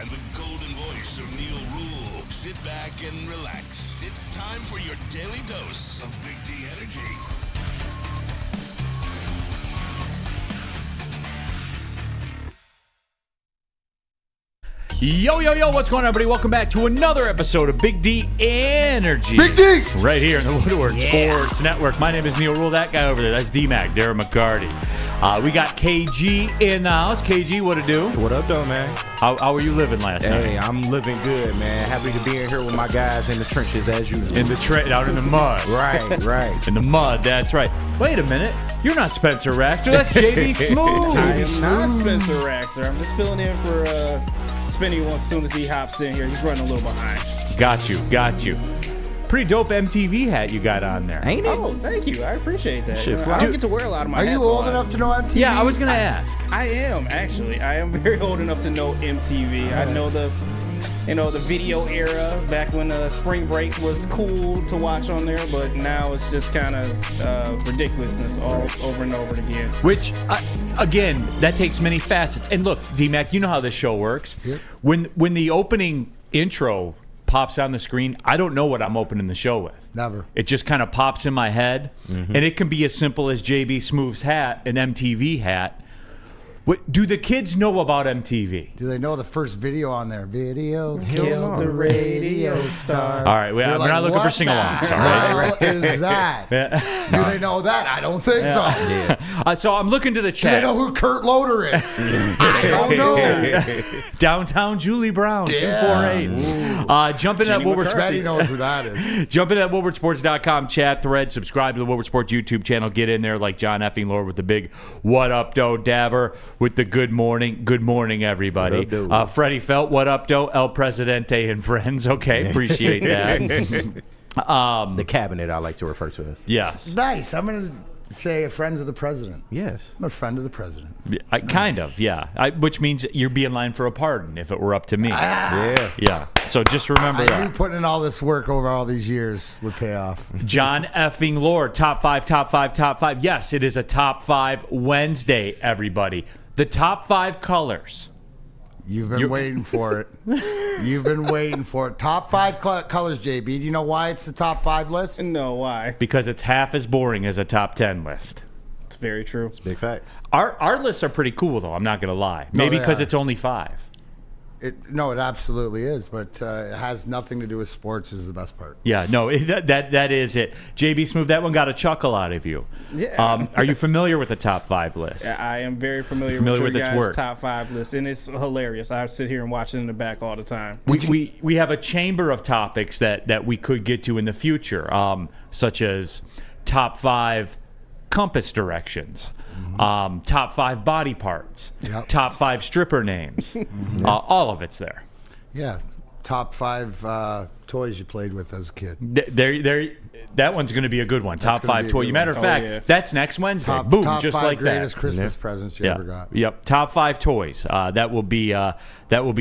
and the golden voice of Neal Ruhl. Sit back and relax. It's time for your daily dose of Big D energy. Yo, yo, yo, what's going on, everybody? Welcome back to another episode of Big D Energy. Big D! Right here in the Woodward Sports Network. My name is Neal Ruhl. That guy over there, that's D-Mac, Darren McCarty. We got KG in the house. KG, what it do? What up, though, man? How were you living last night? Hey, I'm living good, man. Happy to be in here with my guys in the trenches, as usual. Out in the mud. Right. In the mud, that's right. Wait a minute. You're not Spencer Raxter. That's JB Smooth. I am not Spencer Raxter. I'm just filling in for Spinny as soon as he hops in here. He's running a little behind. Got you. Pretty dope MTV hat you got on there. Ain't it? Oh, thank you. I appreciate that. Shit, I don't get to wear a lot of my Are hats you a old lot. enough to know MTV? Yeah, I was going to ask. I am, actually. I am very old enough to know MTV. I know the video era back when Spring Break was cool to watch on there, but now it's just kind of ridiculousness all over and over again. Which, again, that takes many facets. And look, D-Mac, you know how this show works. Yep. When the opening intro pops on the screen, I don't know what I'm opening the show with. Never. It just kind of pops in my head. And it can be as simple as JB Smooth's hat, an MTV hat. Do the kids know about MTV? Do they know the first video on there? Video Killed the radio star. All right, we're not looking for sing-alongs, all right? What is that? Do they know that? I don't think so. So I'm looking to the Do chat. they know who Kurt Loder is? I don't know. Downtown Julie Brown, 248. Jump in at Woodward. Betty knows who that is. Jump in at WoodwardSports.com chat thread. Subscribe to the Woodward Sports YouTube channel. Get in there like John effing Lord with the big "What up, doe?" dabber with the good morning. Good morning, everybody. What up, Freddie Felt, what up, doe? El Presidente and friends. Okay, appreciate that. The cabinet, I like to refer to as. Yes, Nice. I'm going to say friends of the president. Yes. I'm a friend of the president. kind of. Yeah, which means you'd be in line for a pardon if it were up to me. Yeah. So just remember I that. knew putting in all this work over all these years would pay off. John effing Lord, top five. Yes, it is a top 5 Wednesday, everybody. The top 5 colors. You've been waiting for it. You've been waiting for it. Top 5 colors, JB. Do you know why it's the top 5 list? No, why? Because it's half as boring as a top 10 list. It's very true. It's big facts. Our lists are pretty cool, though. I'm not going to lie. Maybe they because are. it's only 5. No, it absolutely is, but it has nothing to do with sports is the best part. Yeah, no, that is it. JB Smooth, that one got a chuckle out of you. Yeah. Are you familiar with the top 5 list? I am very familiar Familiar with with your its guys' work. top 5 list, and it's hilarious. I sit here and watch it in the back all the time. We have a chamber of topics that we could get to in the future, such as top 5 compass directions, top 5 body parts, top 5 stripper names. All of it's there. Yeah, top 5 toys you played with as a kid. That one's going to be a good one. Top gonna 5 be a toy. good Matter of one. fact, Oh, yeah. that's next Wednesday. Top, Boom, top just 5 like greatest that. Christmas presents you ever got. Yep. Top 5 toys. That will be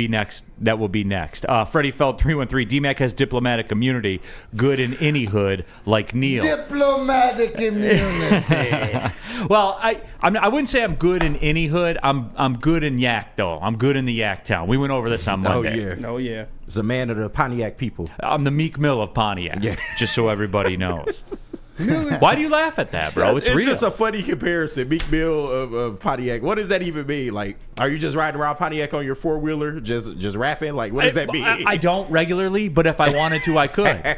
next. That will be next. Freddie Feld 313. DMAC has diplomatic immunity, good in any hood like Neal. Diplomatic immunity. Well, I wouldn't say I'm good in any hood. I'm good in Yak though. I'm good in the Yak Town. We went over this on Monday. Oh, yeah. It's a man of the Pontiac people. I'm the Meek Mill of Pontiac. Just so everybody knows. Why do you laugh at that, bro? It's real. Just a funny comparison. Meek Mill of Pontiac. What does that even mean? Like, are you just riding around Pontiac on your 4-wheeler, just rapping? Like, what does that mean? I don't regularly, but if I wanted to, I could.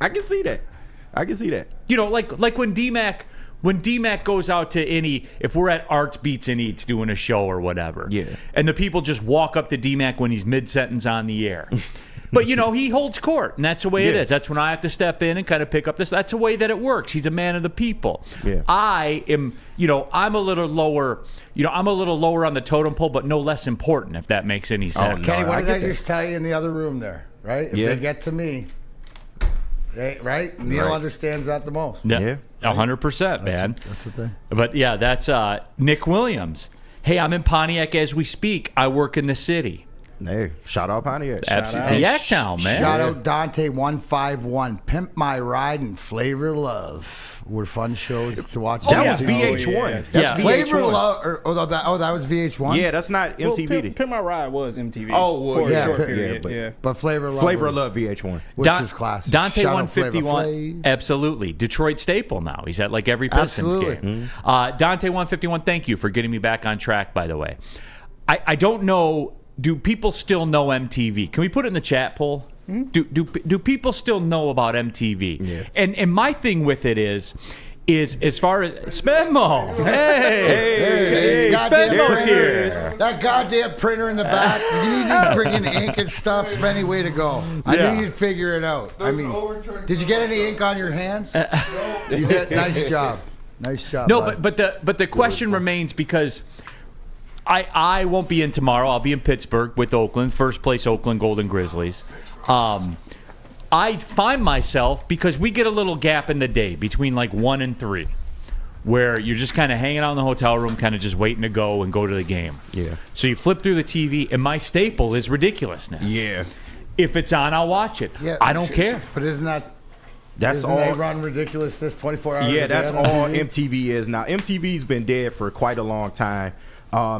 I can see that. You know, like when D-Mac goes out to if we're at Arts Beats and Eats doing a show or whatever, and the people just walk up to D-Mac when he's mid-sentence on the air. But, you know, he holds court, and that's the way it is. That's when I have to step in and kind of pick up this. That's the way that it works. He's a man of the people. Yeah. I am, I'm a little lower, I'm a little lower on the totem pole, but no less important, if that makes any sense. Kenny, what did I just tell you in the other room there? Right? If they get to me, right? Neal understands that the most. Yeah. 100%, man. That's the thing. But, yeah, that's Nick Williams. Hey, I'm in Pontiac as we speak. I work in the city. Hey, shout out Pontiac. Absolutely. Yak-Town, man. Shout out Dante151. Pimp My Ride and Flavor Love were fun shows to watch. That was VH1. That's Flavor VH1. Love. That was VH1. Yeah, that's not MTV. Pimp My Ride was MTV. Oh, well, for yeah, a short yeah, period. but- Yeah. But Flavor Love. Flavor was- Love VH1. which was classic. Dante Shout out Flavor 151, Flav. absolutely. Detroit staple now. He's at like every Pistons Absolutely. game. Dante 151, thank you for getting me back on track, by the way. I don't know, do people still know MTV? Can we put it in the chat poll? Do people still know about MTV? Yeah. And my thing with it is as far as Spenmo. Hey, Goddamn Spenmo's printer. here. That goddamn printer in the back. You need friggin' ink and stuff. Spenny, way to go. I Yeah. knew you'd figure it out. I mean, did you get any ink on your hands? You did. Nice job. Nice job. No, bud. but the question remains because I won't be in tomorrow. I'll be in Pittsburgh with Oakland, first place Oakland Golden Grizzlies. I find myself, because we get a little gap in the day between like 1 and 3, where you're just kind of hanging out in the hotel room, kind of just waiting to go and go to the game. Yeah. So you flip through the TV, and my staple is ridiculousness. Yeah. If it's on, I'll watch it. Yeah, I don't care. But isn't that? That's Isn't all. they run ridiculousness 24 hours? Yeah, a day that's on all MTV? MTV is now. MTV's been dead for quite a long time.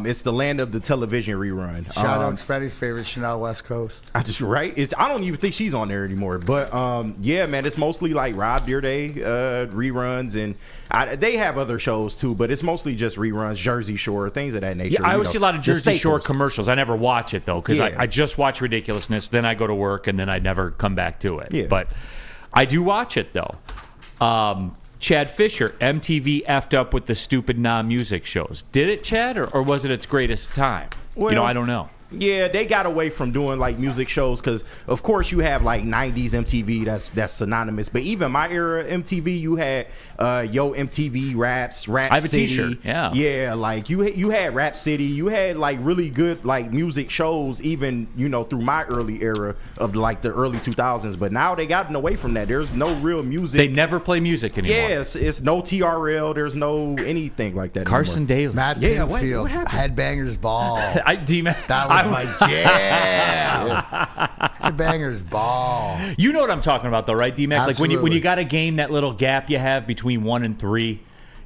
It's the land of the television rerun. Shout out Spenny's favorite Chanel West Coast. I just I don't even think she's on there anymore. But yeah, man, it's mostly like Rob Deerday reruns, and they have other shows too, but it's mostly just reruns, Jersey Shore, things of that nature. Yeah, I always see a lot of the Jersey Shore staples. commercials. I never watch it though, because Yeah. I just watch ridiculousness, then I go to work, and then I never come back to it. Yeah. But I do watch it though. Chad Fisher, MTV effed up with the stupid non-music shows. Did it, Chad, or was it its greatest time? Well, I don't know. Yeah, they got away from doing like music shows because, of course, you have like '90s MTV that's synonymous. But even my era MTV, you had Yo MTV Raps, Rap I have a City. t-shirt, yeah. Yeah, like you had Rap City. You had like really good like music shows, even through my early era of like the early 2000s. But now they gotten away from that. There's no real music. They never play music anymore. Yes, it's no TRL. There's no anything like that. Carson anymore. Daly. Matt Yeah, what Pinfield, happened? Headbangers Ball. That That was my jam. Headbangers Ball. You know what I'm talking about, though, right, D-Mac? Like when you Absolutely. got a game, that little gap you have between 1 and 3.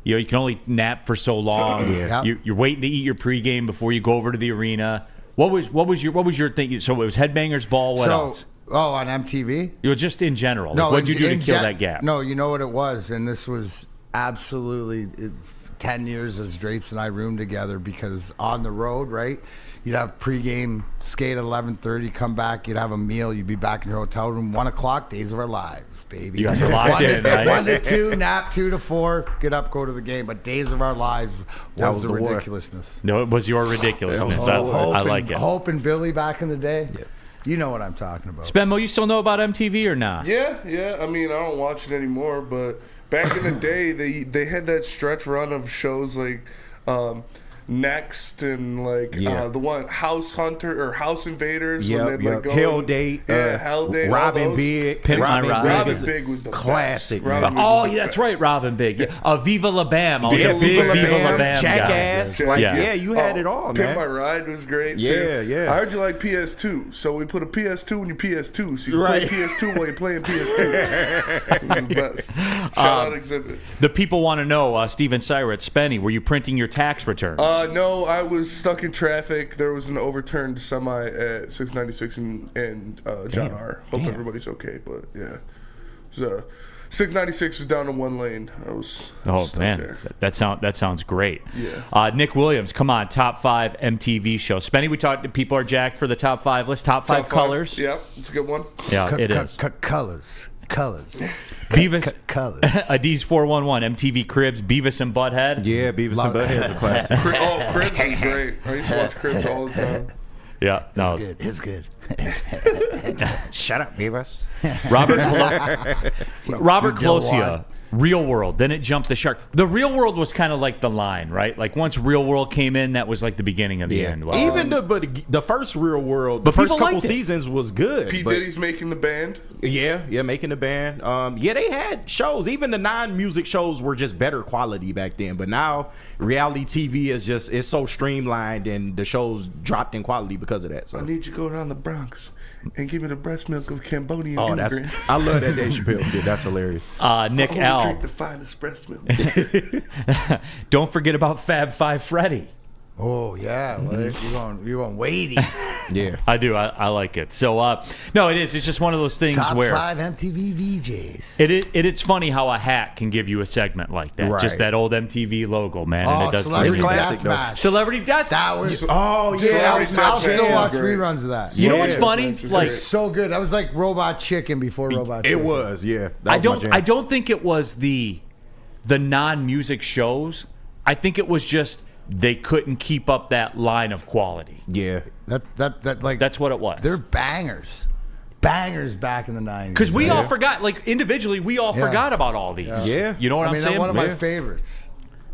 You can only nap for so long. Yeah. You're waiting to eat your pregame before you go over to the arena. What was your thing? So it was Headbangers Ball. What else? On MTV? You were just in general. Like, what'd you do to kill that gap? No, you know what it was, and this was absolutely 10 years as Drapes and I roomed together, because on the road, right? You'd have pregame skate at 11:30, come back, you'd have a meal, you'd be back in your hotel room, 1 o'clock, Days of Our Lives, baby. You guys are locked in, right? 1 to 2, nap 2 to 4, get up, go to the game. But Days of Our Lives was the the war. ridiculousness. No, it was your ridiculousness. Hope I like it. Hope and Billy back in the day. You know what I'm talking about. Spenmo, you still know about MTV or not? Yeah. I mean, I don't watch it anymore, but back in the day, they had that stretch run of shows like Next and like the one House Hunter or House Invaders. Yep, when they'd like go Hell Date, Hell Date, all Robin those. Big, Pimp My Ride. Robin is Big was the classic. best. Robin man. Big was Oh, the yeah, that's best. right, Robin Big. Viva La Bam. I was a big Viva La Bam guy. Jackass. Like, Yeah. you had it all, Pimp man. My Ride was great too. Yeah. I heard you like PS2, so we put a PS2 in your PS2, so you Right. play PS2 while you're playing PS2. It was the best. Shout out Exhibit. The people want to know, Steven Syrat, Spenny, were you printing your tax returns? No, I was stuck in traffic. There was an overturned semi at 696 and John R. Hope everybody's okay, but yeah. So 696 was down to 1 lane. I was stuck man, there. that sounds great. Yeah. Nick Williams, come on, top 5 MTV show. Spenny, we talked. People are jacked for the top 5 list. Top 5 colors. Yeah, it's a good one. Yeah, it is. Colors. Beavis, Colors. Adiz 411, MTV Cribs, Beavis and Butthead. Yeah, Beavis and Butthead's a classic. Cribs is great. I used to watch Cribs all the time. Yeah, no. It's good. Shut up, Beavis. Robert You go Closia. Real World. Then it jumped the shark. The Real World was kind of like the line, right? Like once Real World came in, that was like the beginning of the end. Wow. Even the first Real World, But the first people couple liked it. seasons was good. P. but- Diddy's making the band. Yeah, making the band. Yeah, they had shows. Even the non-music shows were just better quality back then. But now reality TV is so streamlined, and the shows dropped in quality because of that. So I need you to go around the Bronx and give me the breast milk of Cambodian I love that Dave Chappelle skit. That's hilarious. Nick I L. drink the finest breast milk. Don't forget about Fab Five Freddy. Oh yeah, well, you're going weighty. Yeah. I do. I like it. So no, it is. It's just one of those things Top where 5 MTV VJs. it's funny how a hat can give you a segment like that. Right. Just that old MTV logo, man. and Oh, it does Celebrity It's classic, Death though. Match. Celebrity Death. That was. Oh Yeah, I'll Celebrity still Death watch Match. reruns of that. You know what's Yeah. funny? It was Like So good. That was like Robot Chicken before Robot It Chicken. was, yeah. That was my jam. I don't think it was the non-music shows. I think it was just they couldn't keep up that line of quality. Yeah. That like That's what it was. they're bangers. Bangers back in the 90s. Because we right? all forgot, like individually, we all Yeah. forgot about all these. Yeah. You know what I I'm mean, saying? that's one of my Yeah. favorites.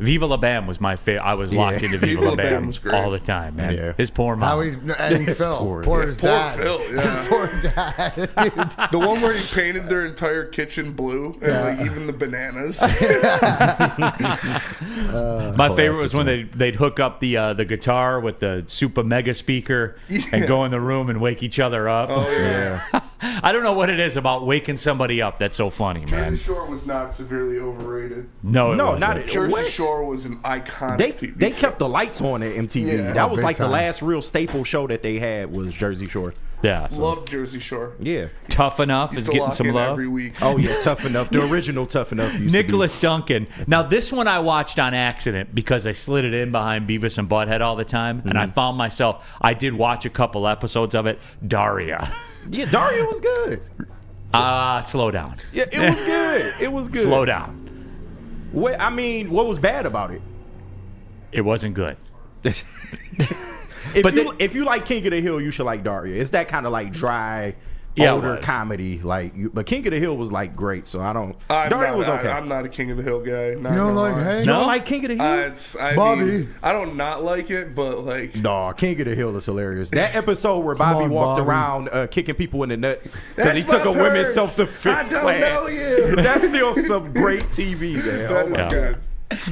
Viva La Bam was my favorite. I was locked into Viva, Viva La La Bam Bam was great. all the time, man. Yeah. His poor How mom. he and Phil, poor- poor yeah, his Poor dad. Phil, yeah. Poor dad, dude. The one where he painted their entire kitchen blue and like even the bananas. My favorite was when they'd hook up the guitar with the super mega speaker and go in the room and wake each other up. Oh yeah. I don't know what it is about waking somebody up that's so funny, man. Jersey Shore was not severely overrated. No, it No, wasn't. not it. Jersey What? Shore was an iconic TV They show. kept the lights on at MTV. Yeah. That was Big like the time. last real staple show that they had was Jersey Shore. Yeah, so Loved Jersey Shore. Yeah. Tough Enough Used is to getting lock some in love. every week. Oh yeah, Tough Enough. The original Tough Enough used Nicholas Duncan. Now, this one I watched on accident because I slid it in behind Beavis and Butthead all the time, and I found myself, I did watch a couple episodes of it. Daria. to be. Yeah, Daria was good. Slow down. Yeah, it was good. It was good. Slow down. What what was bad about it? It wasn't good. If you like King of the Hill, you should like Daria. It's that kind of like dry, Yeah, it older was. comedy. But King of the Hill was like great, so I don't. I'm Daria not, was okay. I'm not a King of the Hill guy. Not You don't gonna like lie. Hank? You No? don't like King of the Hill? I Bobby. mean, I don't not like it, but like No, King of the Hill is hilarious. That episode where Bobby on, walked Bobby. around kicking people in the nuts because he That's took a my women's purse. self-defense I don't class. know you. That's still some great TV, man. that Oh my is God.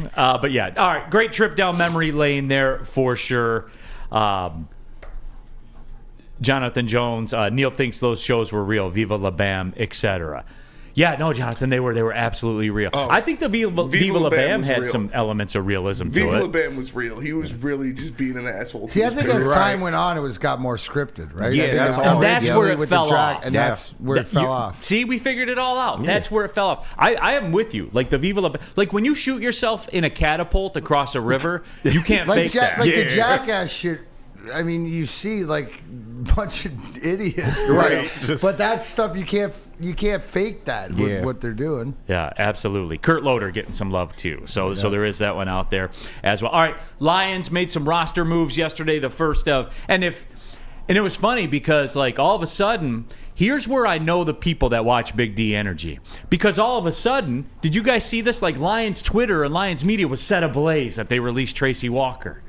good. But yeah, all right, great trip down memory lane there for sure. Jonathan Jones, Neal thinks those shows were real. Viva La Bam, etc. Yeah, no, Jonathan, they were absolutely real. I think the Viva La Bam was had real. some elements of realism to Viva La it. Bam was real. He was really just being an asshole. to See, I his think parents. as time went on, it got more scripted, right? Yeah, I think that's it all. was That's really where it with the fell track, off. and Yeah. that's where it fell off. See, we figured it all out. That's where it fell off. I am with you. Like the Viva La Bam, like when you shoot yourself in a catapult across a river, you can't Like, fake that. the Jackass shit. I mean, you see like a bunch of idiots, Right. But that stuff you can't fake that with Yeah. what they're doing. Yeah, absolutely. Kurt Loder getting some love too. So there is that one out there as well. All right, Lions made some roster moves yesterday. The first of and it was funny because like all of a sudden, here's where I know the people that watch Big D Energy because all of a sudden, did you guys see this? Like Lions Twitter and Lions Media was set ablaze that they released Tracy Walker.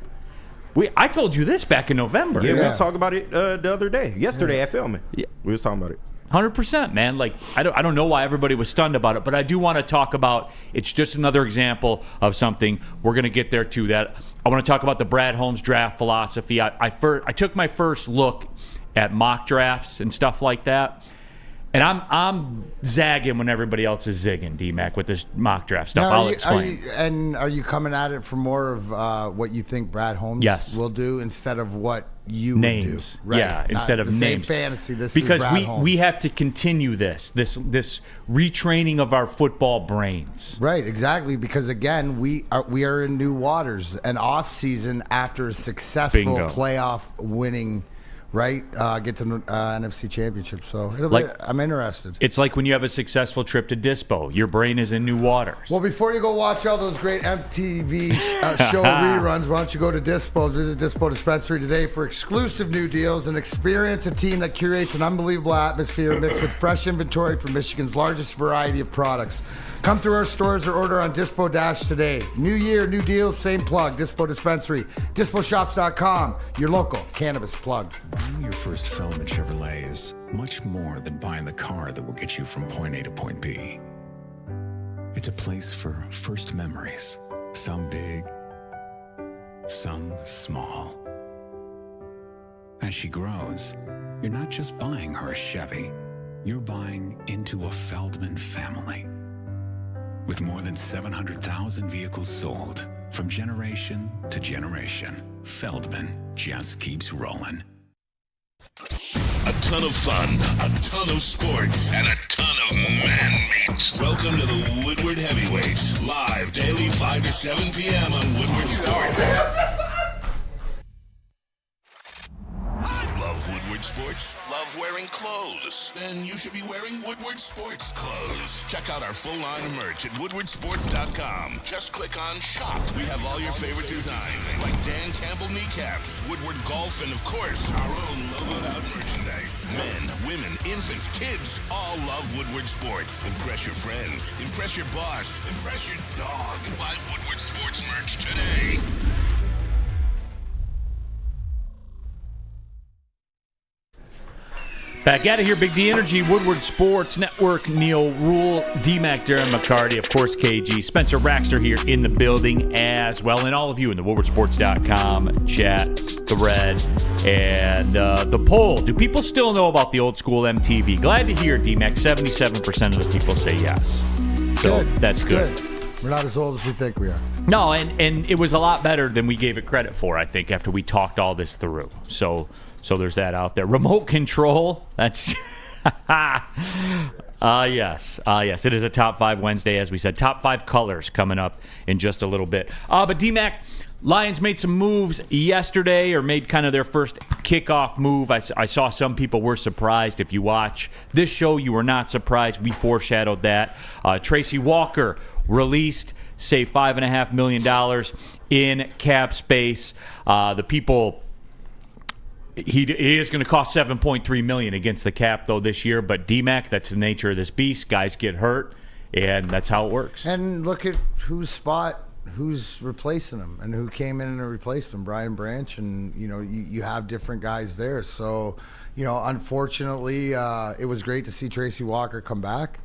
I told you this back in November. Yeah, we was talking about it the other day, yesterday at filming. Yeah. We was talking about it. 100%, man. Like I don't know why everybody was stunned about it, but I do want to talk about. It's just another example of something. We're gonna get there to that. I want to talk about the Brad Holmes draft philosophy. I took my first look at mock drafts and stuff like that, and I'm zagging when everybody else is zigging. D-Mac with this mock draft stuff. Now, I'll explain. Are you coming at it for more of what you think Brad Holmes Yes. will do instead of what you Names, would do? yeah, Not instead of the names. Same fantasy. This because is Brad Holmes. we have to continue this retraining of our football brains. Right, exactly. Because again, we are in new waters. An off season after a successful Bingo. playoff winning right? Get to the NFC Championship. So I'm interested. It's like when you have a successful trip to Dispo. Your brain is in new waters. Well, before you go watch all those great MTV show reruns, why don't you go to Dispo, visit Dispo Dispensary today for exclusive new deals and experience a team that curates an unbelievable atmosphere mixed with fresh inventory from Michigan's largest variety of products. Come through our stores or order on Dispo Dash today. New year, new deals, same plug. Dispo Dispensary. DispoShops.com, your local cannabis plug. Buying your first Feldman Chevrolet is much more than buying the car that will get you from point A to point B. It's a place for first memories, some big, some small. As she grows, you're not just buying her a Chevy, you're buying into a Feldman family. With more than 700,000 vehicles sold, from generation to generation, Feldman just keeps rolling. A ton of fun, a ton of sports, and a ton of man-meat. Welcome to the Woodward Heavyweights, live daily 5 to 7 p.m. on Woodward Sports. Love Woodward Sports? Love wearing clothes? Then you should be wearing Woodward Sports clothes. Check out our full line of merch at woodwardsports.com. Just click on Shop. We have all your favorite designs, like Dan Campbell kneecaps, Woodward Golf, and of course, our own logoed out merchandise. Men, women, infants, kids, all love Woodward Sports. Impress your friends. Impress your boss. Impress your dog. Buy Woodward Sports merch today. Back out of here, Big D Energy, Woodward Sports Network, Neal, Ruhl, D-Mac, Darren, McCarty, of course, KG, Spencer Raxter here in the building as well, and all of you in the woodwardsports.com chat thread, and the poll. Do people still know about the old school MTV? Glad to hear, D-Mac, 77% of the people say yes. So Good. that's good. We're not as old as we think we are. No, and it was a lot better than we gave it credit for, I think, after we talked all this through. So there's that out there. Remote control. That's yes. It is a Top 5 Wednesday, as we said. Top 5 colors coming up in just a little bit. But D-Mac, Lions made some moves yesterday, or made kind of their first kickoff move. I saw some people were surprised. If you watch this show, you were not surprised. We foreshadowed that. Tracy Walker released, say, $5.5 million in cap space. The people... He is going to cost $7.3 million against the cap, though, this year. But D-Mac, that's the nature of this beast. Guys get hurt, and that's how it works. And look at who's replacing him and who came in and replaced him. Brian Branch, and, you have different guys there. So, unfortunately, it was great to see Tracy Walker come back,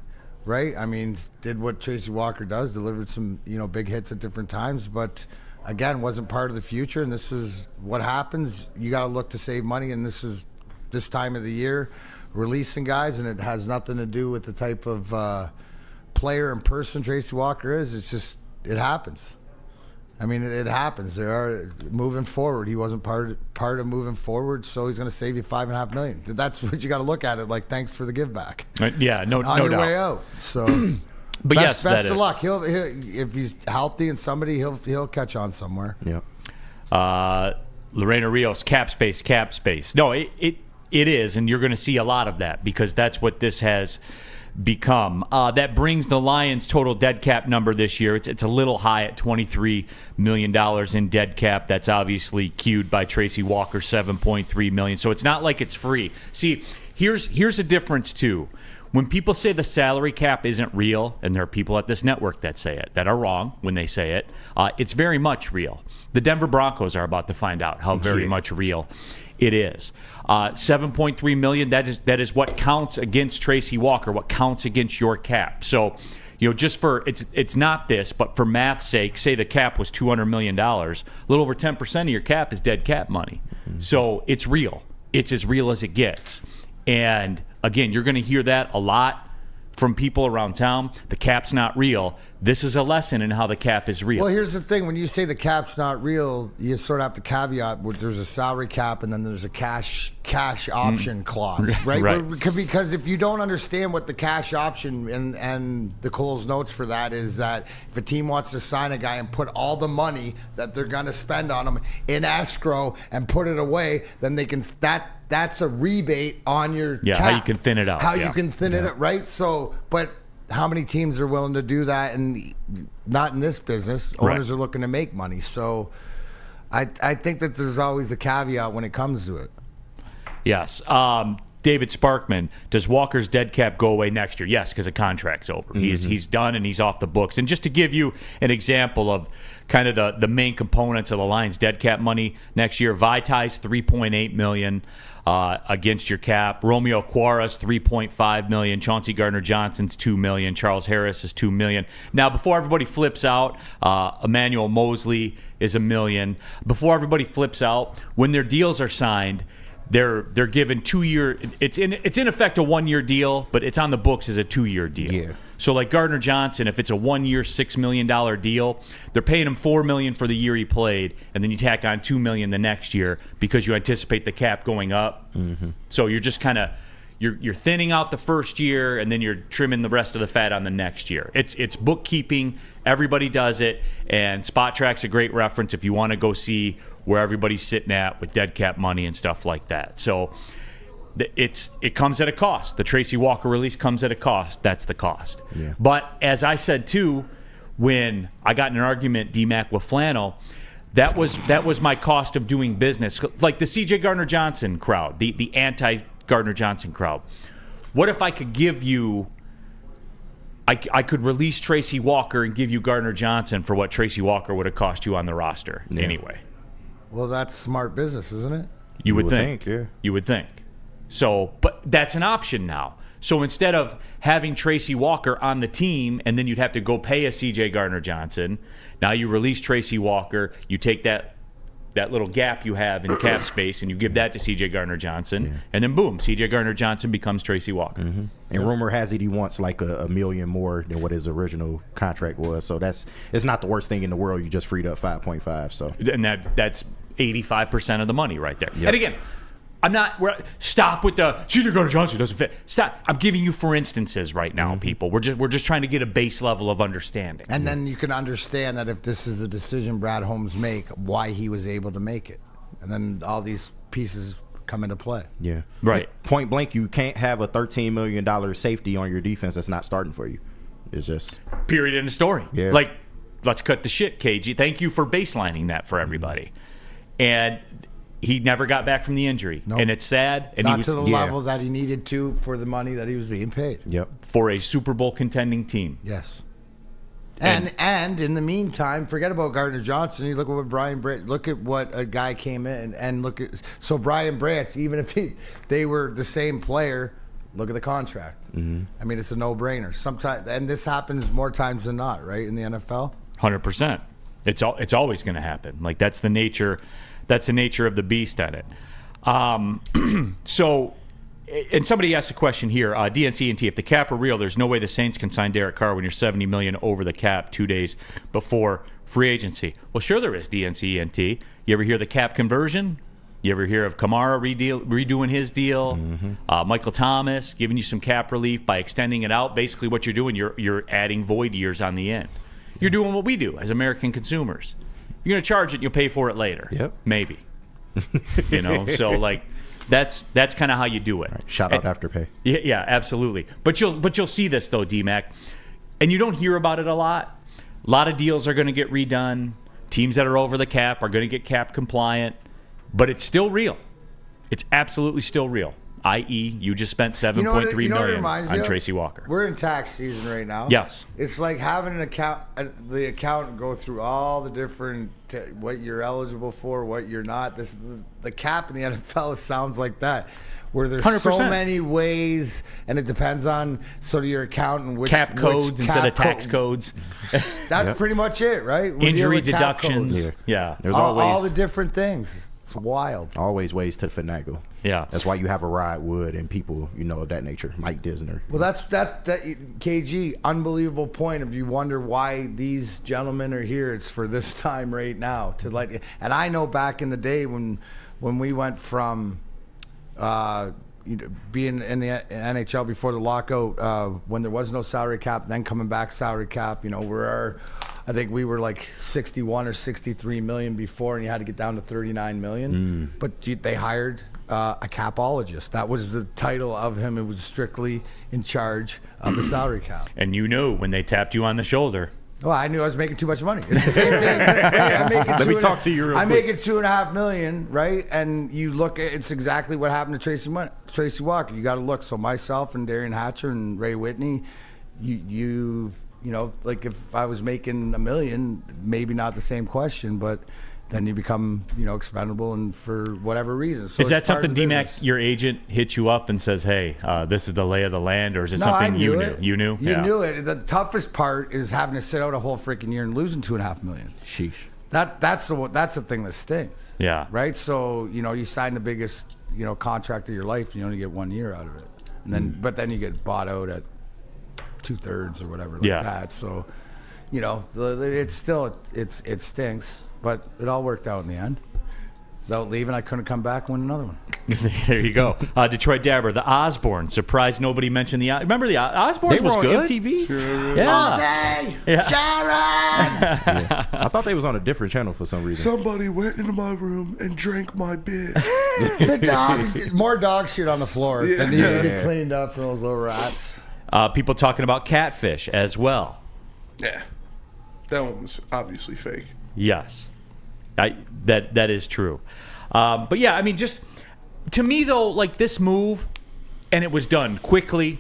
right? I mean, did what Tracy Walker does, delivered some, big hits at different times, but... Again, wasn't part of the future, and this is what happens. You got to look to save money, and this is this time of the year, releasing guys, and it has nothing to do with the type of player and person Tracy Walker is. It's just, it happens. I mean, it happens. They are moving forward. He wasn't part of moving forward, so he's going to save you $5.5 million. That's what you got to look at it like. Thanks for the give back. Yeah, no on your doubt. way out. So. But best yes, of luck. He'll if he's healthy and somebody, he'll catch on somewhere. Yeah. Lorena Rios, cap space. No, it is, and you're going to see a lot of that because that's what this has become. That brings the Lions' total dead cap number this year. It's a little high at $23 million in dead cap. That's obviously cued by Tracy Walker, $7.3 million. So it's not like it's free. See, here's a difference too. When people say the salary cap isn't real, and there are people at this network that say it, that are wrong when they say it, it's very much real. The Denver Broncos are about to find out how very much real it is. $7.3 million, that is what counts against Tracy Walker, what counts against your cap. So, just for, it's not this, but for math's sake, say the cap was $200 million, a little over 10% of your cap is dead cap money. Mm-hmm. So it's real. It's as real as it gets. And again, you're going to hear that a lot from people around town. The cap's not real. This is a lesson in how the cap is real. Well, here's the thing. When you say the cap's not real, you sort of have to caveat there's a salary cap and then there's a cash option clause, right? Because if you don't understand what the cash option and the Cole's notes for that is, that if a team wants to sign a guy and put all the money that they're going to spend on him in escrow and put it away, then they can that's a rebate on your Yeah, cap. how you can thin it out. How yeah. you can thin it out, right? So, but how many teams are willing to do that? And not in this business. Owners are looking to make money. So I think that there's always a caveat when it comes to it. Yes. David Sparkman, does Walker's dead cap go away next year? Yes, because the contract's over. He's done and he's off the books. And just to give you an example of kind of the main components of the Lions' dead cap money next year, Vitai's $3.8 million against your cap. Romeo Quara's $3.5 million. Chauncey Gardner-Johnson's $2 million. Charles Harris is $2 million. Now, before everybody flips out, Emmanuel Mosley is $1 million. Before everybody flips out, when their deals are signed, they're given 2-year. It's in effect a 1-year deal, but it's on the books as a 2-year deal. Yeah. So like Gardner Johnson, if it's a 1-year $6 million deal, they're paying him $4 million for the year he played, and then you tack on $2 million the next year because you anticipate the cap going up. So you're just kind of you're thinning out the first year, and then you're trimming the rest of the fat on the next year. It's bookkeeping. Everybody does it, and Spot Track's a great reference if you want to go see where everybody's sitting at with dead cap money and stuff like that. So it comes at a cost. The Tracy Walker release comes at a cost. That's the cost. Yeah. But as I said too, when I got in an argument, D-Mac, with Flannel, that was my cost of doing business. Like the C.J. Gardner-Johnson crowd, the anti-Gardner-Johnson crowd. What if I could give you? I could release Tracy Walker and give you Gardner-Johnson for what Tracy Walker would have cost you on the roster anyway. Well, that's smart business, isn't it? You would think. Yeah. You would think. So, but that's an option now. So instead of having Tracy Walker on the team and then you'd have to go pay a C.J. Gardner-Johnson, now you release Tracy Walker, you take that little gap you have in cap space and you give that to C.J. Gardner-Johnson, and then boom, C.J. Gardner-Johnson becomes Tracy Walker. And rumor has it he wants like $1 million more than what his original contract was. So it's not the worst thing in the world. You just freed up 5.5. So And that's 85% of the money right there. Yep. And again, stop with the C.J. Gardner-Johnson doesn't fit. Stop. I'm giving you for instances right now, people. We're just trying to get a base level of understanding. And then you can understand that if this is the decision Brad Holmes make, why he was able to make it. And then all these pieces come into play. yeah, Right. Point blank, you can't have a $13 million safety on your defense that's not starting for you. It's just Period in the story. Yeah. Like, let's cut the shit, KG. Thank you for baselining that for everybody. And he never got back from the injury. Nope. And it's sad. And Not he was to the level that he needed to for the money that he was being paid. yep. for a Super Bowl contending team. Yes. And in the meantime, forget about Gardner Johnson. You look at what Brian Branch. Look at what a guy came in and look at. So Brian Branch, even if they were the same player, look at the contract. I mean, it's a no-brainer. Sometimes, and this happens more times than not, right? In the NFL, 100%. It's always going to happen. Like that's the nature. That's the nature of the beast at it. So, and somebody asked a question here. DNC&T, if the cap are real, there's no way the Saints can sign Derek Carr when you're $70 million over the cap 2 days before free agency. Well, sure there is, DNC&T. You ever hear the cap conversion? You ever hear of Kamara redoing his deal? Michael Thomas giving you some cap relief by extending it out. Basically what you're doing, you're adding void years on the end. You're doing what we do as American consumers. You're going to charge it, you'll pay for it later. Yep. Maybe. So like that's kind of how you do it. Right. Shout out Afterpay. Yeah, absolutely. But you'll see this though, D-Mac. And you don't hear about it a lot. A lot of deals are going to get redone. Teams that are over the cap are going to get cap compliant. But it's still real. It's absolutely still real. I.e., you just spent $7.3 million on Tracy Walker. We're in tax season right now. Yes. It's like having the accountant go through all the different what you're eligible for, what you're not. The cap in the NFL sounds like that, where there's 100%. so many ways, and it depends on sort of your accountant which Cap codes which instead of cap tax codes. That's pretty much it, right? We're dealing Injury with cap deductions. codes. Yeah. There's all the different things. It's wild. always ways to finagle. Yeah. That's why you have a Rod Wood and people, of that nature. Mike Disner. Well, that KG, unbelievable point. If you wonder why these gentlemen are here, it's for this time right now to like. And I know back in the day when we went from being in the NHL before the lockout, when there was no salary cap, then coming back salary cap. Where I think we were like 61 or 63 million before, and you had to get down to 39 million. But they hired a capologist. That was the title of him. It was strictly in charge of the salary cap. And you knew when they tapped you on the shoulder. Well, I knew I was making too much money. It's the same thing. Let me talk to you real quick. I'm making $2.5 million, right? And you look at it's exactly what happened to Tracy Walker. You got to look. So myself and Darren Hatcher and Ray Whitney, you know, like if I was making $1 million, maybe not the same question, but then you become, you know, expendable and for whatever reason. So is that something, D-Mac, your agent hits you up and says, hey, this is the lay of the land, or is it something you knew? You knew? You knew it. The toughest part is having to sit out a whole freaking year and losing $2.5 million. Sheesh. That's the thing that stings. Yeah. Right? So, you know, you sign the biggest, you know, contract of your life and you only get 1 year out of it. And then but then you get bought out at 2/3 or whatever like that. So, you know, it's still it stinks, but it all worked out in the end. Without leaving, I couldn't come back and win another one. There you go. Detroit Dabber, the Osbournes. Surprised nobody mentioned the. Remember the Osbournes was on good. MTV. Sure. Yeah. Darren! I thought they was on a different channel for some reason. Somebody went into my room and drank my beer. The dogs, more dog shit on the floor than needed to be cleaned up for those little rats. People talking about catfish as well. Yeah. That one was obviously fake. Yes, that is true. But yeah, I mean, just to me though, like this move, and it was done quickly,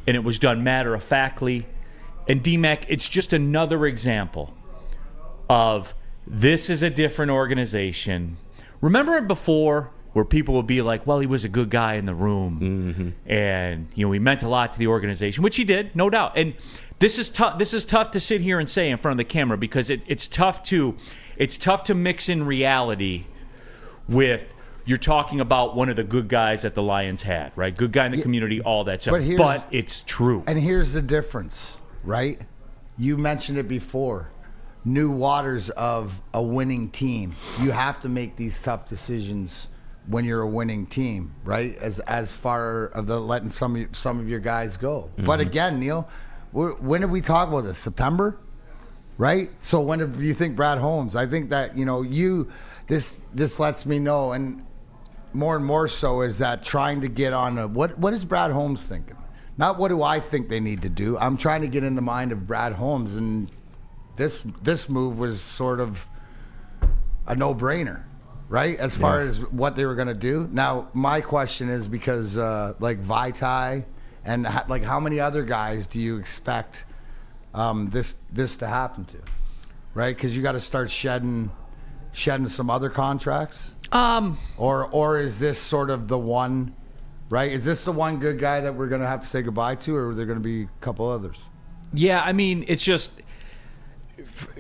and it was done matter-of-factly, and D-Mac, it's just another example of this is a different organization. Remember before where people would be like, well, he was a good guy in the room, and you know he meant a lot to the organization, which he did, no doubt. And this is tough. This is tough to sit here and say in front of the camera because it's tough to mix in reality with you're talking about one of the good guys that the Lions had, right? Good guy in the community, all that stuff. But it's true. And here's the difference, right? You mentioned it before. New waters of a winning team. You have to make these tough decisions when you're a winning team, right? As far of the letting some of your guys go. But again, Neal, when did we talk about this? September, right? So when do you think Brad Holmes? I think that this lets me know, and more so is that trying to get on what is Brad Holmes thinking? Not what do I think they need to do. I'm trying to get in the mind of Brad Holmes, and this move was sort of a no-brainer. Right, as far as what they were going to do. Now, my question is because like Vaitai and like how many other guys do you expect this to happen to? Right, because you got to start shedding some other contracts. Or is this sort of the one? Right, is this the one good guy that we're going to have to say goodbye to, or are there going to be a couple others? Yeah, I mean, it's just.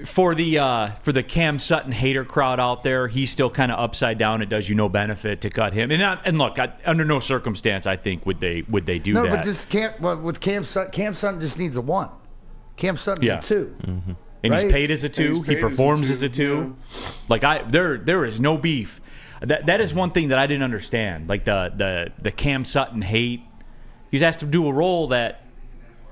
For the Cam Sutton hater crowd out there, he's still kind of upside down. It does you no benefit to cut him. And look, under no circumstance, I think would they do that. No, but just with Cam Sutton just needs a 1. Cam Sutton's a 2. Mm-hmm. And right? he's paid as a 2. He performs as a 2. Like there is no beef. That is one thing that I didn't understand. Like the Cam Sutton hate. He's asked to do a role that.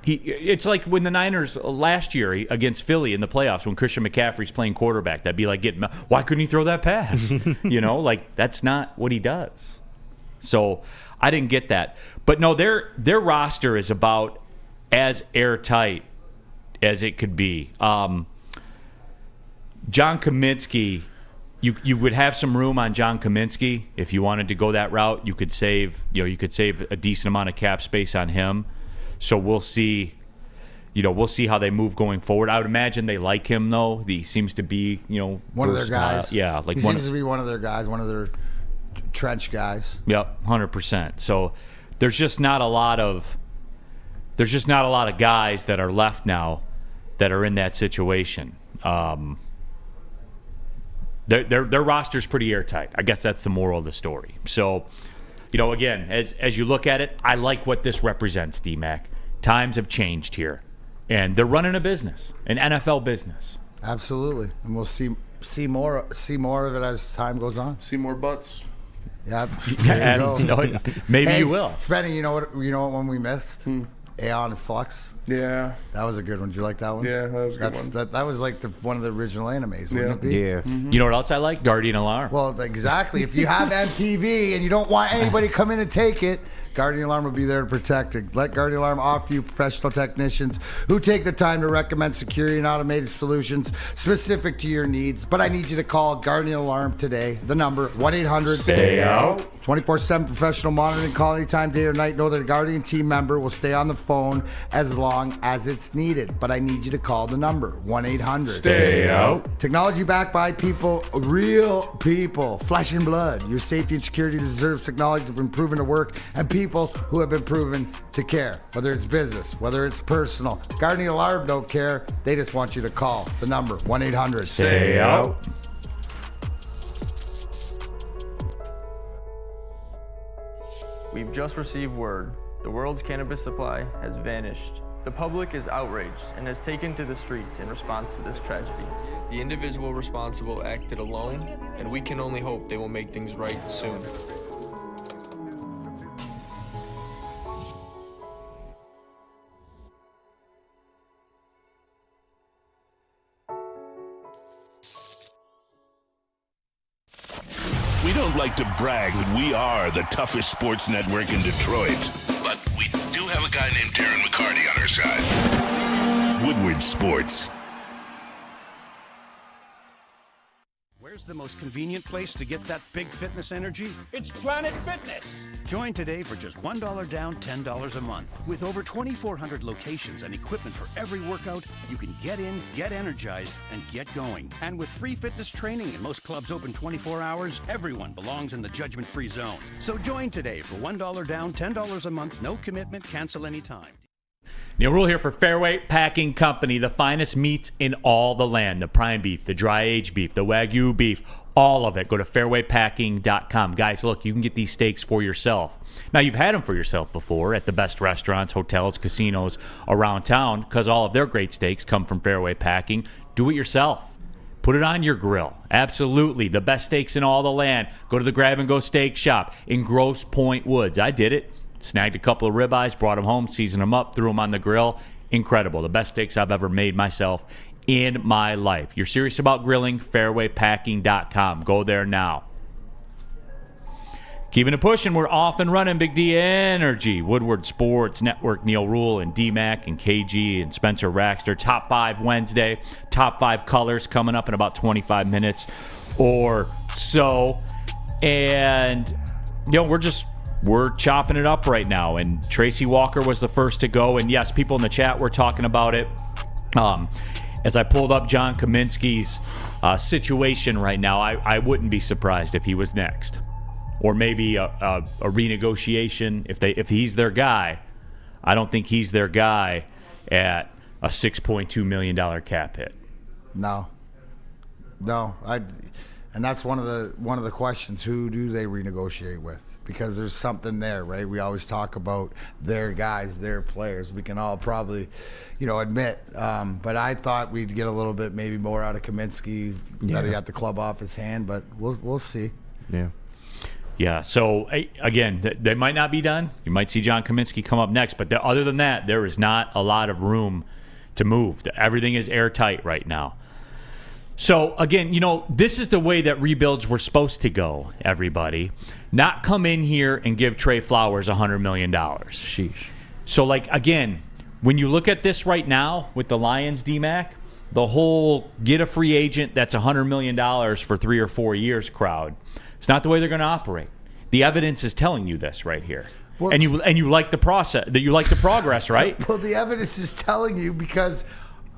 It's like when the Niners last year against Philly in the playoffs when Christian McCaffrey's playing quarterback. That'd be like why couldn't he throw that pass? Like that's not what he does. So I didn't get that. But no, their roster is about as airtight as it could be. John Kaminsky, you would have some room on John Kaminsky if you wanted to go that route. You could save a decent amount of cap space on him. So we'll see. We'll see how they move going forward. I would imagine they like him though. He seems to be, one of their guys. He seems to be one of their guys, one of their trench guys. Yep, 100%. So there's just not a lot of guys that are left now that are in that situation. Their roster's pretty airtight. I guess that's the moral of the story. So, again, as you look at it, I like what this represents, D-Mac. Times have changed here, and they're running a business, an NFL business. Absolutely, and we'll see more of it as time goes on. See more butts. Yeah, there you go. Maybe you will. Spenny, you know what one we missed? Aeon Flux. Yeah. That was a good one. Did you like that one? Yeah, that was a good one. That was like one of the original animes, wouldn't it be? Yeah. You know what else I like? Guardian Alarm. Well, exactly. If you have MTV and you don't want anybody to come in and take it, Guardian Alarm will be there to protect it. Let Guardian Alarm offer you professional technicians who take the time to recommend security and automated solutions specific to your needs. But I need you to call Guardian Alarm today. The number, 1-800-STAY-OUT. 24/7 professional monitoring. Call anytime, day or night. Know that a Guardian team member will stay on the phone as long as it's needed. But I need you to call the number, 1-800-STAY-OUT. Technology backed by people, real people, flesh and blood. Your safety and security deserves technology that's been proven to work and people who have been proven to care. Whether it's business, whether it's personal. Guardian Alarm don't care. They just want you to call the number, 1-800-STAY-OUT. We've just received word. The world's cannabis supply has vanished. The public is outraged and has taken to the streets in response to this tragedy. The individual responsible acted alone, and we can only hope they will make things right soon. We don't like to brag that we are the toughest sports network in Detroit, but we do have a guy named Darren McCarty on our side. Woodward Sports. Where's the most convenient place to get that big fitness energy? It's Planet Fitness. Join today for just $1 down, $10 a month. With over 2,400 locations and equipment for every workout, you can get in, get energized, and get going. And with free fitness training and most clubs open 24 hours, everyone belongs in the judgment-free zone. So join today for $1 down, $10 a month, no commitment, cancel anytime. Neal Ruhl here for Fairway Packing Company, the finest meats in all the land. The prime beef, the dry aged beef, the Wagyu beef, all of it. Go to fairwaypacking.com. Guys, look, you can get these steaks for yourself. Now, you've had them for yourself before at the best restaurants, hotels, casinos around town because all of their great steaks come from Fairway Packing. Do it yourself. Put it on your grill. Absolutely. The best steaks in all the land. Go to the Grab and Go Steak Shop in Grosse Pointe Woods. I did it. Snagged a couple of ribeyes, brought them home, seasoned them up, threw them on the grill. Incredible. The best steaks I've ever made myself in my life. You're serious about grilling? Fairwaypacking.com. Go there now. Keeping it pushing. We're off and running. Big D Energy. Woodward Sports Network. Neal Ruhl and D-Mac and KG and Spencer Raxter. Top 5 Wednesday. Top 5 colors coming up in about 25 minutes or so. And, we're chopping it up right now, and Tracy Walker was the first to go. And yes, people in the chat were talking about it. As I pulled up John Kaminsky's situation right now, I wouldn't be surprised if he was next, or maybe a renegotiation if he's their guy. I don't think he's their guy at a $6.2 million cap hit. No. And that's one of the questions. Who do they renegotiate with? Because there's something there, right? We always talk about their guys, their players. We can all probably, admit. But I thought we'd get a little bit maybe more out of Kaminsky that he got the club off his hand. But we'll see. Yeah. Yeah. So again, they might not be done. You might see John Kaminsky come up next. But other than that, there is not a lot of room to move. Everything is airtight right now. So, again, this is the way that rebuilds were supposed to go, everybody. Not come in here and give Trey Flowers $100 million. Sheesh. So, again, when you look at this right now with the Lions, D-Mac, the whole get a free agent that's $100 million for 3 or 4 years crowd, it's not the way they're going to operate. The evidence is telling you this right here. Well, and you like the process, that you like the progress, right? Well, the evidence is telling you because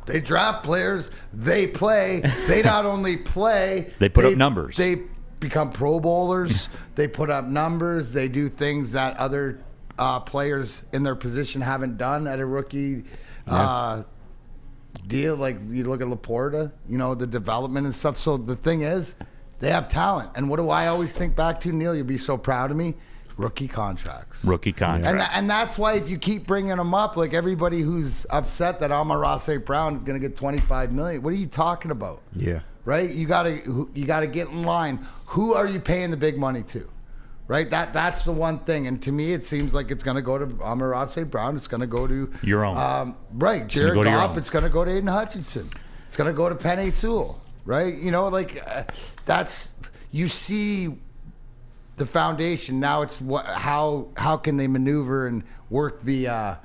they draft players, they play. They not only play, they put up numbers. They become Pro Bowlers. They put up numbers. They do things that other players in their position haven't done at a rookie deal. Like you look at Laporta, the development and stuff. So the thing is, they have talent. And what do I always think back to, Neal? You'll be so proud of me. Rookie contracts. And that's why if you keep bringing them up, like everybody who's upset that Amon-Ra St. Brown is going to get $25 million, what are you talking about? Yeah. Right? You gotta get in line. Who are you paying the big money to? right? That's the one thing. And to me, it seems like it's going to go to Amon-Ra St. Brown. It's going to go to your own. Right, Jared Goff. It's going to go to Aiden Hutchinson. It's going to go to Penei Sewell, right? You know, like that's you see the foundation. Now it's how can they maneuver and work the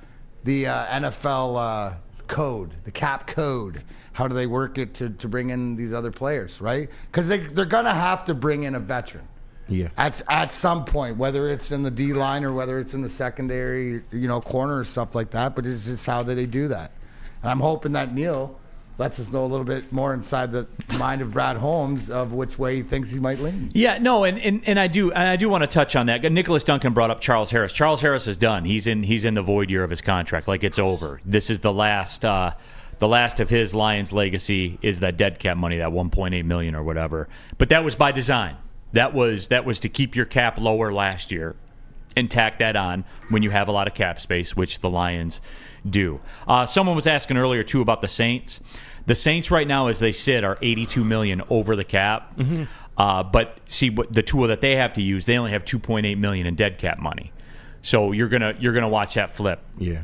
NFL code, the cap code. How do they work it to bring in these other players, right? Because they're going to have to bring in a veteran. Yeah. At some point, whether it's in the D line or whether it's in the secondary, corner or stuff like that. But it's just how do they do that? And I'm hoping that Neal lets us know a little bit more inside the mind of Brad Holmes of which way he thinks he might lean. Yeah, no, and I do want to touch on that. Nicholas Duncan brought up Charles Harris. Charles Harris is done. He's in the void year of his contract. Like, it's over. This is the last of his Lions legacy is that dead cap money, that $1.8 million or whatever. But that was by design. That was to keep your cap lower last year and tack that on when you have a lot of cap space, which the Lions do. Someone was asking earlier too about the Saints. The Saints right now, as they sit, are $82 million over the cap. Mm-hmm. But see, what the tool that they have to use, they only have $2.8 million in dead cap money. So you're gonna watch that flip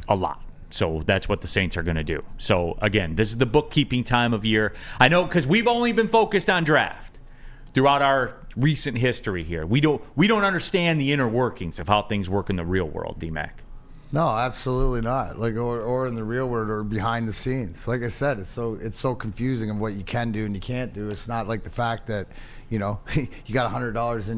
a lot. So that's what the Saints are going to do. So again, this is the bookkeeping time of year. I know, because we've only been focused on draft throughout our recent history here. We don't understand the inner workings of how things work in the real world, D-Mac. No, absolutely not. Like or in the real world or behind the scenes. Like I said, it's so confusing of what you can do and you can't do. It's not like the fact that you got $100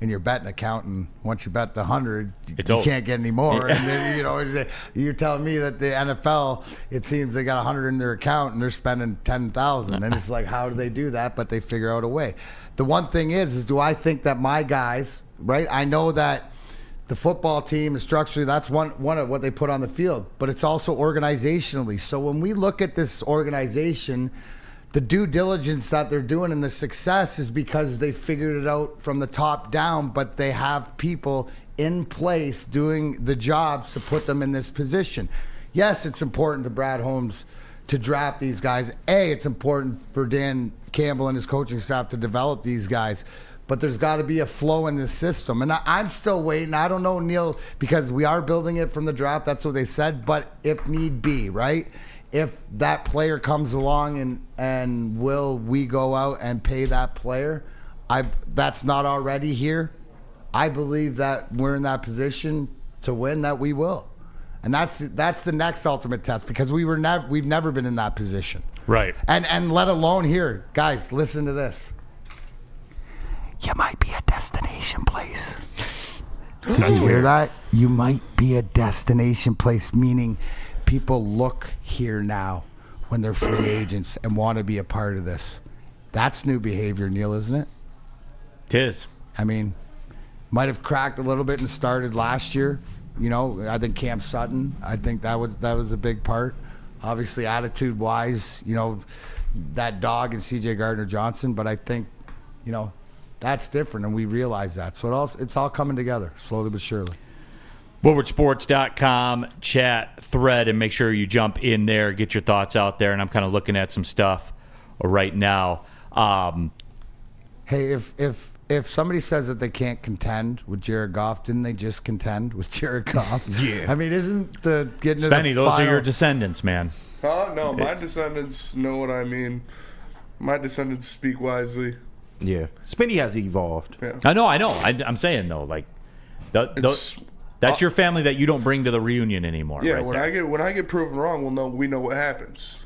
in your betting account, and once you bet the 100, you can't get any more. And then you're telling me that the NFL, it seems they got 100 in their account and they're spending 10,000. And it's like, how do they do that? But they figure out a way. The one thing is do I think that my guys, right? I know that the football team is structurally, that's one of what they put on the field, but it's also organizationally. So when we look at this organization, the due diligence that they're doing and the success is because they figured it out from the top down, but they have people in place doing the jobs to put them in this position. Yes, it's important to Brad Holmes to draft these guys. It's important for Dan Campbell and his coaching staff to develop these guys. But there's got to be a flow in this system. And I'm still waiting. I don't know, Neal, because we are building it from the draft. That's what they said. But if need be, right? If that player comes along and will we go out and pay that player? That's not already here. I believe that we're in that position to win, that we will. And that's the next ultimate test, because we've never been in that position. Right. And let alone here. Guys, listen to this. You might be a destination place. Did you hear that? You might be a destination place, meaning people look here now when they're free agents and want to be a part of this. That's new behavior, Neal, isn't it? It is. I mean, might have cracked a little bit and started last year. I think Cam Sutton, I think that was a big part. Obviously, attitude-wise, that dog and C.J. Gardner-Johnson. But I think, that's different, and we realize that. So it's all coming together, slowly but surely. WoodwardSports.com chat thread, and make sure you jump in there, get your thoughts out there. And I'm kind of looking at some stuff right now. Hey, if somebody says that they can't contend with Jared Goff, didn't they just contend with Jared Goff? Yeah. I mean, isn't the getting to Spenny, the those final... are your descendants, man. No, my descendants know what I mean. My descendants speak wisely. Yeah. Spenny has evolved. Yeah. I know. I'm saying, though, like, that's your family that you don't bring to the reunion anymore. Yeah, right when I get proven wrong, we know what happens.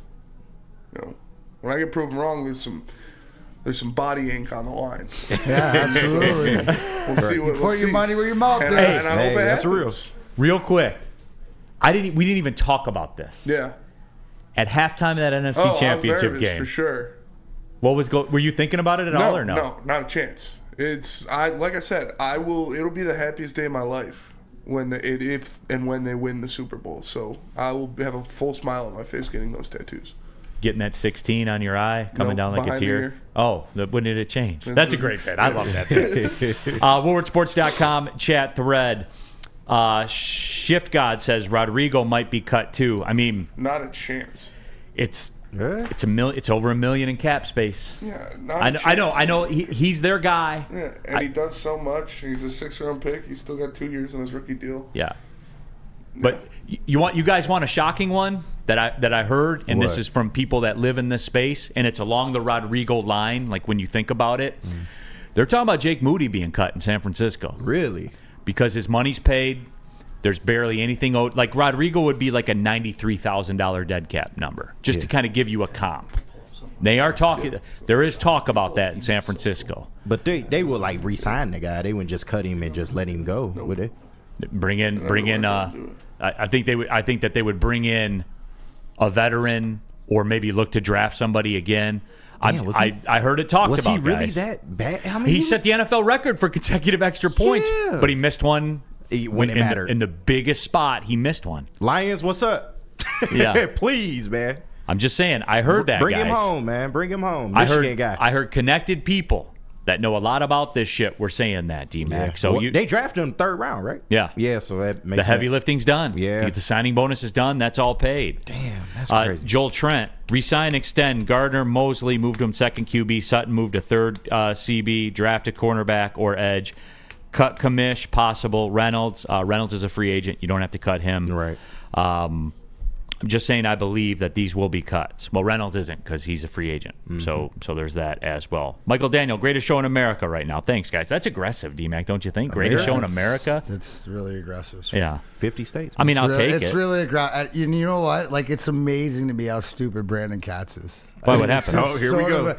When I get proven wrong, there's some body ink on the line. Yeah, absolutely. We'll see what. Put your money where your mouth is. And I hope it that's happens. Real quick, we didn't even talk about this. Yeah. At halftime of that NFC Championship I was nervous, game, for sure. Were you thinking about it at all or no? No, not a chance. Like I said, it'll be the happiest day of my life when they win the Super Bowl. So I will have a full smile on my face getting those tattoos. Getting that 16 on your eye, coming down like a tear. When did it change? That's a great bit. I love that bit. WoodwardSports.com chat thread. Shift God says Rodrigo might be cut too. I mean, not a chance. Yeah. It's over $1 million in cap space. Yeah, I know. He's their guy. Yeah, and he does so much. He's a 6th-round pick. He's still got 2 years on his rookie deal. Yeah. But you guys want a shocking one that I heard, and this is from people that live in this space, and it's along the Rodrigo line. Like when you think about it, they're talking about Jake Moody being cut in San Francisco. Really? Because his money's paid. There's barely anything owed. Like Rodrigo would be like a $93,000 dead cap number, just to kind of give you a comp. They are talking. There is talk about that in San Francisco. But they would like re-sign the guy. They wouldn't just cut him and just let him go, would they? Bring in. I think they would. I think that they would bring in a veteran, or maybe look to draft somebody again. I heard it talked about. Was he really guys. that bad? How many? He set the NFL record for consecutive extra points, but he missed one when it mattered. In the biggest spot, he missed one. Lions, what's up? Yeah, please, man. I'm just saying. I heard that. Bring guys. him home, man. Bring him home. Michigan guy. I heard connected people that know a lot about this shit were saying that, D-Mac. Yeah. So they drafted him 3rd round, right? Yeah. Yeah, so that makes the heavy sense. lifting's done. Yeah. The signing bonus is done. That's all paid. Damn, that's crazy. Joel Trent, resign, extend. Gardner, Mosley moved him 2nd QB. Sutton moved to 3rd CB. Drafted cornerback or edge. Cut Kamish, possible. Reynolds. Reynolds is a free agent. You don't have to cut him. Right. I'm just saying I believe that these will be cuts. Well, Reynolds isn't because he's a free agent. So there's that as well. Michael Daniel, greatest show in America right now. Thanks, guys. That's aggressive, D-Mac, don't you think? Greatest show in America? It's really aggressive. Yeah. 50 states. I mean, I'll take it. It's really aggressive. You know what? Like, it's amazing to me how stupid Brandon Katz is. Why, what happened? Oh, here we go.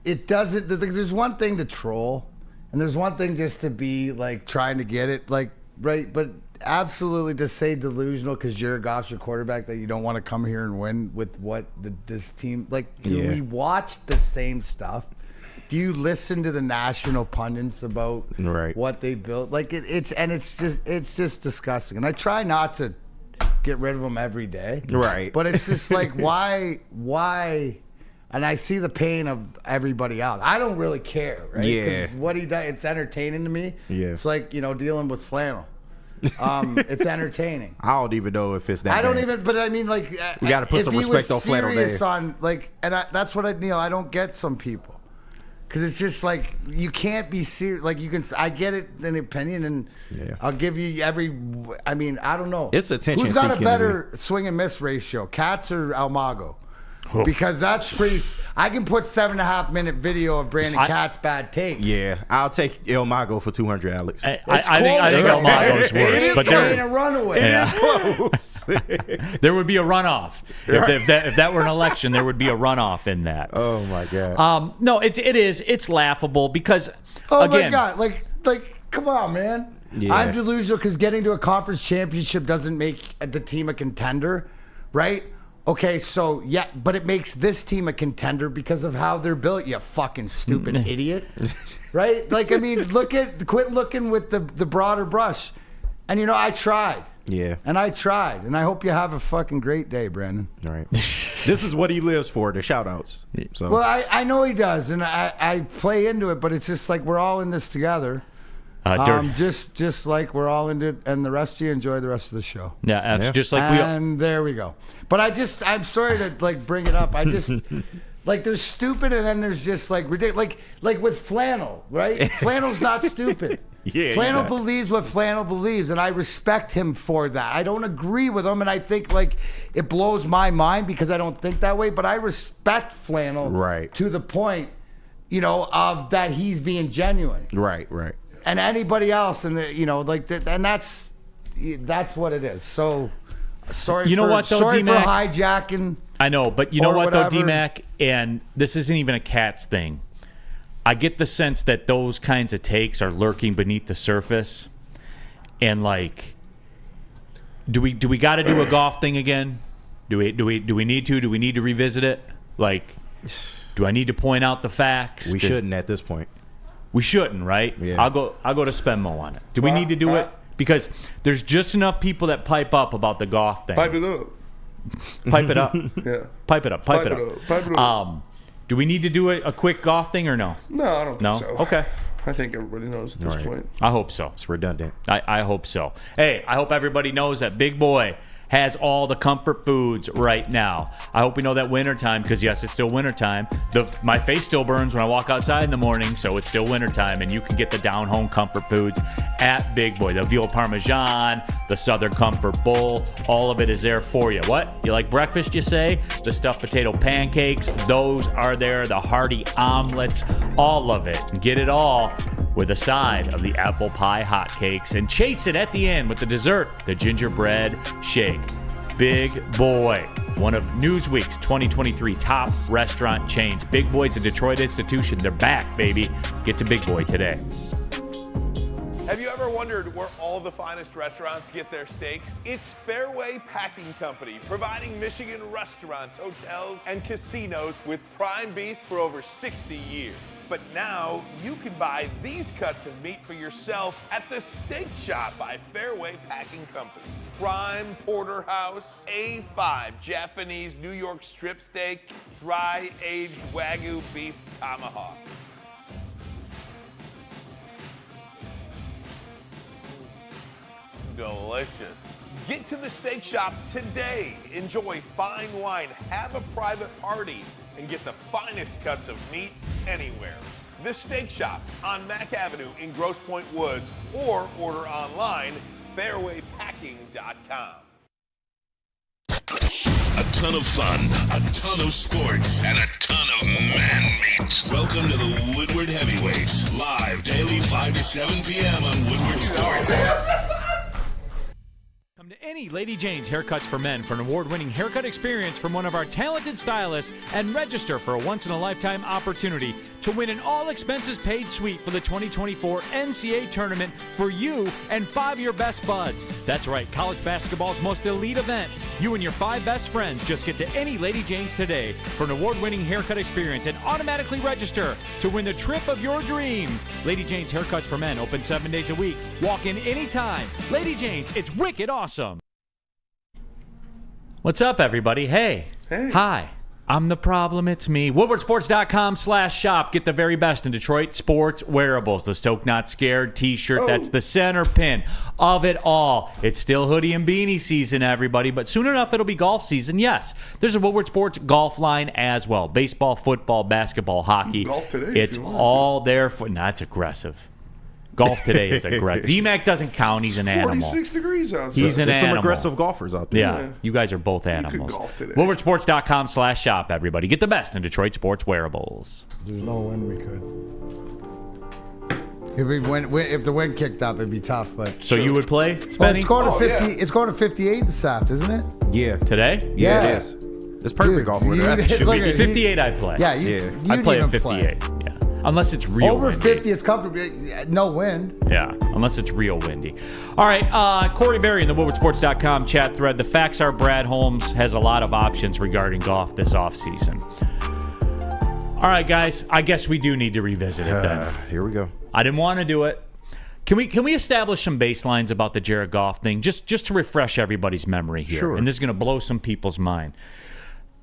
It doesn't. There's one thing to troll, and there's one thing just to be like trying to get it, like, right? But absolutely to say delusional because Jared Goff's your quarterback that you don't want to come here and win with what this team, like, do we watch the same stuff? Do you listen to the national pundits about what they built? Like, it's just disgusting. And I try not to get rid of them every day. Right. But it's just like, why? And I see the pain of everybody else. I don't really care, right? Yeah. 'Cause what he does, it's entertaining to me. Yeah. It's like, dealing with flannel. It's entertaining. I don't even know if it's that I don't bad. even, but I mean, like, we got to put some respect on flannel serious day. on, like, and that's what Neal, I don't get some people. Because it's just like, you can't be serious. Like, you can, I get it in opinion, and I'll give you I mean, I don't know. It's attention Who's got a seeking better swing and miss ratio, Katz or Almago? Because that's pretty. I can put 7.5 minute video of Brandon Katz bad takes. Yeah, I'll take El Mago for 200, Alex. I think El Mago's worse, but there a runaway. It is close. There would be a runoff if that were an election. There would be a runoff in that. Oh my god. No, it's laughable because my god, like come on, man. Yeah. I'm delusional because getting to a conference championship doesn't make the team a contender, right? Okay, so but it makes this team a contender because of how they're built. You fucking stupid idiot, right? Like, I mean, quit looking with the broader brush. And I tried. Yeah. And I tried, and I hope you have a fucking great day, Brandon. All right. This is what he lives for, the shout-outs. So. Well, I know he does, and I play into it, but it's just like we're all in this together. Just like we're all into it, and the rest of you enjoy the rest of the show. Yeah, just like and there we go. But I'm sorry to like bring it up. I just like there's stupid, and then there's just like ridiculous. Like with Flannel, right? Flannel's not stupid. Yeah, Flannel believes what Flannel believes, and I respect him for that. I don't agree with him, and I think like it blows my mind because I don't think that way. But I respect Flannel to the point, of that he's being genuine. Right. And anybody else, and and that's what it is. So sorry. Sorry for hijacking. I know, but you know what though, D-Mac, and this isn't even a Katz thing. I get the sense that those kinds of takes are lurking beneath the surface, and like, do we got to do a golf thing again? Do we need to? Do we need to revisit it? Like, do I need to point out the facts? We shouldn't at this point. We shouldn't, right? Yeah. I'll go to Spenmo on it. Do we need to do it? Because there's just enough people that pipe up about the golf thing. Pipe it up. Pipe it up. Yeah. Pipe it up. Pipe it up. Do we need to do a quick golf thing or no? No, I don't think so. Okay. I think everybody knows at this point. I hope so. It's redundant. I hope so. Hey, I hope everybody knows that Big Boy has all the comfort foods right now. I hope we know that wintertime, because yes, it's still wintertime. My face still burns when I walk outside in the morning, so it's still wintertime, and you can get the down-home comfort foods at Big Boy. The veal parmesan, the Southern Comfort Bowl, all of it is there for you. What? You like breakfast, you say? The stuffed potato pancakes, those are there. The hearty omelets, all of it. Get it all with a side of the apple pie hotcakes, and chase it at the end with the dessert, the gingerbread shake. Big Boy, one of Newsweek's 2023 top restaurant chains. Big Boy's a Detroit institution. They're back, baby. Get to Big Boy today. Have you ever wondered where all the finest restaurants get their steaks? It's Fairway Packing Company, providing Michigan restaurants, hotels, and casinos with prime beef for over 60 years. But now you can buy these cuts of meat for yourself at the Steak Shop by Fairway Packing Company. Prime porterhouse, A5 Japanese New York strip steak, dry aged Wagyu beef tomahawk. Delicious. Get to the Steak Shop today. Enjoy fine wine, have a private party, and get the finest cuts of meat anywhere. The Steak Shop on Mack Avenue in Grosse Pointe Woods, or order online, fairwaypacking.com. A ton of fun, a ton of sports, and a ton of man meat. Welcome to the Woodward Heavyweights, live daily 5 to 7 p.m. on Woodward Sports. Come to any Lady Jane's Haircuts for Men for an award-winning haircut experience from one of our talented stylists, and register for a once-in-a-lifetime opportunity to win an all-expenses-paid suite for the 2024 NCAA tournament for you and 5 of your best buds. That's right, college basketball's most elite event. You and your 5 best friends just get to any Lady Jane's today for an award-winning haircut experience and automatically register to win the trip of your dreams. Lady Jane's Haircuts for Men, open 7 days a week. Walk in anytime. Lady Jane's, it's wicked awesome. What's up, everybody? Hey. Hi. I'm the problem, it's me. WoodwardSports.com/shop. Get the very best in Detroit sports wearables. The Stoke Not Scared t-shirt, that's the center pin of it all. It's still hoodie and beanie season, everybody, but soon enough it'll be golf season. Yes, there's a Woodward Sports golf line as well. Baseball, football, basketball, hockey. Golf today. It's all there for... That's aggressive. Golf today is aggressive. D-Mac doesn't count. He's an animal. 46 degrees outside. He's an There's animal. some aggressive golfers out there. Yeah, you guys are both animals. You could golf today. WoodwardSports.com/shop, everybody. Get the best in Detroit sports wearables. There's no wind we could. If the wind kicked up, it'd be tough. But So you would play, well, Spenny? it's going to 50. yeah. It's going to 58 this afternoon, isn't it? Yeah. Today? Yeah, Yeah. it is. It's perfect Dude, golf weather. you- That should look be- at- 58 I'd play. Yeah, I'd play at even 58. Yeah. Unless it's real Over windy. 50, it's comfortable. No wind. Yeah, unless it's real windy. All right, Corey Berry in the WoodwardSports.com chat thread. The facts are Brad Holmes has a lot of options regarding golf this offseason. All right, guys, I guess we do need to revisit it then. Here we go. I didn't want to do it. Can we establish some baselines about the Jared Goff thing, just to refresh everybody's memory here? Sure. And this is going to blow some people's mind.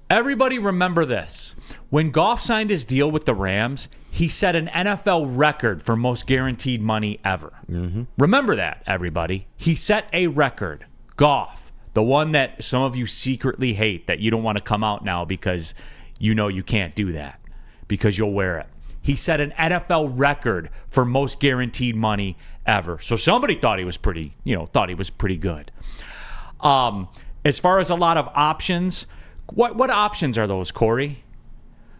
Everybody remember this. When Goff signed his deal with the Rams, he set an NFL record for most guaranteed money ever. Mm-hmm. Remember that, everybody. He set a record. Goff, the one that some of you secretly hate, that you don't want to come out now because you know you can't do that, because you'll wear it. He set an NFL record for most guaranteed money ever. So somebody thought he was pretty good. As far as a lot of options, what options are those, Corey?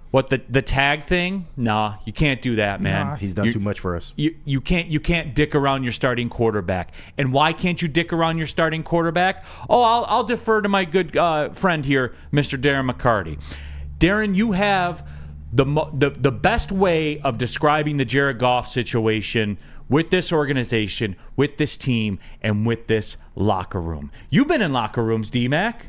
What, the tag thing? Nah, you can't do that, man. Nah, he's done too much for us. You can't dick around your starting quarterback. And why can't you dick around your starting quarterback? Oh, I'll defer to my good friend here, Mr. Darren McCarty. Darren, you have the best way of describing the Jared Goff situation with this organization, with this team, and with this locker room. You've been in locker rooms, D-Mac.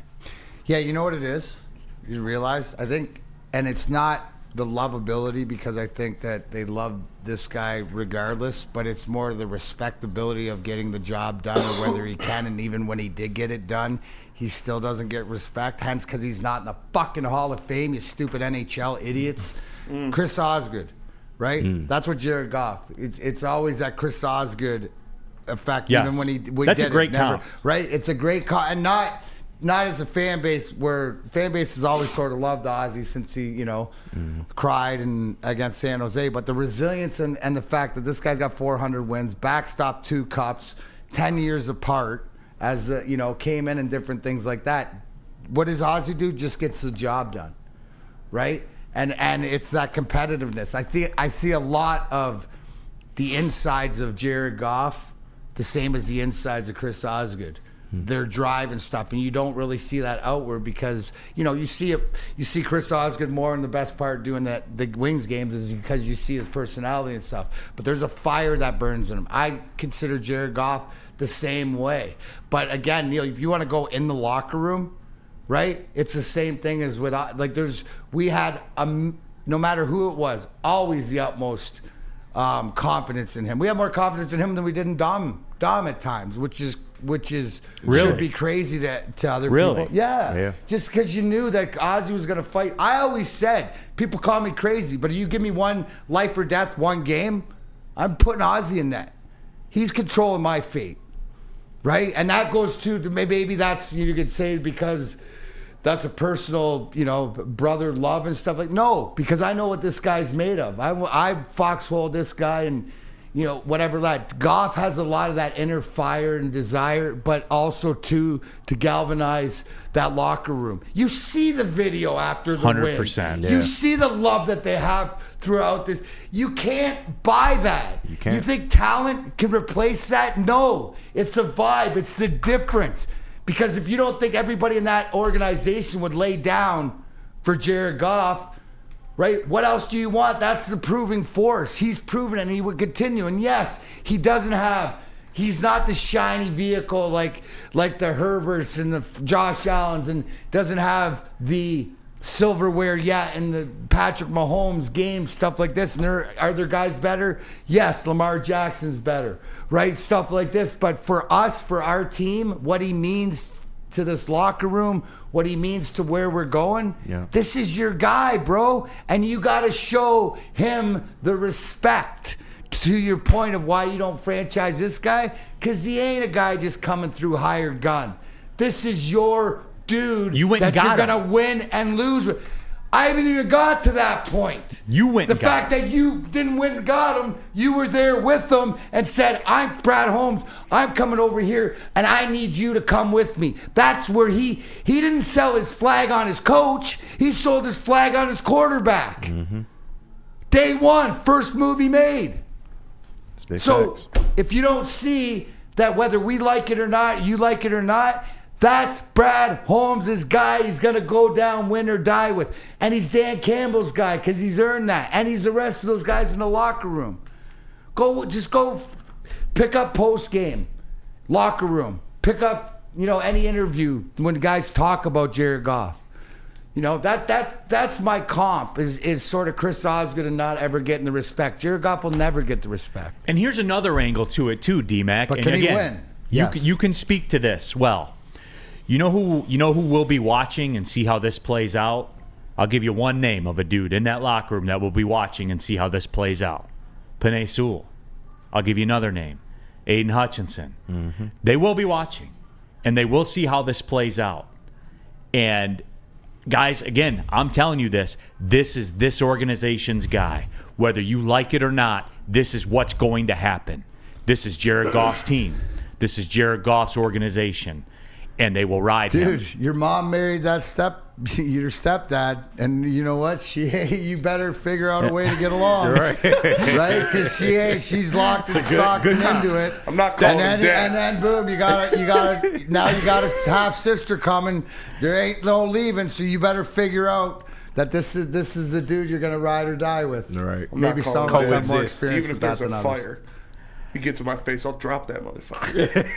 Yeah, you know what it is? You realize? I think, and it's not the lovability, because I think that they love this guy regardless, but it's more the respectability of getting the job done, or whether he can, and even when he did get it done, he still doesn't get respect, hence because he's not in the fucking Hall of Fame, you stupid NHL idiots. Chris Osgood, right? That's what Jared Goff. It's always that Chris Osgood effect, Yes. even when he That's a did great it, never, comp. right? It's a great comp, and not not as a fan base where fan base has always sort of loved Ozzy since he, cried against San Jose. But the resilience and the fact that this guy's got 400 wins, backstopped 2 cups, 10 years apart, as came in and different things like that. What does Ozzy do? Just gets the job done, right? And it's that competitiveness. I see a lot of the insides of Jared Goff the same as the insides of Chris Osgood. Their drive and stuff, and you don't really see that outward because you see Chris Osgood more in the best part doing the Wings games is because you see his personality and stuff. But there's a fire that burns in him. I consider Jared Goff the same way. But again, Neal, if you want to go in the locker room, right? It's the same thing as with we had no matter who it was, always the utmost confidence in him. We had more confidence in him than we did in Dom at times, which is really? Should be crazy to other really? people. Yeah. Just because you knew that Ozzy was going to fight. I always said, people call me crazy, but if you give me one life or death, one game, I'm putting Ozzy in that. He's controlling my fate, right? And that goes to maybe that's, you could say because that's a personal, brother love and stuff like. No, because I know what this guy's made of. I foxhole this guy and, whatever that. Goff has a lot of that inner fire and desire, but also to galvanize that locker room. You see the video after the 100%, win. yeah. You see the love that they have throughout this. You can't buy that. You can't. You think talent can replace that? No. It's a vibe. It's the difference. Because if you don't think everybody in that organization would lay down for Jared Goff, right? What else do you want? That's the proving force. He's proven it, and he would continue. And yes, he's not the shiny vehicle like the Herberts and the Josh Allens, and doesn't have the silverware yet in the Patrick Mahomes game, stuff like this. And are there guys better? Yes, Lamar Jackson's better, right? Stuff like this. But for us, for our team, what he means to this locker room, what he means to where we're going. Yeah. This is your guy, bro. And you got to show him the respect, to your point of why you don't franchise this guy, because he ain't a guy just coming through hired gun. This is your dude that you're going to win and lose with. I haven't even got to that point. You went and got him. The fact that you didn't win and got him, you were there with them and said, I'm Brad Holmes. I'm coming over here and I need you to come with me. That's where he didn't sell his flag on his coach. He sold his flag on his quarterback. Mm-hmm. Day one, first move he made. So if you don't see that whether we like it or not, you like it or not, that's Brad Holmes' guy he's going to go down, win or die with. And he's Dan Campbell's guy because he's earned that. And he's the rest of those guys in the locker room. Just go pick up post-game, locker room. Pick up, any interview when the guys talk about Jared Goff. That's my comp is sort of Chris Osgood and not ever getting the respect. Jared Goff will never get the respect. And here's another angle to it too, D-Mac. But can he win? Yes. You can speak to this well. You know who will be watching and see how this plays out? I'll give you one name of a dude in that locker room that will be watching and see how this plays out. Penei Sewell. I'll give you another name. Aiden Hutchinson. Mm-hmm. They will be watching, and they will see how this plays out. And guys, again, I'm telling you this is this organization's guy. Whether you like it or not, this is what's going to happen. This is Jared Goff's team. This is Jared Goff's organization. And they will ride him. Dude, your mom married your stepdad, and you know what? You better figure out a way to get along, right? Because she's locked and socked into it. I'm not calling him dad. And then boom, you gotta now you got a half sister coming. There ain't no leaving, so you better figure out that this is the dude you're gonna ride or die with. Right? Maybe some of us have more experience even if with there's that a than fire. others. He gets in my face, I'll drop that motherfucker.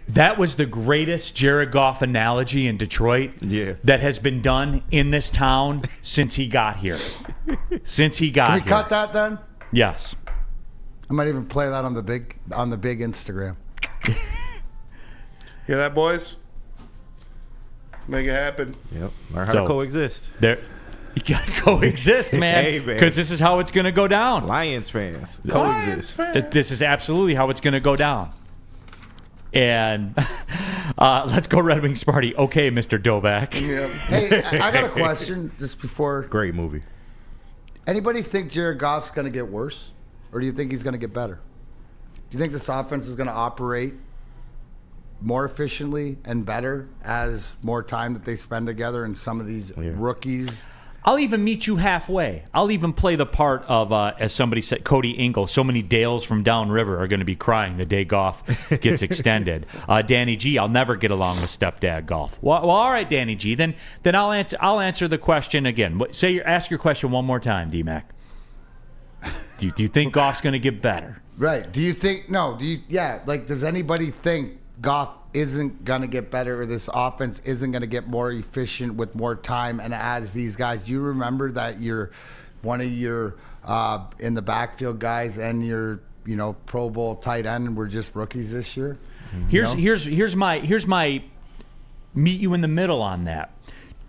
That was the greatest Jared Goff analogy in Detroit that has been done in this town since he got here. Can we cut that then? Yes. I might even play that on the big Instagram. Hear that, boys? Make it happen. Yep. Learn how to coexist. You gotta coexist, man. Because this is how it's gonna go down. Lions fans, coexist. This is absolutely how it's gonna go down. And Let's go Red Wings party. Okay, Mr. Dovak. Yeah. Hey, I got a question just before. Great movie. Anybody think Jared Goff's going to get worse? Or do you think he's going to get better? Do you think this offense is going to operate more efficiently and better as more time that they spend together and some of these rookies? I'll even meet you halfway. I'll even play the part of, as somebody said, Cody Ingle. So many Dales from downriver are going to be crying the day Goff gets extended. Danny G, I'll never get along with stepdad Goff. Well, all right, Danny G. Then I'll answer the question again. Ask your question one more time, D-Mac. Do you think Goff's going to get better? Right. Do you think? No. Does anybody think Goff isn't going to get better, or this offense isn't going to get more efficient with more time and as these guys? Do you remember that one of your in the backfield guys and your Pro Bowl tight end were just rookies this year? Here's my meet you in the middle on that.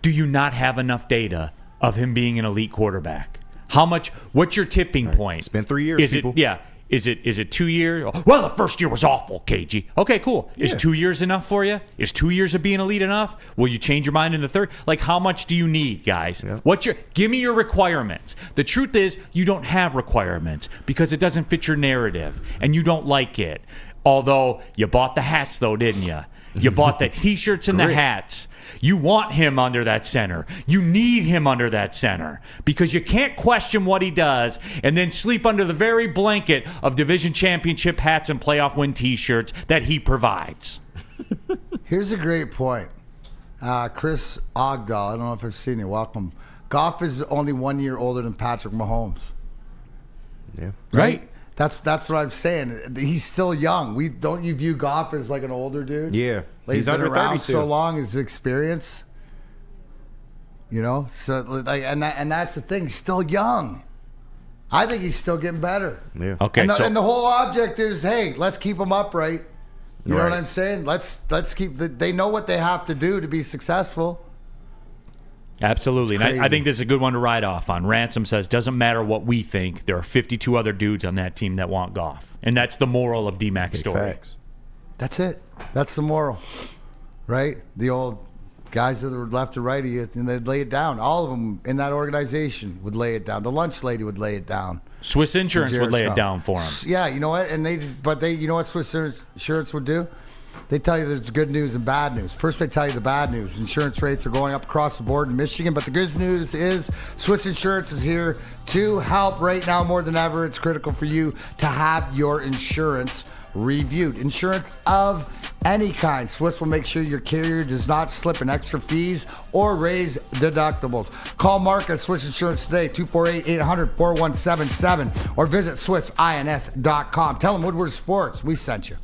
Do you not have enough data of him being an elite quarterback? What's your tipping point? It's been 3 years, people. Is it 2 years? Well, the first year was awful, KG. Okay, cool. Is 2 years enough for you? Is 2 years of being elite enough? Will you change your mind in the third? Like, how much do you need, guys? Yeah. Give me your requirements. The truth is, you don't have requirements because it doesn't fit your narrative, and you don't like it. Although, you bought the hats, though, didn't you? You bought the T-shirts and the hats. You want him under that center. You need him under that center because you can't question what he does and then sleep under the very blanket of division championship hats and playoff win T-shirts that he provides. Here's a great point. Chris Ogdahl, I don't know if I've seen you. Welcome. Goff is only 1 year older than Patrick Mahomes. Yeah. Right? That's what I'm saying. He's still young. Don't you view Goff as like an older dude? Yeah. Like he's been under around 32. so long, his experience. So and that's the thing. He's still young. I think he's still getting better. Yeah. Okay. And the whole object is, hey, let's keep him upright. You know what I'm saying? Let's keep. They know what they have to do to be successful. Absolutely. And I think this is a good one to ride off on. Ransom says, doesn't matter what we think. There are 52 other dudes on that team that want Goff. And that's the moral of D-Mac's story. Facts. That's it. That's the moral. Right? The old guys that were left to right of you, and they'd lay it down. All of them in that organization would lay it down. The lunch lady would lay it down. Swiss Insurance would lay it down for him. Yeah, you know what? You know what Swiss Insurance would do? They tell you there's good news and bad news. First, they tell you the bad news. Insurance rates are going up across the board in Michigan. But the good news is Swiss Insurance is here to help right now more than ever. It's critical for you to have your insurance reviewed. Insurance of any kind. Swiss will make sure your carrier does not slip in extra fees or raise deductibles. Call Mark at Swiss Insurance today, 248-800-4177, or visit SwissINS.com. Tell them Woodward Sports, we sent you.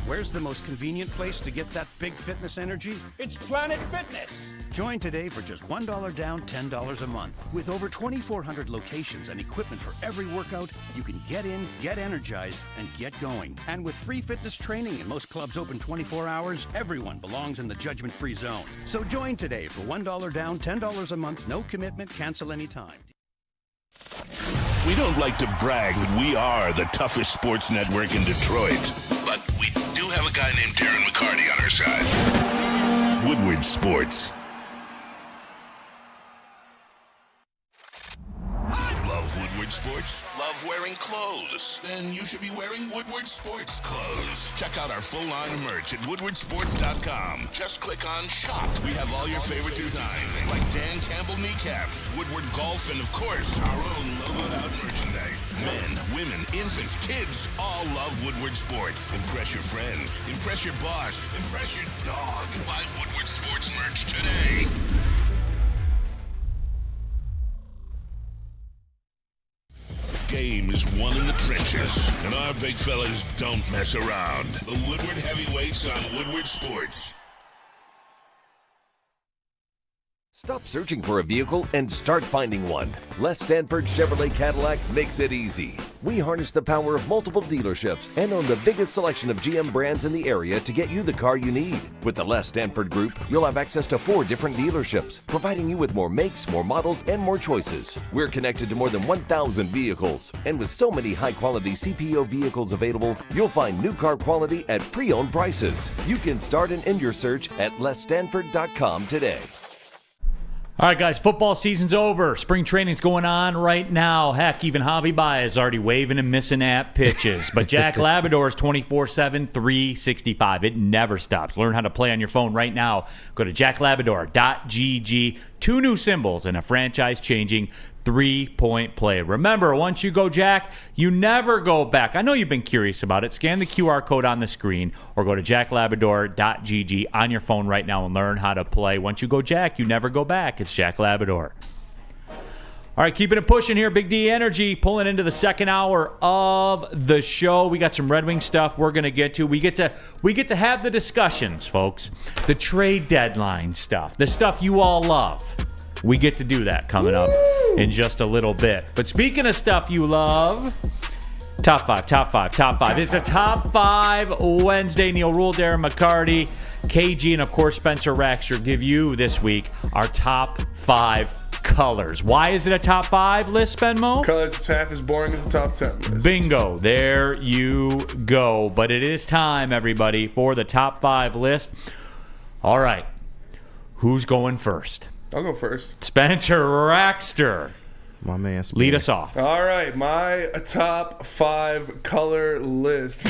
Where's the most convenient place to get that big fitness energy? It's Planet Fitness. Join today for just $1 down, $10 a month. With over 2,400 locations and equipment for every workout, you can get in, get energized, and get going. And with free fitness training and most clubs open 24 hours, everyone belongs in the judgment-free zone. So join today for $1 down, $10 a month, no commitment, cancel anytime. We don't like to brag that we are the toughest sports network in Detroit, but we do have a guy named Darren McCarty on our side. Woodward Sports. Love Woodward Sports? Love wearing clothes? Then you should be wearing Woodward Sports clothes. Check out our full line of merch at woodwardsports.com. Just click on shop. We have all your favorite designs, like Dan Campbell kneecaps, Woodward golf, and of course, our own logoed out merchandise. Men, women, infants, kids all love Woodward Sports. Impress your friends. Impress your boss. Impress your dog. Buy Woodward Sports merch today. Game is won in the trenches, and our big fellas don't mess around. The Woodward Heavyweights on Woodward Sports. Stop searching for a vehicle and start finding one. Les Stanford Chevrolet Cadillac makes it easy. We harness the power of multiple dealerships and own the biggest selection of GM brands in the area to get you the car you need. With the Les Stanford Group, you'll have access to 4 different dealerships, providing you with more makes, more models, and more choices. We're connected to more than 1,000 vehicles. And with so many high-quality CPO vehicles available, you'll find new car quality at pre-owned prices. You can start and end your search at lesstanford.com today. All right, guys, football season's over. Spring training's going on right now. Heck, even Javi Baez is already waving and missing at pitches. But Jack Labrador is 24/7, 365. It never stops. Learn how to play on your phone right now. Go to jacklabrador.gg. 2 new symbols and a franchise-changing 3-point play. Remember, once you go Jack, you never go back. I know you've been curious about it. Scan the QR code on the screen or go to jacklabrador.gg on your phone right now and learn how to play. Once you go Jack, you never go back. It's Jack Labrador. All right, keeping it pushing here. Big D Energy pulling into the second hour of the show. We got some Red Wing stuff we're going to get to. We get to have the discussions, folks. The trade deadline stuff. The stuff you all love. We get to do that coming up in just a little bit. But speaking of stuff you love, top five. It's a top 5 Wednesday. Neal, Ruhl, Darren, McCarty, KG, and of course Spencer Raxter give you this week our top 5 colors. Why is it a top 5 list, Spenmo? Because it's half as boring as the top 10 list. Bingo. There you go. But it is time, everybody, for the top 5 list. All right. Who's going first? I'll go first. Spencer Raxter. My man. Lead us off. All right. My top 5 color list.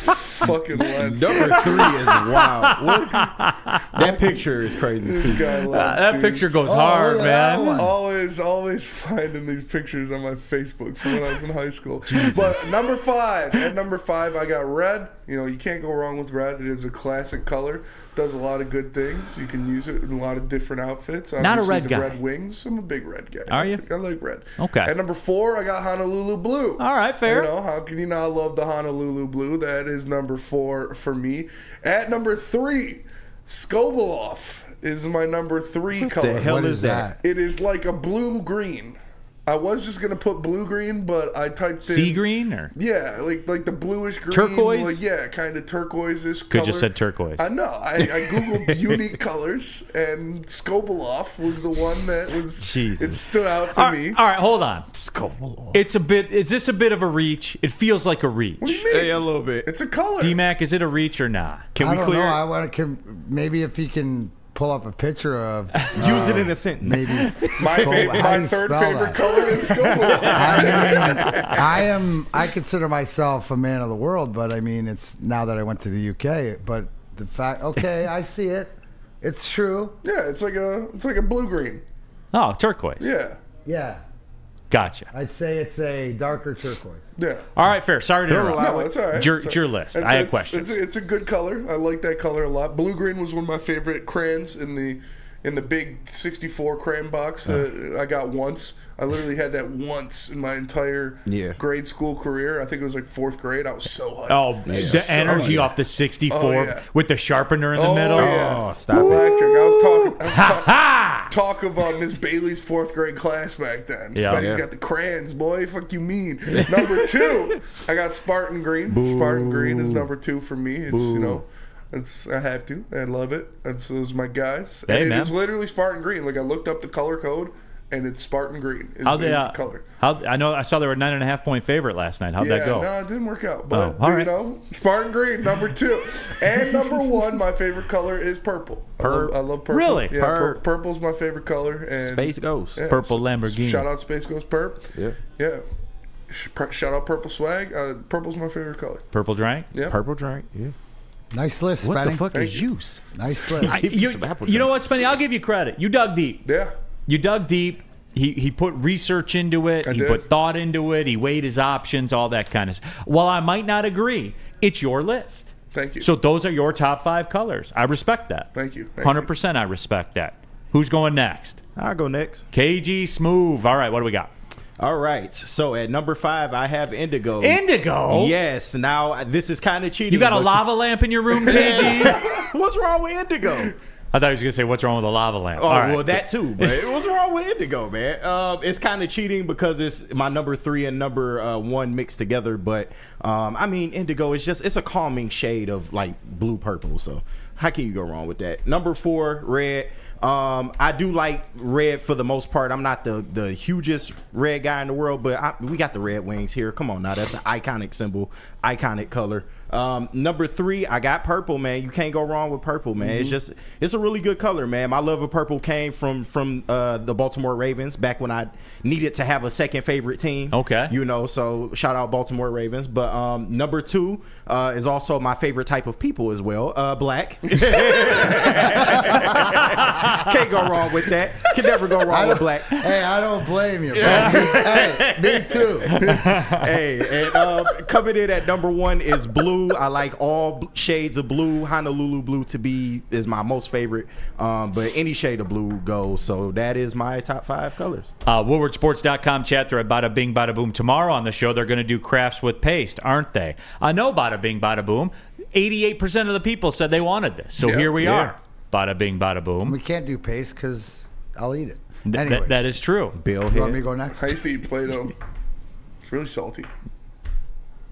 Fucking lens. Number 3 is wild. That picture is crazy This too. guy loves, That dude. picture goes hard, man. Always finding these pictures on my Facebook from when I was in high school. But number 5, at number 5, I got red. You know, you can't go wrong with red. It is a classic color. Does a lot of good things. You can use it in a lot of different outfits. Obviously, Not a red the guy. Red Wings. I'm a big red guy. Are you? I like red. Okay. At number 4, I got Honolulu blue. All right, fair. You know, how can you not love the Honolulu blue? That is number 4 for me. At number 3, Skobeloff is my number 3 color. The hell is that? It is like a blue-green. I was just gonna put blue-green, but I typed in Sea green or? Yeah, like the bluish green, Turquoise? like, yeah, kind of turquoise-ish Could color. just said turquoise. I know. I googled unique colors, and Skobeloff was the one that was. Jesus. It stood out to me. All right, hold on. Skobeloff. Is this a bit of a reach? It feels like a reach. What do you mean? Yeah, a little bit. It's a color. D-Mac, is it a reach or not? Can I we don't clear? know. I want to maybe if he can pull up a picture of Use it in a sentence. maybe My third favorite color is Skobeloff. I consider myself a man of the world, but I mean, it's now that I went to the UK. But the fact, okay, I see it. It's true. Yeah, it's like a blue-green. Oh, turquoise. Yeah. Yeah, Gotcha. I'd say it's a darker turquoise. Yeah. All right, fair. Sorry to interrupt. No, it's all right. It's your list. I had questions. It's a good color. I like that color a lot. Blue green was one of my favorite crayons in the big 64 crayon box that I got once. I literally had that once in my entire grade school career. I think it was like 4th grade. I was so hyped. Oh, the energy off the 64 with the sharpener in the middle. Yeah. Oh, stop it. Electric. I was talk of Miss Bailey's 4th grade class back then. Yeah. Spenny's got the crayons, boy. Fuck you mean. Number 2, I got Spartan Green. Boo. Spartan Green is number 2 for me. It's, you know, I have to. I love it. Those are my guys. Hey, and man. it is literally Spartan Green. Like, I looked up the color code, and it's Spartan Green is the color. I know I saw they were a 9.5-point favorite last night. How'd that go? No, it didn't work out. But, all right. you know, Spartan Green, number 2. And number 1, my favorite color is purple. I love purple. Really? Yeah, purple's my favorite color. And Space Ghost. yeah, Purple Lamborghini. Shout out Space Ghost Perp. Yeah. Yeah. Shout out Purple Swag. Purple's my favorite color. Purple drink? Yeah. Purple drink. Yeah. Nice list, What Spenny. the fuck Thank is you. juice? Nice list. You know what, Spenny? I'll give you credit. You dug deep. Yeah. You dug deep. He put research into it. He did. put thought into it. He weighed his options, all that kind of stuff. While I might not agree, it's your list. Thank you. So those are your top 5 colors. I respect that. Thank you. 100% I respect that. Who's going next? I'll go next. KG Smooth. All right, what do we got? All right. So at number 5, I have Indigo. Indigo? Yes. Now, this is kind of cheating. You got a but- lava lamp in your room, KG? What's wrong with Indigo? I thought he was going to say, what's wrong with a lava lamp? Oh, All right. well, that too. But what's wrong with indigo, man? It's kind of cheating because it's my number 3 and number 1 mixed together. But I mean, indigo is it's a calming shade of like blue purple. So how can you go wrong with that? Number 4, red. I do like red for the most part. I'm not the hugest red guy in the world, but we got the Red Wings here. Come on now, that's an iconic symbol, iconic color. Number 3, I got purple, man. You can't go wrong with purple, man. It's a really good color, man. My love of purple came from the Baltimore Ravens back when I needed to have a second favorite team. Okay. So shout out Baltimore Ravens. But number 2 is also my favorite type of people as well, black. Can't go wrong with that. Can never go wrong with black. Hey, I don't blame you, bro. Hey, me too. Hey, and coming in at number 1 is blue. I like all shades of blue. Honolulu blue is my most favorite, but any shade of blue goes. So that is my top 5 colors. WoodwardSports.com chat thread, bada bing, bada boom. Tomorrow on the show, they're going to do crafts with paste, aren't they? I know, bada bing, bada boom. 88% of the people said they wanted this, so here we are. Bada bing, bada boom. We can't do paste because I'll eat it. Anyways, that is true. Bill, you want me to go next? I used to eat Play-Doh. It's really salty.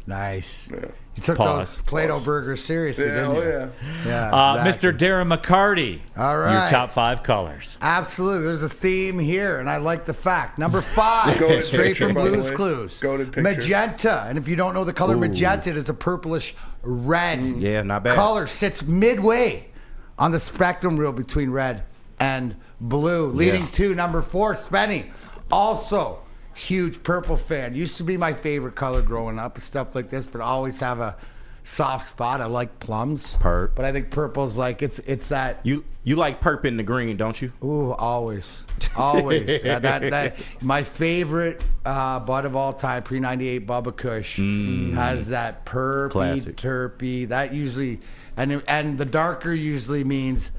Nice. Yeah. You took those Play-Doh burgers seriously, didn't you? Yeah. Yeah. Exactly. Mr. Darren McCarty. All right. Your top 5 colors. Absolutely. There's a theme here, and I like the fact. Number 5, straight from Blue's Clues. Magenta. And if you don't know the color magenta, it is a purplish red. Yeah, not bad. Color sits midway on the spectrum wheel between red and blue, leading to number 4, Spenny. Also, huge purple fan. Used to be my favorite color growing up and stuff like this, but I always have a soft spot. I like plums. Perp. But I think purple's like it's that you like perp in the green, don't you? Ooh, always. that my favorite bud of all time, pre-98 Bubba Kush, has that perpy, classic. terpy. That usually, and the darker usually means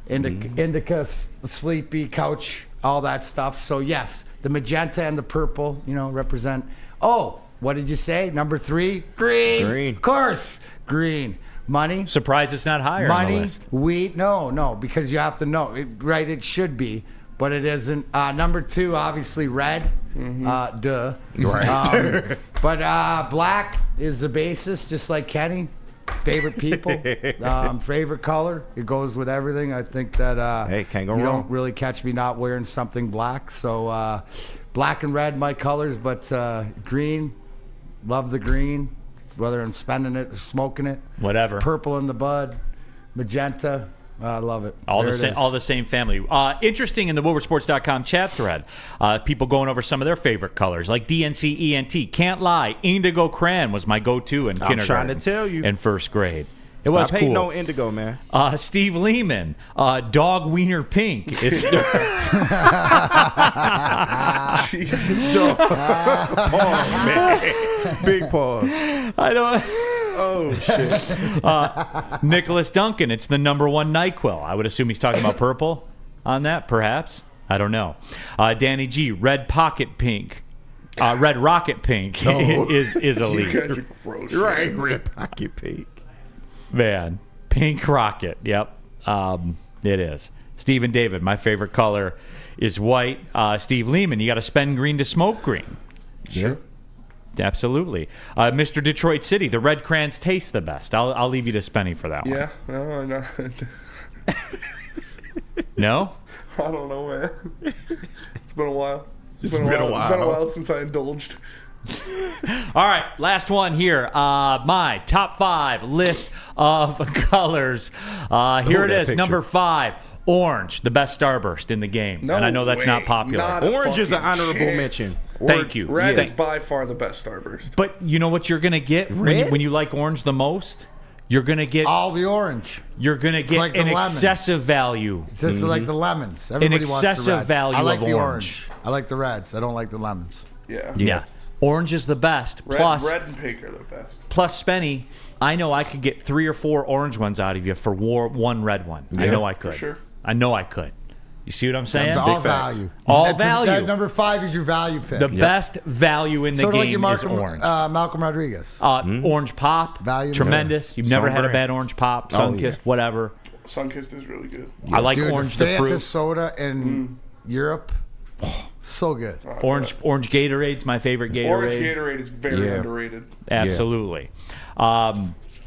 indica, sleepy, couch, all that stuff. So yes, the magenta and the purple, represent. Oh, what did you say? Number 3, green. Of course, green. Money. Surprised it's not higher on the list. Wheat. No, because you have to know. It should be, but it isn't. Number 2, obviously red. Duh. Right. But black is the basis, just like Kenny. Favorite people, favorite color. It goes with everything. I think that can't go you wrong. don't really catch me not wearing something black. So black and red, my colors, but green, love the green, whether I'm spending it or smoking it. Whatever. Purple in the bud, magenta. I love it. All the same family. Interesting in the WoodwardSports.com chat thread. People going over some of their favorite colors, like DNC ENT. Can't lie, indigo crayon was my go-to in kindergarten. I'm trying to tell you. In first grade. It Stop was hating cool. no indigo, man. Steve Lehman, dog wiener pink. It's Jesus. Pause, man. Big pause. I don't. Oh shit. Nicholas Duncan, it's the #1 NyQuil. I would assume he's talking about purple on that, perhaps. I don't know. Danny G, red pocket pink. Red rocket pink is elite. You guys are gross. Right, red pocket pink. Man, pink rocket. Yep, it is. Stephen David, my favorite color is white. Steve Lehman, you got to spend green to smoke green. Sure. Absolutely. Mr. Detroit City, the red crayons taste the best. I'll leave you to Spenny for that one. Yeah, no. No? I don't know, man. It's been a while. It's been a while. It's been a while since I indulged. All right, last one here. My top 5 list of colors. Here it is. Picture. Number 5, orange, the best starburst in the game. No and I know that's way. not popular. Not a Orange is an fucking honorable chance. mention. Thank you. Red is by far the best starburst. But you know what you're going to get when you like orange the most? You're going to get all the orange. You're going to get like an lemon. Excessive value. It's just like the lemons. Everybody wants excessive the reds. value I like of the orange. I like the reds. I don't like the lemons. Yeah. Orange is the best. Red and pink are the best. Plus, Spenny, I know I could get 3 or 4 orange ones out of you for one red one. Yeah, I know I could. For sure. I know I could. You see what I'm saying? That's all value. All value. That number 5 is your value pick. The best value in the sort of game like is your orange. Malcolm Rodriguez. Orange pop, Value tremendous. You've never had a Sunburn. bad orange pop, sun-kissed, whatever. Sunkissed is really good. I like Dude, orange the the Fanta fruit. soda in Europe, so good. Orange Gatorade's my favorite Gatorade. Orange Gatorade is very underrated. Absolutely.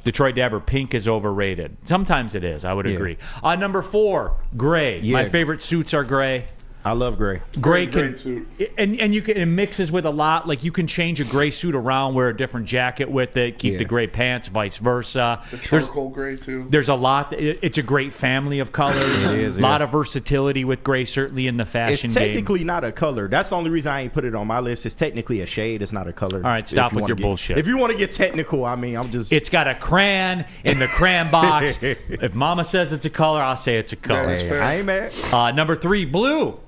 Detroit Dabber Pink is overrated. Sometimes it is. I would agree. Number 4, gray. My favorite suits are gray. I love gray. Gray Great suit. and you can, it mixes with a lot. Like you can change a gray suit around, wear a different jacket with it, keep the gray pants, vice versa. The charcoal gray too. There's a lot. It's a great family of colors. It is, a lot of versatility with gray, certainly in the fashion It's technically not a color. That's the only reason I ain't put it on my list. It's technically a shade. It's not a color. All right, stop with your bullshit. If you want to get technical, I mean, I'm just. It's got a crayon in the crayon box. If Mama says it's a color, I'll say it's a color. Hey, I ain't mad. Number 3, blue.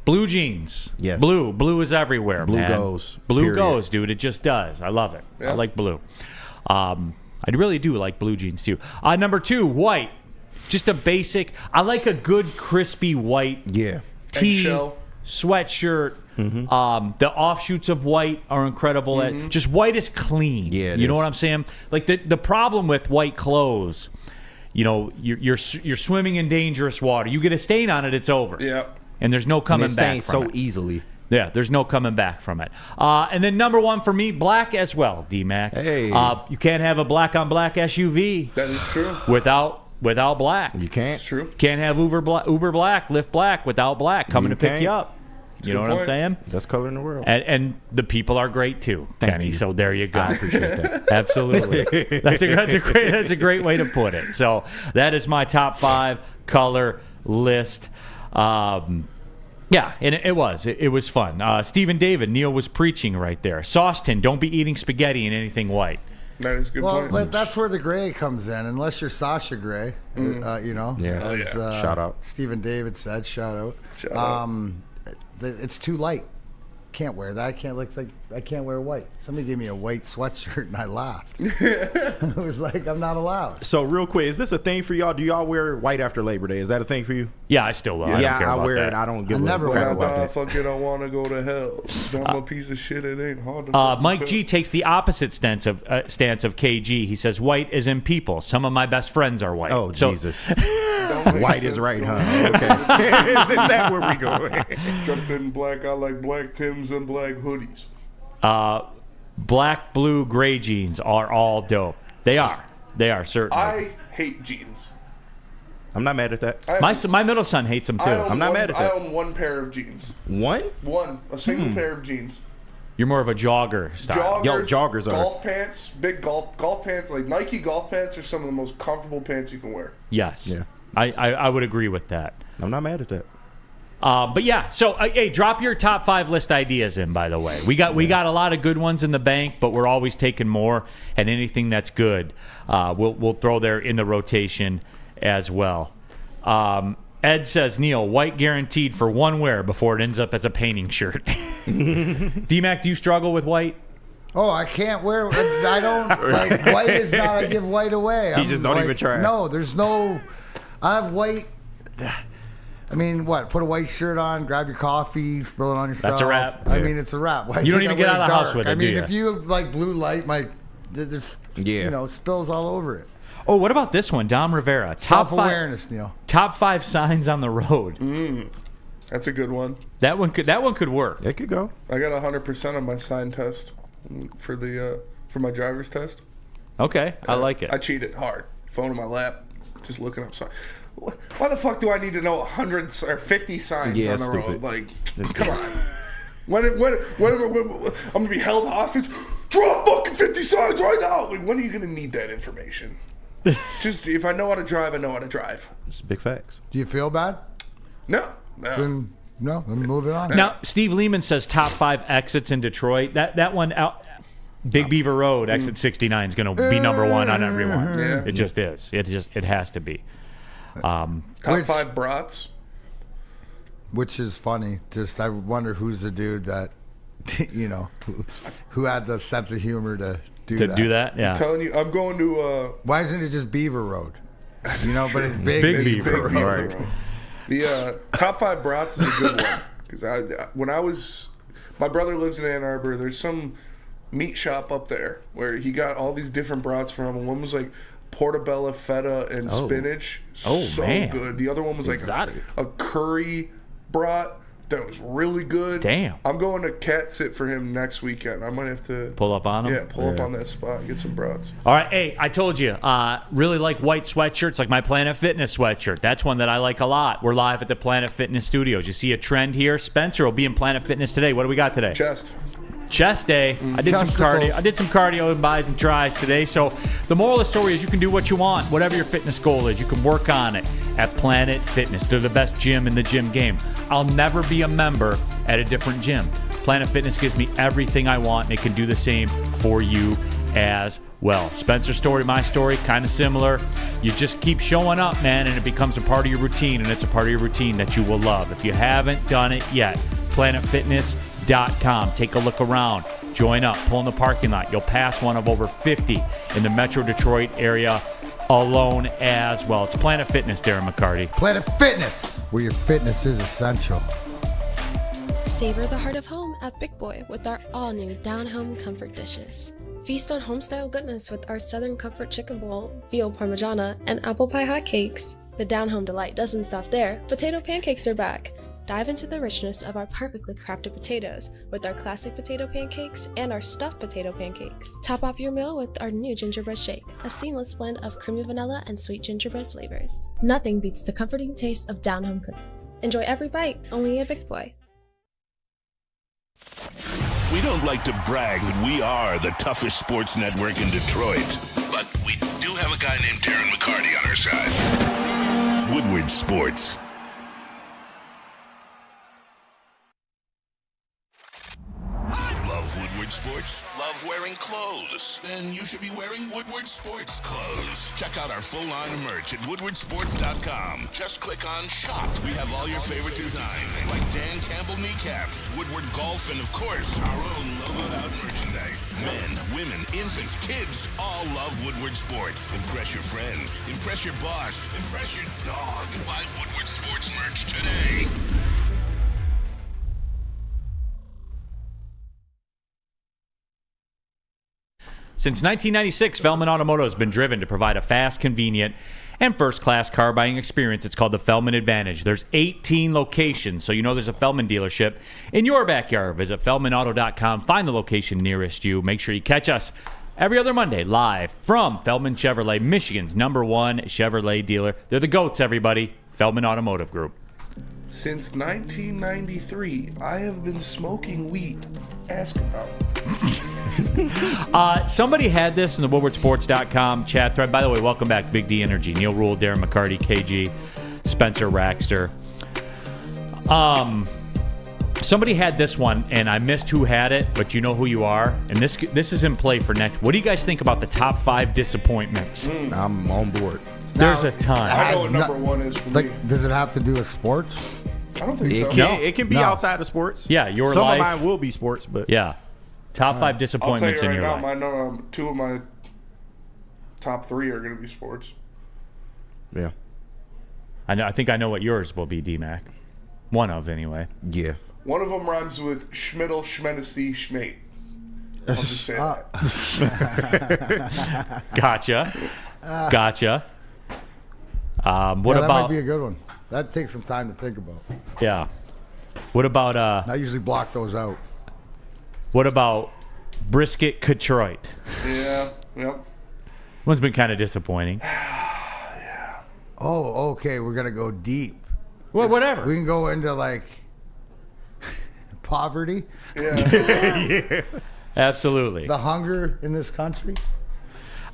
Blue jeans. Yes. Blue is everywhere, Blue man. goes. Blue Period. goes, dude. It just does. I love it. Yeah. I like blue. I really do like blue jeans, too. Number 2, white. Just a basic. I like a good, crispy white tee, Eggshell. sweatshirt. The offshoots of white are incredible. Just white is clean. Yeah, you know what I'm saying? Like the problem with white clothes, you know, you're swimming in dangerous water. You get a stain on it, it's over. Yeah. And there's no coming and it back stains from so it. easily. Yeah, there's no coming back from it. And then number 1 for me, black as well, D-Mac. Hey. You can't have a black-on-black SUV That is true. without black. You can't. It's true. Can't have Uber Black, Lyft Black without black coming You to pick can't. you up. You know what I'm point. saying? Best color in the world. And the people are great too, Kenny. you. So there you go. I appreciate that. Absolutely. That's a great way to put it. So that is my top 5 color list. Yeah, and it was fun. Stephen David, Neal was preaching right there. Sauceton, don't be eating spaghetti in anything white. That is a good Well, point. that's where the gray comes in, unless you're Sasha Gray, you know. Yeah. As, Shout out. Stephen David said, shout out. Shout out. It's too light. Can't wear that. I can't wear white. Somebody gave me a white sweatshirt and I laughed. It was like, I'm not allowed. So real quick, is this a thing for y'all? Do y'all wear white after Labor Day? Is that a thing for you? Yeah, I still will. I don't care I about wear that. it. I don't give I never a wear crap it. about I that. fucking don't want to go to hell. 'Cause I'm a piece of shit. It ain't hard to Mike G takes the opposite stance of KG. He says white is in people. Some of my best friends are white. Oh, So- Jesus. White is right, huh? Okay. Is that where we going? Dressed in black. I like black Timbs and black hoodies. Black, blue, gray jeans are all dope. They are certainly. I hate jeans. I'm not mad at that. My middle son hates them too. I'm not mad at that. I own one pair of jeans. One? A single pair of jeans. You're more of a jogger style. Joggers are. Golf pants, big golf pants, like Nike golf pants are some of the most comfortable pants you can wear. Yes. Yeah. I would agree with that. I'm not mad at that. But yeah, so hey, drop your top 5 list ideas in. By the way, we got a lot of good ones in the bank, but we're always taking more, and anything that's good, we'll throw there in the rotation as well. Ed says, Neal, white guaranteed for one wear before it ends up as a painting shirt. D-Mac, do you struggle with white? Oh, I can't wear. I don't like white. Is not. I give white away. He just don't even try. No, there's no. I have white. I mean, what? Put a white shirt on, grab your coffee, spill it on yourself. That's a wrap. I mean, it's a wrap. Why You don't think even I get wear out of the house dark? with it, I mean, do if you? you have like blue light, there's it spills all over it. Oh, what about this one? Dom Rivera. Self-awareness, Neal. Top 5 signs on the road. That's a good one. That one could work. It could go. I got 100% on my sign test for my driver's test. Okay, I like it. I cheated hard. Phone in my lap, just looking up signs. Why the fuck do I need to know 100 or 50 signs on the road? Like, come on. When I'm gonna be held hostage, draw fucking 50 signs right now. Like, when are you gonna need that information? Just if I know how to drive, I know how to drive. It's big facts. Do you feel bad? No. Then move it on. Now, Steve Lehman says top 5 exits in Detroit. That one out. Big Beaver Road, exit 69 is going to be number 1 on everyone. Yeah. It just is. It has to be. Top 5 brats. Which is funny. Just I wonder who's the dude that, who had the sense of humor to do that. Yeah. I'm telling you, I'm going to. Why isn't it just Beaver Road? But it's Big Beaver Road. Right. The top 5 brats is a good one because my brother lives in Ann Arbor. There's some meat shop up there where he got all these different brats from, and one was like portobello feta and spinach. So man. good. The other one was like a curry brat that was really good. Damn. I'm going to cat sit for him next weekend. I might have to pull up on him. Yeah, pull up on that spot and get some brats. All right, hey, I told you, really like white sweatshirts, like my Planet Fitness sweatshirt. That's one that I like a lot. We're live at the Planet Fitness studios. You see a trend here? Spencer will be in Planet Fitness today. What do we got today? Chest day. I did some cardio. I did some cardio and buys and tries today. So the moral of the story is you can do what you want, whatever your fitness goal is. You can work on it at Planet Fitness. They're the best gym in the gym game. I'll never be a member at a different gym. Planet Fitness gives me everything I want, and it can do the same for you as well. Spencer's story, my story, kind of similar. You just keep showing up, man, and it becomes a part of your routine, and it's a part of your routine that you will love. If you haven't done it yet, planetfitness.com. Take a look around. Join up. Pull in the parking lot. You'll pass one of over 50 in the Metro Detroit area alone as well. It's Planet Fitness, Darren McCarty. Planet Fitness, where your fitness is essential. Savor the heart of home at Big Boy with our all-new down-home comfort dishes. Feast on home-style goodness with our Southern Comfort Chicken Bowl, veal parmigiana, and apple pie hotcakes. The down-home delight doesn't stop there. Potato pancakes are back. Dive into the richness of our perfectly crafted potatoes with our classic potato pancakes and our stuffed potato pancakes. Top off your meal with our new gingerbread shake, a seamless blend of creamy vanilla and sweet gingerbread flavors. Nothing beats the comforting taste of down-home cooking. Enjoy every bite, only at Big Boy. We don't like to brag that we are the toughest sports network in Detroit, but we do have a guy named Darren McCarty on our side. Woodward Sports. Love Woodward Sports? Love wearing clothes? Then you should be wearing Woodward Sports clothes. Check out our full line of merch at woodwardsports.com. Just click on shop. We have all your favorite designs, like Dan Campbell kneecaps, Woodward golf, and of course, our own logoed out merchandise. Men, women, infants, kids all love Woodward Sports. Impress your friends. Impress your boss. Impress your dog. Buy Woodward Sports merch today. Since 1996, Feldman Automotive has been driven to provide a fast, convenient, and first-class car buying experience. It's called the Feldman Advantage. There's 18 locations, so you know there's a Feldman dealership in your backyard. Visit feldmanauto.com. Find the location nearest you. Make sure you catch us every other Monday live from Feldman Chevrolet, Michigan's #1 Chevrolet dealer. They're the GOATs, everybody. Feldman Automotive Group. Since 1993, I have been smoking weed. Ask about it. Somebody had this in the woodwardsports.com chat thread. By the way, welcome back, Big D Energy. Neal, Ruhl, Darren McCarty, KG, Spencer Raxter. Somebody had this one, and I missed who had it, but you know who you are. And this is in play for next. What do you guys think about the top 5 disappointments? I'm on board. There's a ton. I know what number one is for me. Does it have to do with sports? I don't think so. It can be outside of sports. Yeah, your Some life. of mine will be sports, but yeah. Top 5 disappointments I'll tell in you your right life. now, two of my top 3 are going to be sports. yeah. I think I know what yours will be, D-Mac. One of, anyway. Yeah. One of them rhymes with Schmiddle, Schmenesty, Schmate. I'll just say that. Gotcha. What that about... might be a good one. That takes some time to think about. Yeah. What about... I usually block those out. What about Brisket Detroit? Yeah, yep. One's been kind of disappointing. Oh, okay. We're going to go deep. Well, whatever. We can go into, like, poverty. Yeah. Absolutely. The hunger in this country.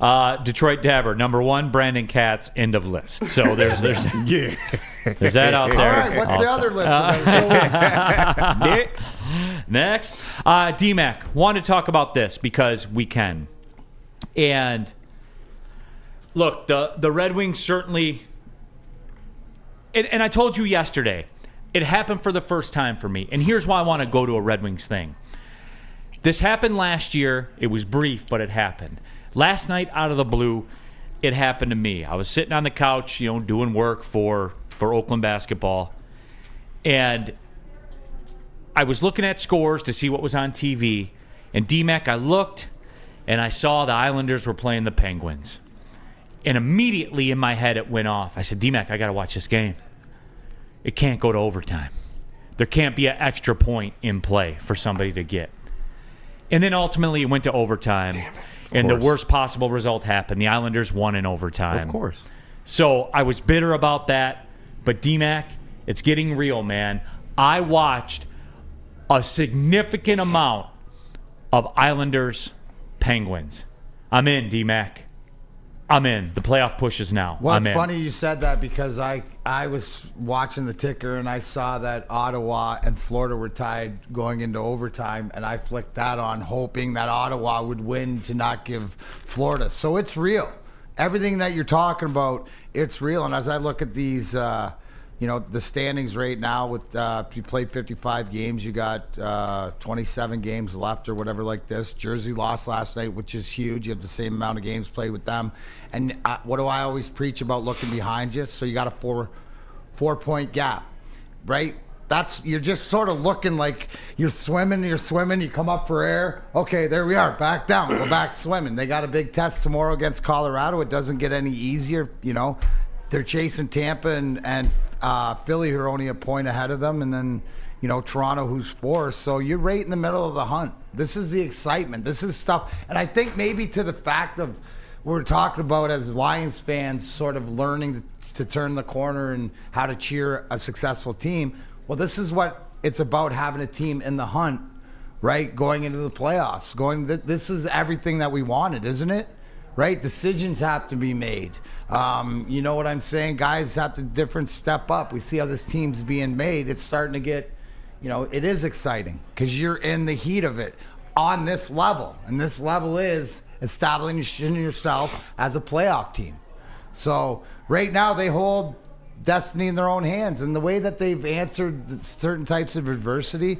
Detroit Dabber, #1, Brandon Katz, end of list. So there's there's that out there. All right, what's the other list? Next. D-Mac, wanted to talk about this because we can. And look, the Red Wings certainly, and I told you yesterday, it happened for the first time for me. And here's why I want to go to a Red Wings thing. This happened last year. It was brief, but it happened. Last night, out of the blue, it happened to me. I was sitting on the couch, doing work for Oakland basketball, and I was looking at scores to see what was on TV. And D-Mac, I looked, and I saw the Islanders were playing the Penguins. And immediately in my head it went off. I said, D-Mac, I got to watch this game. It can't go to overtime. There can't be an extra point in play for somebody to get. And then ultimately it went to overtime. And the worst possible result happened. The Islanders won in overtime. Of course. So I was bitter about that. But D-Mac, it's getting real, man. I watched a significant amount of Islanders Penguins. I'm in, D-Mac. I'm in. The playoff pushes now. Well, I'm it's in. funny you said that because I was watching the ticker and I saw that Ottawa and Florida were tied going into overtime, and I flicked that on hoping that Ottawa would win to not give Florida. So it's real. Everything that you're talking about, it's real. And as I look at these, the standings right now with you played 55 games, you got 27 games left or whatever like this. Jersey lost last night, which is huge. You have the same amount of games played with them. And what do I always preach about looking behind you? So you got a four-point gap, right? You're just sort of looking like you're swimming, you come up for air. Okay, there we are, back down, go back swimming. They got a big test tomorrow against Colorado. It doesn't get any easier, They're chasing Tampa and Philly, who are only a point ahead of them, and then, Toronto, who's 4. So you're right in the middle of the hunt. This is the excitement. This is stuff. And I think maybe to the fact of we're talking about as Lions fans sort of learning to turn the corner and how to cheer a successful team. Well, this is what it's about, having a team in the hunt, right? Going into the playoffs. This is everything that we wanted, isn't it? Right? Decisions have to be made. You know what I'm saying? Guys have to different step up. We see how this team's being made. It's starting to get, it is exciting because you're in the heat of it on this level. And this level is establishing yourself as a playoff team. So right now they hold destiny in their own hands. And the way that they've answered certain types of adversity,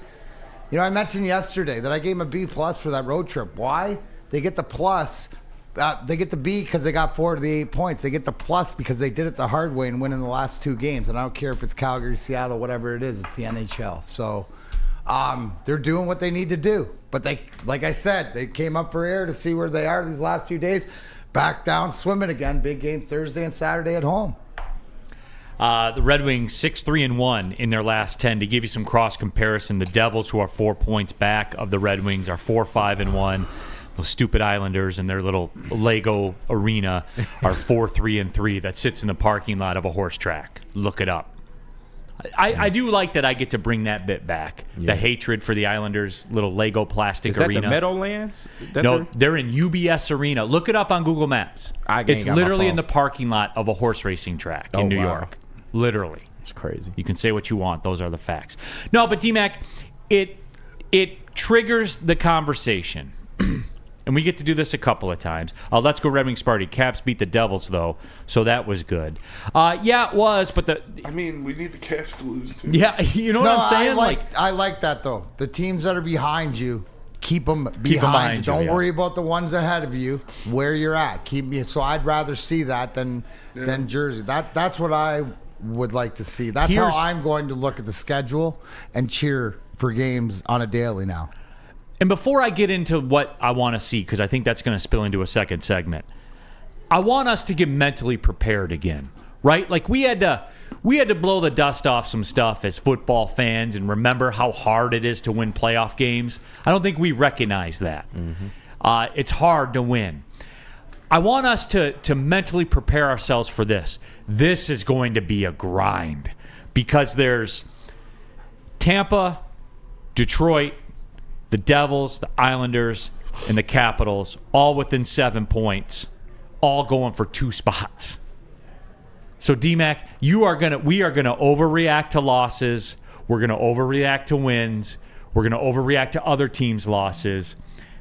I mentioned yesterday that I gave them a B+ for that road trip. Why? They get the plus. They get the B because they got 4 of the 8 points. They get the plus because they did it the hard way and win in the last 2 games. And I don't care if it's Calgary, Seattle, whatever it is. It's the NHL. So they're doing what they need to do. But they, like I said, they came up for air to see where they are these last few days. Back down swimming again. Big game Thursday and Saturday at home. The Red Wings 6-3-1 in their last 10. To give you some cross comparison, the Devils, who are 4 points back of the Red Wings, are 4-5-1. Those stupid Islanders and their little Lego arena are 4-3-3 that sits in the parking lot of a horse track. Look it up. I do like that I get to bring that bit back. Yeah. The hatred for the Islanders' little Lego plastic arena. Is that the Meadowlands? No, they're in UBS Arena. Look it up on Google Maps. It's literally in the parking lot of a horse racing track in New York. Literally. It's crazy. You can say what you want. Those are the facts. No, but D-Mac, it triggers the conversation. And we get to do this a couple of times. Let's go Red Wings party. Caps beat the Devils, though, so that was good. Yeah, it was, but we need the Caps to lose, too. Yeah, you know what I'm saying? I like that, though. The teams that are behind you, keep them behind you. Don't worry about the ones ahead of you, where you're at. So I'd rather see that than Jersey. That's what I would like to see. That's how I'm going to look at the schedule and cheer for games on a daily now. And before I get into what I want to see, because I think that's going to spill into a second segment, I want us to get mentally prepared again, right? Like we had to blow the dust off some stuff as football fans and remember how hard it is to win playoff games. I don't think we recognize that. Mm-hmm. It's hard to win. I want us to mentally prepare ourselves for this. This is going to be a grind because there's Tampa, Detroit, the Devils, the Islanders, and the Capitals, all within 7 points, all going for 2 spots. So, D-Mac, we are gonna overreact to losses. We're gonna overreact to wins. We're gonna overreact to other teams' losses.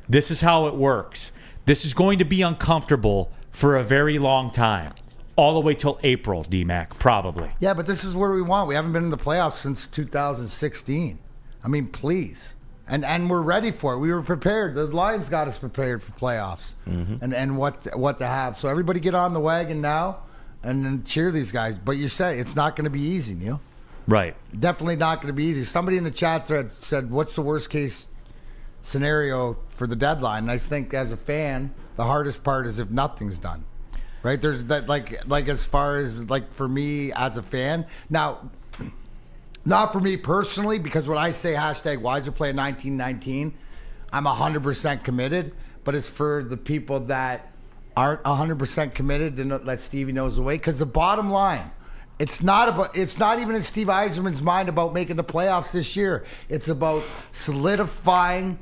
This is how it works. This is going to be uncomfortable for a very long time, all the way till April, D-Mac, probably. Yeah, but this is where we want. We haven't been in the playoffs since 2016. I mean, please. And we're ready for it. We were prepared. The Lions got us prepared for playoffs and what to have. So everybody get on the wagon now and then cheer these guys. But you say it's not going to be easy, Neal. Right. Definitely not going to be easy. Somebody in the chat thread said, what's the worst case scenario for the deadline? And I think as a fan, the hardest part is if nothing's done. right? There's that like as far as like for me as a fan. Now, not for me personally, because when I say hashtag Wiser Play 1919, I'm 100% committed. But it's for the people that aren't 100% committed and let Stevie knows the way. Because the bottom line, it's not even in Steve Yzerman's mind about making the playoffs this year. It's about solidifying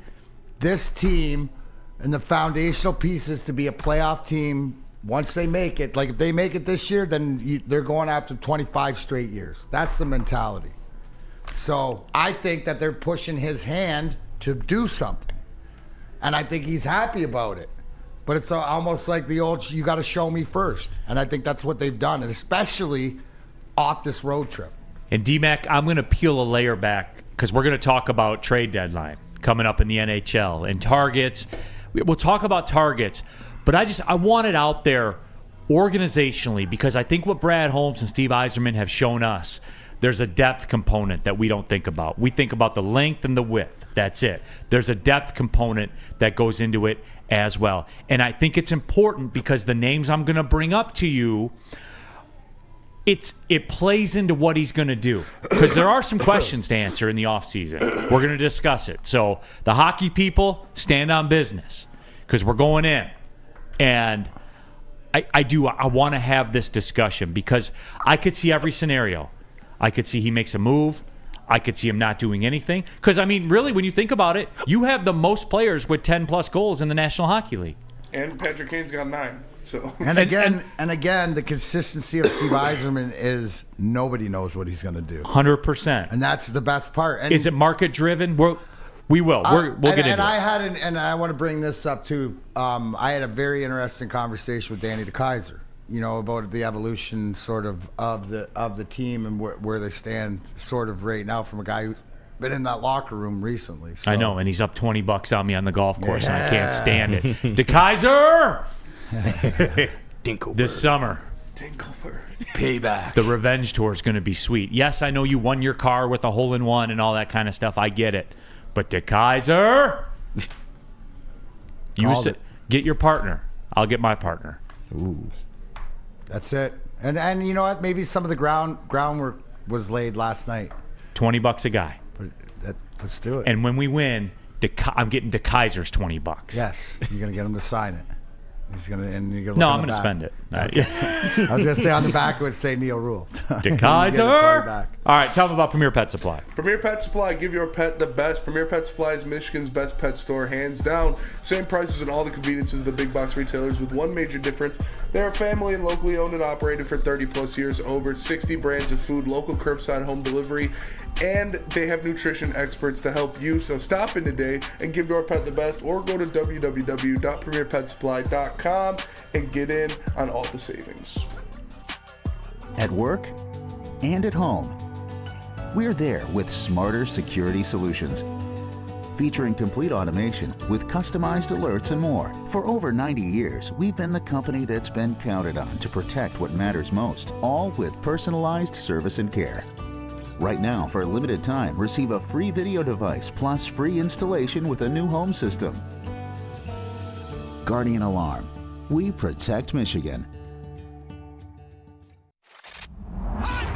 this team and the foundational pieces to be a playoff team once they make it. Like if they make it this year, then they're going after 25 straight years. That's the mentality. So I think that they're pushing his hand to do something. And I think he's happy about it. But it's almost like the old, you got to show me first. And I think that's what they've done, and especially off this road trip. And D-Mac, I'm going to peel a layer back because we're going to talk about trade deadline coming up in the NHL and targets. We'll talk about targets. But I want it out there organizationally because I think what Brad Holmes and Steve Yzerman have shown us, there's a depth component that we don't think about. We think about the length and the width. That's it. There's a depth component that goes into it as well. And I think it's important because the names I'm going to bring up to you, it plays into what he's going to do. Because there are some questions to answer in the offseason. We're going to discuss it. So the hockey people, stand on business because we're going in. And I want to have this discussion because I could see every scenario. I could see he makes a move. I could see him not doing anything. Because, I mean, really, when you think about it, you have the most players with 10-plus goals in the National Hockey League. And Patrick Kane's got 9. So. And again, the consistency of Steve Yzerman is nobody knows what he's going to do. 100%. And that's the best part. And is it market-driven? We will. We'll get into it. And I want to bring this up, too. I had a very interesting conversation with Danny DeKeyser. About the evolution sort of the team and where they stand sort of right now from a guy who's been in that locker room recently. So. I know, and he's up $20 on me on the golf course, and I can't stand it. DeKeyser! Dinkleberg. This summer. Dinkleberg. Payback. The revenge tour is going to be sweet. Yes, I know you won your car with a hole-in-one and all that kind of stuff. I get it. But DeKeyser! Get your partner. I'll get my partner. Ooh. That's it. And you know what? Maybe some of the groundwork was laid last night. $20 a guy. But let's do it. And when we win, I'm getting DeKeyser's $20. Yes, you're gonna get him to sign it. He's gonna. And you're gonna. No, I'm gonna spend it. Okay. I was gonna say on the back it would say Neal Ruhl. DeKeyser. All right, tell them about Premier Pet Supply. Premier Pet Supply, give your pet the best. Premier Pet Supply is Michigan's best pet store, hands down. Same prices and all the conveniences of the big box retailers with one major difference. They're family and locally owned and operated for 30 plus years, over 60 brands of food, local curbside home delivery, and they have nutrition experts to help you. So stop in today and give your pet the best, or go to www.premierpetsupply.com and get in on all the savings. At work and at home, we're there with smarter security solutions. Featuring complete automation with customized alerts and more. For over 90 years, we've been the company that's been counted on to protect what matters most, all with personalized service and care. Right now, for a limited time, receive a free video device plus free installation with a new home system. Guardian Alarm. We protect Michigan.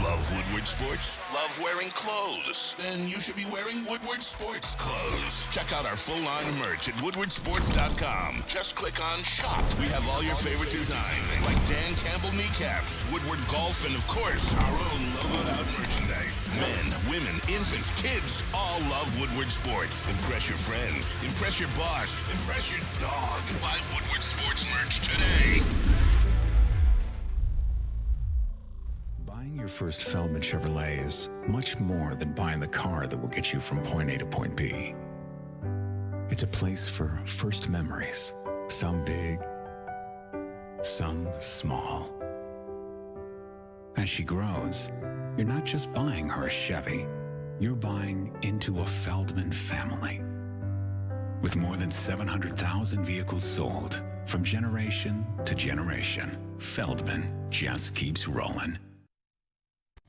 Love Woodward Sports? Love wearing clothes? Then you should be wearing Woodward Sports clothes. Check out our full line of merch at woodwardsports.com. Just click on shop. We have all your favorite designs, like Dan Campbell kneecaps, Woodward golf, and of course, our own logoed out merchandise. Men, women, infants, kids, all love Woodward Sports. Impress your friends. Impress your boss. Impress your dog. Buy Woodward Sports merch today. Buying your first Feldman Chevrolet is much more than buying the car that will get you from point A to point B. It's a place for first memories, some big, some small. As she grows, you're not just buying her a Chevy, you're buying into a Feldman family. With more than 700,000 vehicles sold, from generation to generation, Feldman just keeps rolling.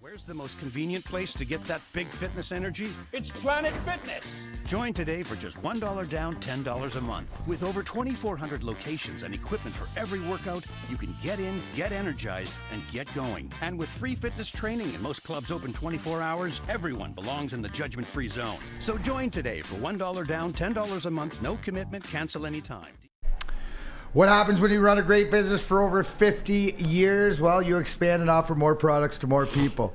Where's the most convenient place to get that big fitness energy? It's Planet Fitness. Join today for just $1 down, $10 a month. With over 2,400 locations and equipment for every workout, you can get in, get energized, and get going. And with free fitness training and most clubs open 24 hours, everyone belongs in the judgment-free zone. So join today for $1 down, $10 a month, no commitment, cancel anytime. What happens when you run a great business for over 50 years? Well, you expand and offer more products to more people.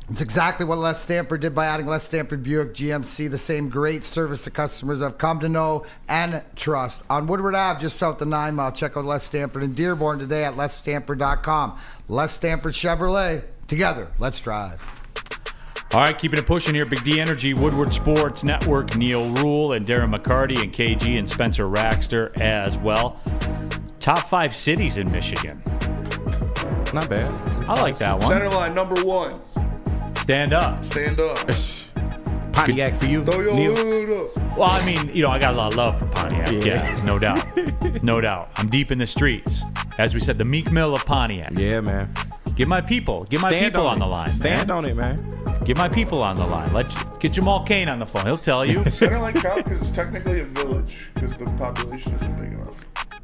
It's exactly what Les Stanford did by adding Les Stanford Buick GMC, the same great service that customers have come to know and trust. On Woodward Ave, just south of 9 Mile, check out Les Stanford in Dearborn today at lesstanford.com. Les Stanford Chevrolet. Together, let's drive. All right, keeping it pushing here. Big D Energy, Woodward Sports Network, Neal, Ruhl, and Darren McCarty, and KG and Spencer Raxter as well. Top 5 cities in Michigan. Not bad. I like that one. Centerline, number 1. Stand up. Stand up. Pontiac for you, Neal? Well, I mean, I got a lot of love for Pontiac. Yeah, no doubt. No doubt. I'm deep in the streets. As we said, the Meek Mill of Pontiac. Yeah, man. Get my people on the line. Stand on it, man. Get my people on the line. Let's get Jamal Kane on the phone. He'll tell you. Centerline count because it's technically a village because the population isn't big enough.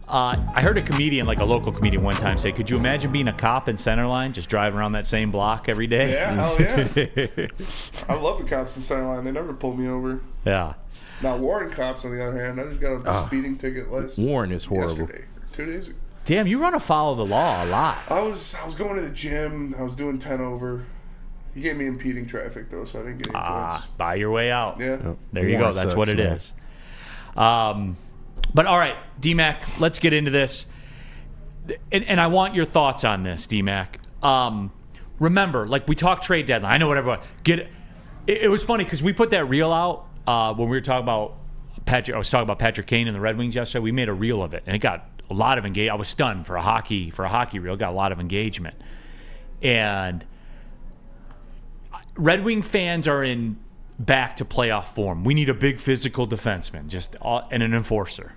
I heard a comedian, like a local comedian one time, say, could you imagine being a cop in Centerline, just driving around that same block every day? Yeah, hell yeah. I love the cops in Centerline. They never pulled me over. Yeah. Now, Warren cops, on the other hand, I just got a speeding ticket Warren is horrible. Yesterday, 2 days ago. Damn, you run afoul of the law a lot. I was going to the gym. I was doing 10 over. He gave me impeding traffic, though, so I didn't get any points. Buy your way out. Yeah. There you go. That's what it is. But all right, D-Mac, let's get into this. And I want your thoughts on this, D-Mac. Remember, like we talked trade deadline. I know what everyone it was funny because we put that reel out when we were talking about Patrick. I was talking about Patrick Kane and the Red Wings yesterday. We made a reel of it, and it got a lot of engagement. I was stunned for a hockey reel. It got a lot of engagement, and Red Wing fans are back to playoff form. We need a big physical defenseman, and an enforcer,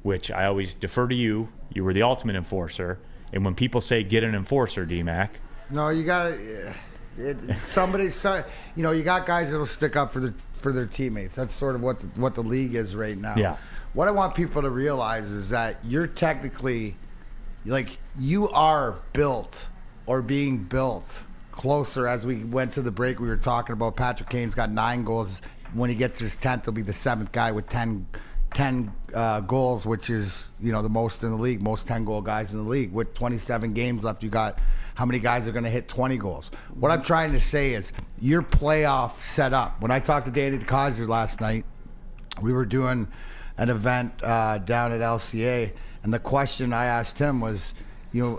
which I always defer to you. You were the ultimate enforcer, and when people say get an enforcer, D-Mac. No, you got to. You got guys that'll stick up for their teammates. That's sort of what the league is right now. Yeah. What I want people to realize is that you're technically, you are built or being built closer. As we went to the break, we were talking about Patrick Kane's got 9 goals. When he gets his 10th, he'll be the 7th guy with 10 goals, which is the most in the league, most 10-goal guys in the league. With 27 games left, you got how many guys are going to hit 20 goals? What I'm trying to say is your playoff set up. When I talked to Danny DeKaiser last night, we were doing an event down at LCA, and the question I asked him was,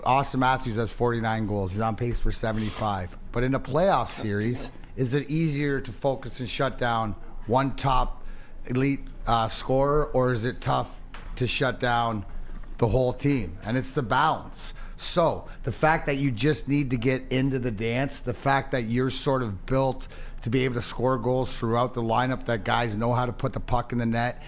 Austin Matthews has 49 goals. He's on pace for 75. But in a playoff series, is it easier to focus and shut down one top elite scorer, or is it tough to shut down the whole team? And it's the balance. So the fact that you just need to get into the dance, the fact that you're sort of built to be able to score goals throughout the lineup, that guys know how to put the puck in the net.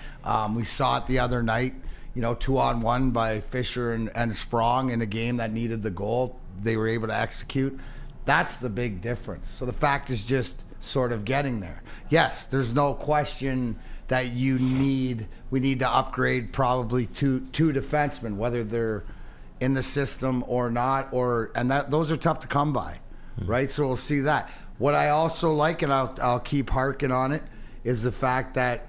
We saw it the other night, 2-on-1 by Fisher and Sprong in a game that needed the goal. They were able to execute. That's the big difference. So the fact is just sort of getting there. Yes, there's no question that we need to upgrade probably two defensemen, whether they're in the system or not, and those are tough to come by, right? So we'll see that. What I also like, and I'll keep harking on it, is the fact that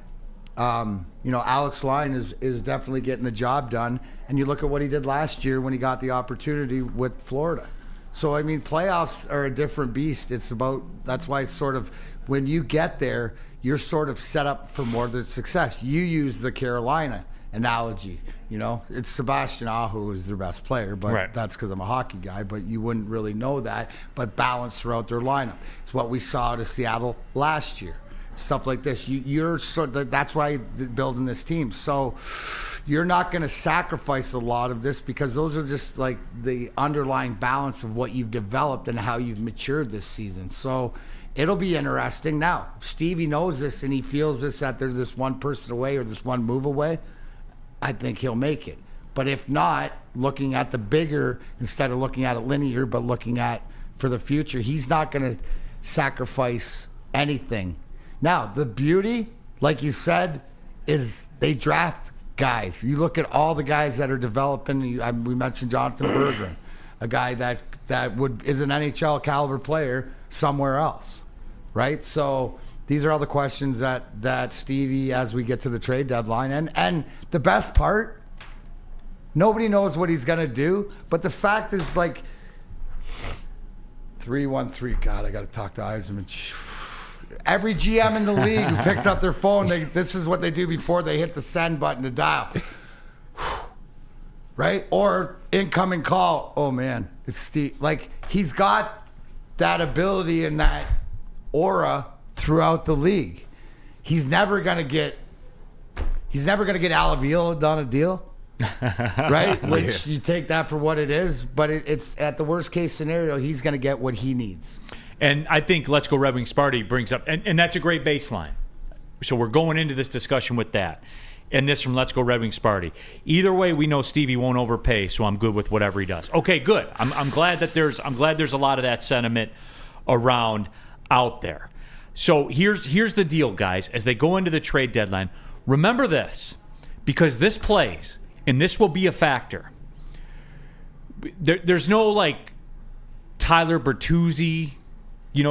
Alex Lyon is definitely getting the job done. And you look at what he did last year when he got the opportunity with Florida. So, I mean, playoffs are a different beast. That's why it's sort of, when you get there, you're sort of set up for more of the success. You use the Carolina analogy. It's Sebastian Aho who's their best player, but That's because I'm a hockey guy, but you wouldn't really know that, but balance throughout their lineup. It's what we saw to Seattle last year. Stuff like this. That's why you're building this team. So you're not going to sacrifice a lot of this, because those are just like the underlying balance of what you've developed and how you've matured this season. So it'll be interesting. Now, Stevie knows this and he feels this, that they're this one person away or this one move away. I think he'll make it. But if not, looking at the bigger, instead of looking at it linear, but looking at for the future. He's not going to sacrifice anything. Now, the beauty, like you said, is they draft guys. You look at all the guys that are developing. We mentioned Jonathan Berggren, a guy that is an NHL caliber player somewhere else, right? So these are all the questions that Stevie, as we get to the trade deadline, and the best part, nobody knows what he's gonna do. But the fact is, like, 313. God, I got to talk to Eiserman. Every GM in the league who picks up their phone, this is what they do before they hit the send button to dial. Right? Or incoming call. Oh, man. It's Steve. Like, he's got that ability and that aura throughout the league. He's never going to get Al Avila on a deal. Right? Which you take that for what it is. But it's at the worst case scenario, he's going to get what he needs. And I think Let's Go Red Wings Sparty brings up, and that's a great baseline. So we're going into this discussion with that. And this from Let's Go Red Wings Sparty. Either way, we know Stevie won't overpay, so I'm good with whatever he does. Okay, good. I'm glad that there's a lot of that sentiment around out there. So here's the deal, guys. As they go into the trade deadline, remember this, because this plays, and this will be a factor. There's no like Tyler Bertuzzi,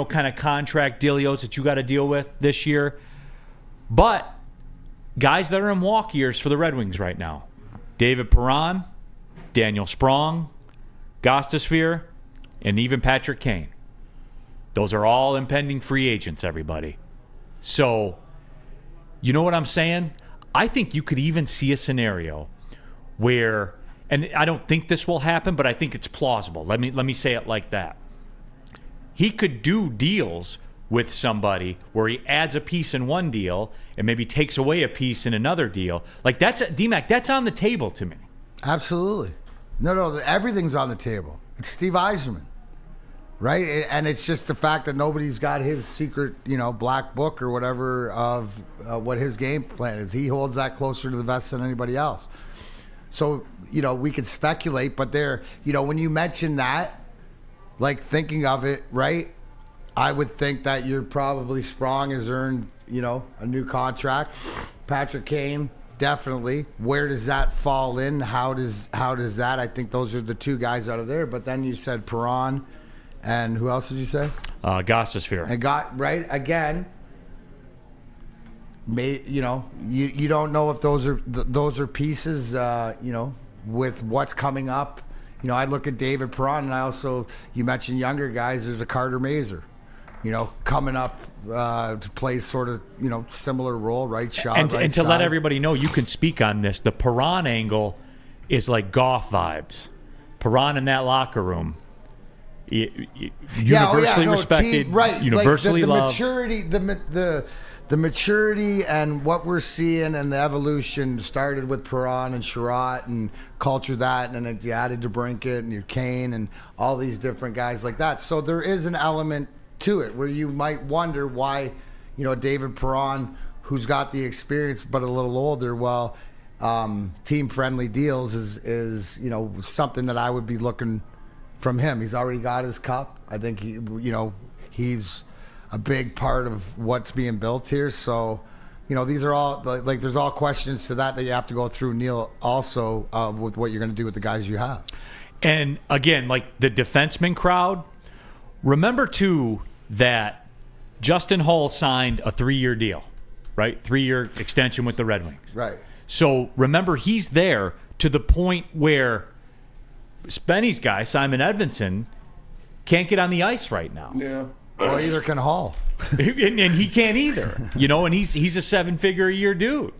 kind of contract dealios that you got to deal with this year. But guys that are in walk years for the Red Wings right now, David Perron, Daniel Sprong, Gostisbehere, and even Patrick Kane. Those are all impending free agents, everybody. So, you know what I'm saying? I think you could even see a scenario where, and I don't think this will happen, but I think it's plausible. Let me say it like that. He could do deals with somebody where he adds a piece in one deal and maybe takes away a piece in another deal. Like D-Mac, that's on the table to me. Absolutely. No, everything's on the table. It's Steve Yzerman, right? And it's just the fact that nobody's got his secret, black book or whatever of what his game plan is. He holds that closer to the vest than anybody else. So, we could speculate, but when you mention that, like thinking of it, right? I would think that you're probably Sprong has earned, a new contract. Patrick Kane, definitely. Where does that fall in? How does that? I think those are the two guys out of there. But then you said Perron, and who else did you say? Gostisbehere. And right again. You don't know if those are pieces. With what's coming up. I look at David Perron, and you mentioned younger guys. There's a Carter Mazer, coming up to play sort of, similar role, right shot, and right to side. let everybody know, you can speak on this. The Perron angle is like Goff vibes. Perron in that locker room, universally respected, team, right? Universally like the loved. Maturity, the maturity and what we're seeing and the evolution started with Perron and Sherratt and culture that, and then you added DeBrincat and your Kane and all these different guys like that. So there is an element to it where you might wonder why, David Perron, who's got the experience but a little older, team-friendly deals is something that I would be looking from him. He's already got his cup. I think he's a big part of what's being built here. So, these are all like there's all questions to that you have to go through, Neal, also with what you're going to do with the guys you have. And again, like the defenseman crowd, remember too that Justin Hull signed a 3-year deal, right? 3-year extension with the Red Wings. Right. So remember, he's there to the point where Spenny's guy, Simon Edvinsson, can't get on the ice right now. Yeah. Well, either can Hall. and he can't either, and he's a 7-figure a year dude.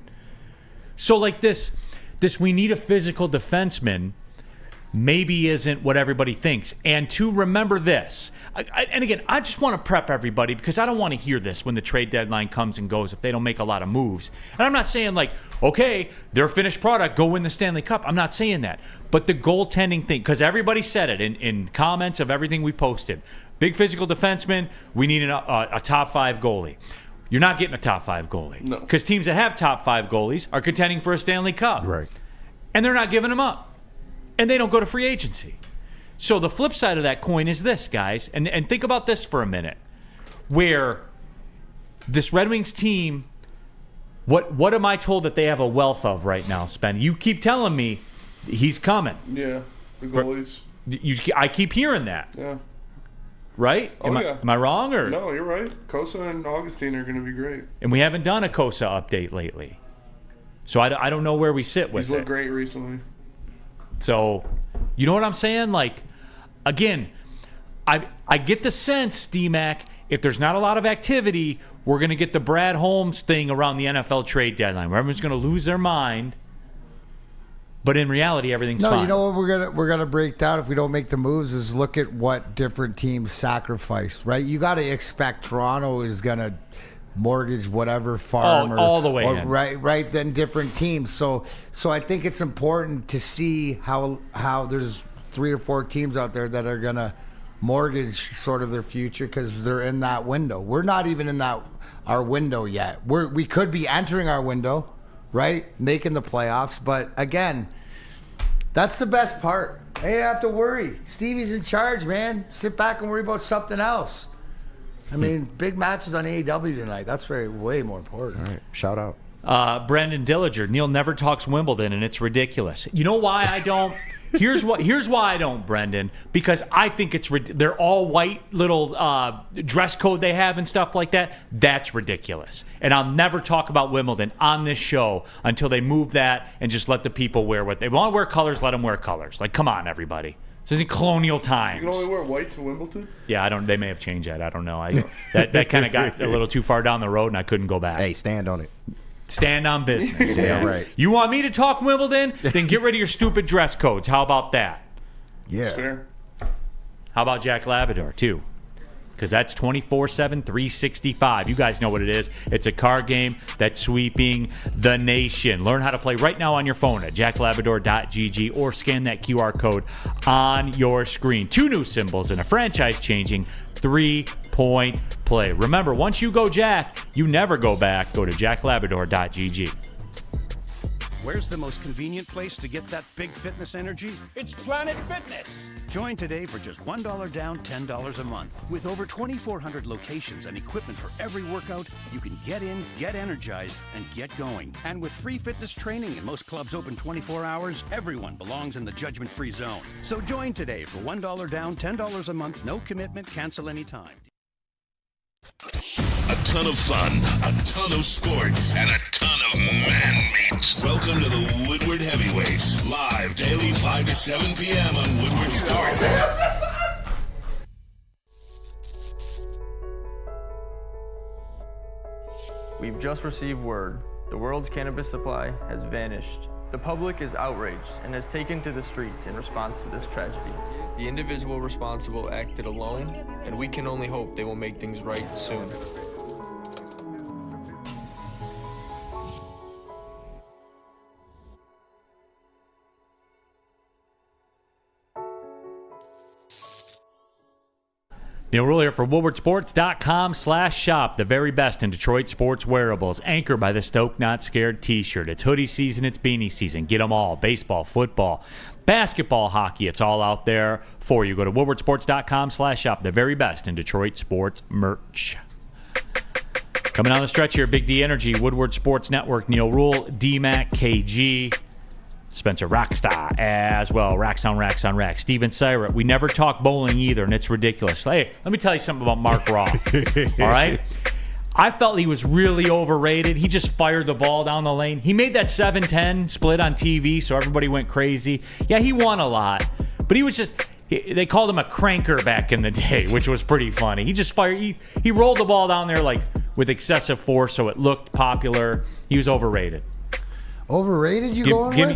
So like this we need a physical defenseman maybe isn't what everybody thinks. And to remember this, and again, I just want to prep everybody because I don't want to hear this when the trade deadline comes and goes if they don't make a lot of moves. And I'm not saying like, okay, they're a finished product, go win the Stanley Cup. I'm not saying that. But the goaltending thing, because everybody said it in comments of everything we posted. Big physical defenseman, we need a top 5 goalie. You're not getting a top 5 goalie. No. Because teams that have top 5 goalies are contending for a Stanley Cup. Right. And they're not giving them up. And they don't go to free agency. So the flip side of that coin is this, guys, and think about this for a minute, where this Red Wings team, what am I told that they have a wealth of right now, Spen? You keep telling me he's coming. Yeah, the goalies. I keep hearing that. Yeah. Right? Am I wrong? Or? No, you're right. Kosa and Augustine are going to be great. And we haven't done a Kosa update lately. So I don't know where we sit with it. He's looked great recently. So, you know what I'm saying? Like, again, I get the sense, D-Mac, if there's not a lot of activity, we're going to get the Brad Holmes thing around the NFL trade deadline where everyone's going to lose their mind. But in reality, everything's fine. No, you know what we're gonna break down if we don't make the moves is look at what different teams sacrifice, right? You got to expect Toronto is gonna mortgage whatever farm all the way in. right. Then different teams. So I think it's important to see how there's 3 or 4 teams out there that are gonna mortgage sort of their future because they're in that window. We're not even in our window yet. We could be entering our window. Right? Making the playoffs. But again, that's the best part. Hey, you don't have to worry. Stevie's in charge, man. Sit back and worry about something else. I mean, big matches on AEW tonight. That's way more important. All right. Shout out. Brendan Dillinger. Neal never talks Wimbledon, and it's ridiculous. You know why I don't? Here's why I don't, Brendan. Because I think they're all white little dress code they have and stuff like that. That's ridiculous. And I'll never talk about Wimbledon on this show until they move that and just let the people wear what they want to wear. Colors, let them wear colors. Like, come on, everybody. This isn't colonial times. You can only wear white to Wimbledon? Yeah, They may have changed that. I don't know. That kind of got a little too far down the road, and I couldn't go back. Hey, stand on it. Stand on business. Yeah, right. You want me to talk Wimbledon? Then get rid of your stupid dress codes. How about that? Yeah. Fair. How about Jack Labrador, too? Because that's 24/7, 365. You guys know what it is. It's a card game that's sweeping the nation. Learn how to play right now on your phone at jacklabrador.gg or scan that QR code on your screen. 2 new symbols and a franchise-changing 3-point play. Remember, once you go Jack, you never go back. Go to jacklabrador.gg. Where's the most convenient place to get that big fitness energy? It's Planet Fitness. Join today for just $1 down, $10 a month. With over 2,400 locations and equipment for every workout, you can get in, get energized, and get going. And with free fitness training and most clubs open 24 hours, everyone belongs in the judgment-free zone. So join today for $1 down, $10 a month, no commitment, cancel anytime. A ton of fun, a ton of sports, and a ton of man meat. Welcome to the Woodward Heavyweights, live daily 5 to 7 p.m. on Woodward Sports. We've just received word. The world's cannabis supply has vanished. The public is outraged and has taken to the streets in response to this tragedy. The individual responsible acted alone, and we can only hope they will make things right soon. Neal Ruhl here for WoodwardSports.com/shop. The very best in Detroit sports wearables, anchored by the Stoke Not Scared t-shirt. It's hoodie season, it's beanie season. Get them all. Baseball, football, basketball, hockey. It's all out there for you. Go to WoodwardSports.com/shop. The very best in Detroit sports merch. Coming on the stretch here, Big D Energy, Woodward Sports Network, Neal Ruhl, D-Mac, KG, Spencer Rockstar as well. Racks on racks on racks. Steven Syrett. We never talk bowling either, and it's ridiculous. Hey, let me tell you something about Mark Roth. All right? I felt he was really overrated. He just fired the ball down the lane. He made that 7-10 split on TV, so everybody went crazy. Yeah, he won a lot, but he was just... They called him a cranker back in the day, which was pretty funny. He just fired... He rolled the ball down there like with excessive force, so it looked popular. He was overrated. Overrated,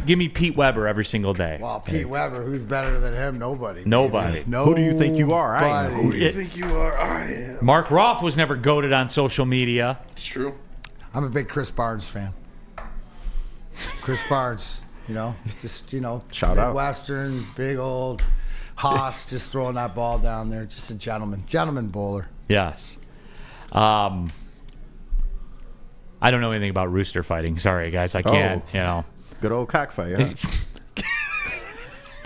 Give me Pete Weber every single day. Well, Pete Weber, who's better than him? Nobody. Who do you think you are? I am. Who do you think you are? I am. Mark Roth was never goated on social media. It's true. I'm a big Chris Barnes fan. Chris Barnes, shout out. Midwestern, big old Haas, just throwing that ball down there. Just a gentleman bowler. Yes. I don't know anything about rooster fighting. Sorry, guys. I can't, Good old cockfight, huh?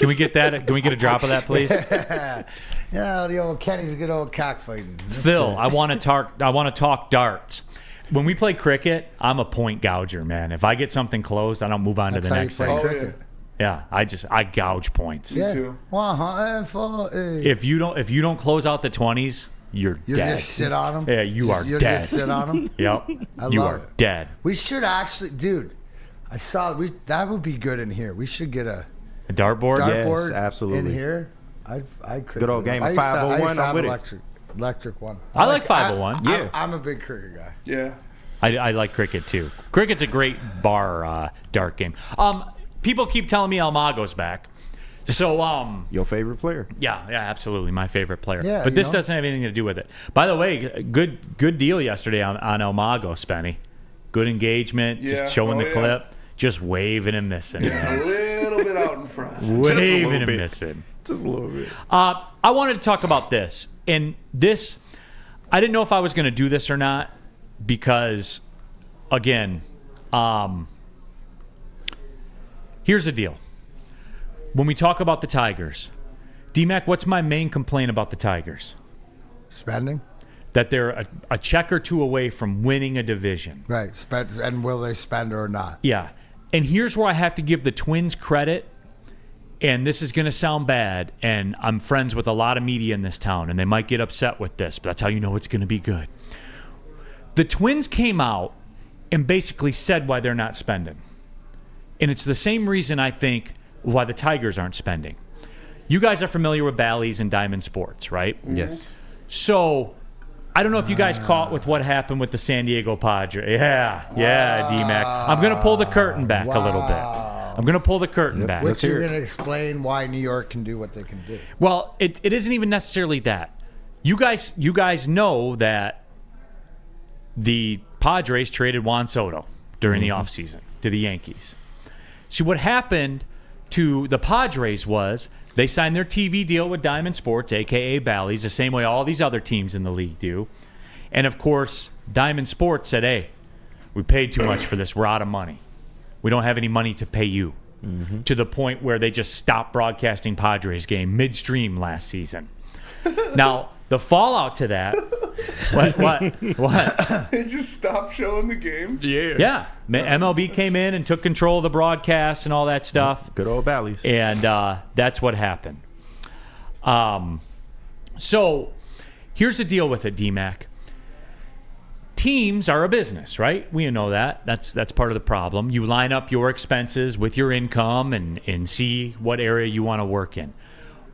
Can we get that? Can we get a drop of that, please? Yeah, the old Kenny's a good old cockfighting. Phil, I want to talk darts. When we play cricket, I'm a point gouger, man. If I get something closed, I don't move on to the next thing. Cricket. Yeah, I gouge points. Yeah. too. If you don't close out the 20s, you're dead. Just sit on them. Yeah, you are You're dead. just sit on them. Yep, you are dead. We should actually, dude. I saw that would be good in here. We should get a dartboard. Yes, absolutely. In here. I could. Good old game of 501. I'm with it. Electric one. I like 501. Yeah, I'm a big cricket guy. Yeah. I like cricket too. Cricket's a great bar dart game. People keep telling me Almago's back. So your favorite player? Yeah, absolutely, my favorite player. Yeah, but this doesn't have anything to do with it. By the way, good deal yesterday on Almago, Spenny. Good engagement, just showing the clip, just waving and missing. A little bit out in front. Waving and missing. Just a little bit. I wanted to talk about this. And this, I didn't know if I was going to do this or not because, again, here's the deal. When we talk about the Tigers, D-Mac, what's my main complaint about the Tigers? Spending? That they're a check or two away from winning a division. Right. And will they spend or not? Yeah. And here's where I have to give the Twins credit. And this is going to sound bad. And I'm friends with a lot of media in this town. And they might get upset with this. But that's how you know it's going to be good. The Twins came out and basically said why they're not spending. And it's the same reason I think why the Tigers aren't spending. You guys are familiar with Bally's and Diamond Sports, right? Yes. So I don't know if you guys caught with what happened with the San Diego Padres. Yeah, D-Mac. I'm going to pull the curtain back a little bit. I'm going to pull the curtain back. Which you're going to explain why New York can do what they can do. Well, it isn't even necessarily that. You guys know that the Padres traded Juan Soto during the offseason to the Yankees. See, what happened to the Padres was they signed their TV deal with Diamond Sports, a.k.a. Bally's, the same way all these other teams in the league do. And, of course, Diamond Sports said, hey, we paid too much for this. We're out of money. We don't have any money to pay you. To the point where they just stopped broadcasting Padres game midstream last season. Now, the fallout to that, what? They just stopped showing the games? Yeah. MLB came in and took control of the broadcast and all that stuff. Good old Bally's. And that's what happened. So here's the deal with it, D-Mac. Teams are a business, right? We know that. That's part of the problem. You line up your expenses with your income and see what area you want to work in.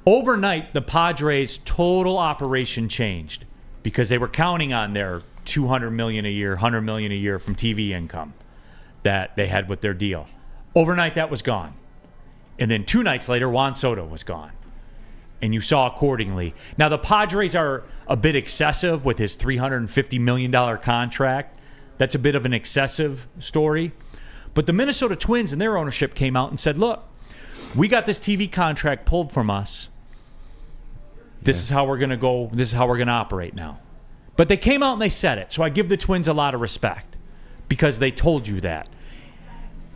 Overnight, the Padres' total operation changed because they were counting on their $200 million a year, $100 million a year from TV income that they had with their deal. Overnight, that was gone. And then 2 nights later, Juan Soto was gone. And you saw accordingly. Now, the Padres are a bit excessive with his $350 million contract. That's a bit of an excessive story. But the Minnesota Twins and their ownership came out and said, look, we got this TV contract pulled from us. This is how we're going to go. This is how we're going to operate now. But they came out and they said it. So I give the Twins a lot of respect because they told you that.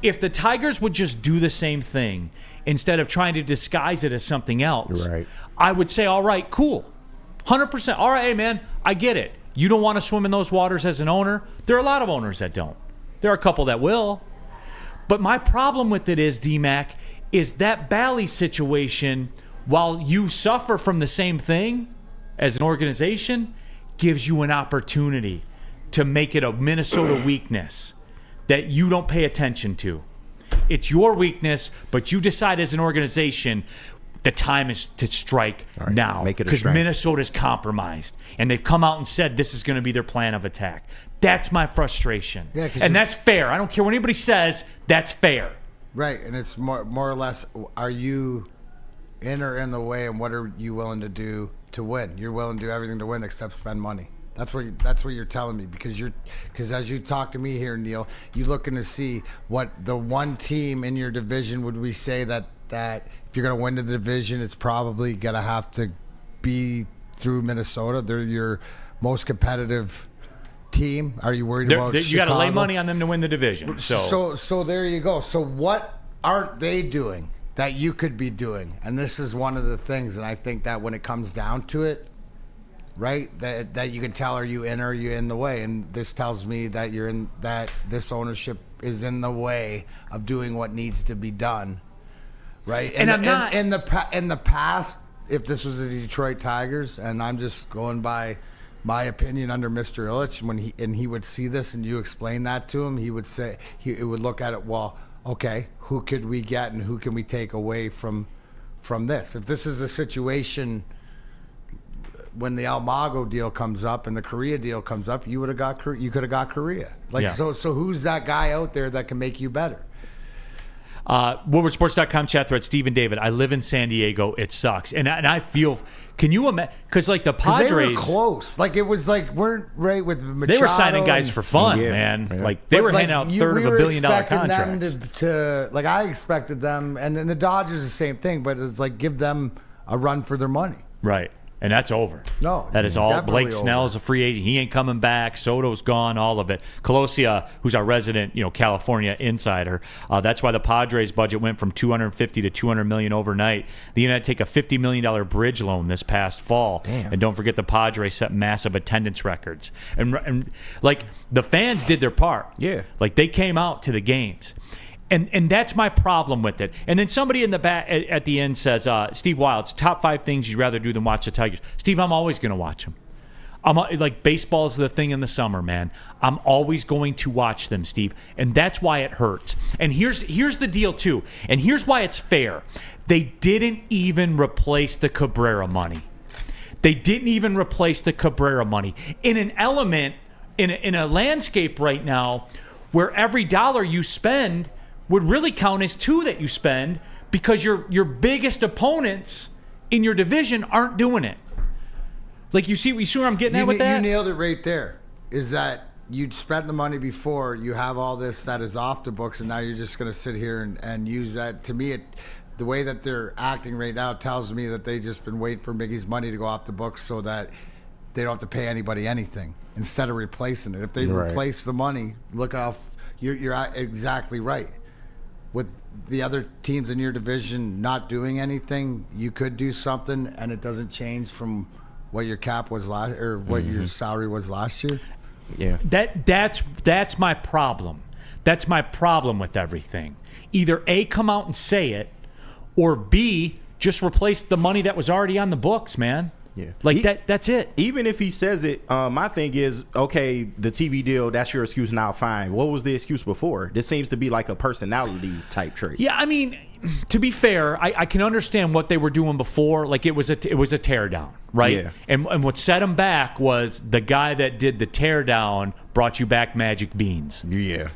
If the Tigers would just do the same thing instead of trying to disguise it as something else, right, I would say, all right, cool. 100%. All right, hey, man, I get it. You don't want to swim in those waters as an owner. There are a lot of owners that don't. There are a couple that will. But my problem with it is, D-Mac, is that Bally situation, while you suffer from the same thing as an organization, gives you an opportunity to make it a Minnesota weakness that you don't pay attention to. It's your weakness, but you decide as an organization the time is to strike now because Minnesota's compromised. And they've come out and said this is going to be their plan of attack. That's my frustration. Yeah, and that's fair. I don't care what anybody says. That's fair. Right, and it's more or less, are you in or in the way, and what are you willing to do to win? You're willing to do everything to win except spend money. That's what you're telling me because as you talk to me here, Neal, you're looking to see what the one team in your division would we say that if you're going to win the division, it's probably going to have to be through Minnesota. They're your most competitive team. Are you worried about Chicago? You got to lay money on them to win the division. So there you go. So what aren't they doing that you could be doing. And this is one of the things, and I think that when it comes down to it, right, that you can tell, are you in or are you in the way? And this tells me that you're in, that this ownership is in the way of doing what needs to be done, right? And I'm not in the past, if this was the Detroit Tigers, and I'm just going by my opinion under Mr. Ilitch, when he would see this and you explain that to him, he would say, he would look at it, well, okay, who could we get and who can we take away from this? If this is a situation when the Almago deal comes up and the Korea deal comes up, you could have got Korea. So who's that guy out there that can make you better? WoodwardSports.com chat thread, Stephen David. I live in San Diego. It sucks. And I feel, can you imagine? Because like the Padres. They were close. Like it was like, weren't right with Machado. They were signing guys for fun, man. Yeah. Like they were handing out third of $1 billion contracts. Like I expected them, and then the Dodgers the same thing, but it's like give them a run for their money. Right. And that's over. No, that is all. Blake Snell over. is a free agent. He ain't coming back. Soto's gone. All of it. Colosia, who's our resident, California insider. That's why the Padres budget went from $250 to $200 million overnight. The United take a $50 million bridge loan this past fall. Damn. And don't forget the Padres set massive attendance records. And like the fans did their part. Yeah. Like they came out to the games. And that's my problem with it. And then somebody in the back at the end says, Steve Wild's top 5 things you'd rather do than watch the Tigers. Steve, I'm always going to watch them. Like baseball's the thing in the summer, man. I'm always going to watch them, Steve. And that's why it hurts. And here's the deal, too. And here's why it's fair. They didn't even replace the Cabrera money. They didn't even replace the Cabrera money. In an element, in a landscape right now, where every dollar you spend would really count as 2 that you spend because your biggest opponents in your division aren't doing it. Like you see where I'm getting at with that? You nailed it right there. Is that you'd spent the money before, you have all this that is off the books, and now you're just going to sit here and use that. To me, the way that they're acting right now tells me that they just been waiting for Miggy's money to go off the books so that they don't have to pay anybody anything instead of replacing it. If they replace the money, look how you're exactly right. With the other teams in your division not doing anything, you could do something, and it doesn't change from what your cap was last, or what your salary was last year. Yeah, that's my problem. That's my problem with everything. Either A, come out and say it, or B, just replace the money that was already on the books, man. Yeah, like that's it. Even if he says it, my thing is, okay, the TV deal, that's your excuse now, fine. What was the excuse before? This seems to be like a personality type trait. Yeah, I mean, to be fair, I can understand what they were doing before. Like it was a teardown, right? Yeah. And what set them back was the guy that did the teardown brought you back magic beans. Yeah.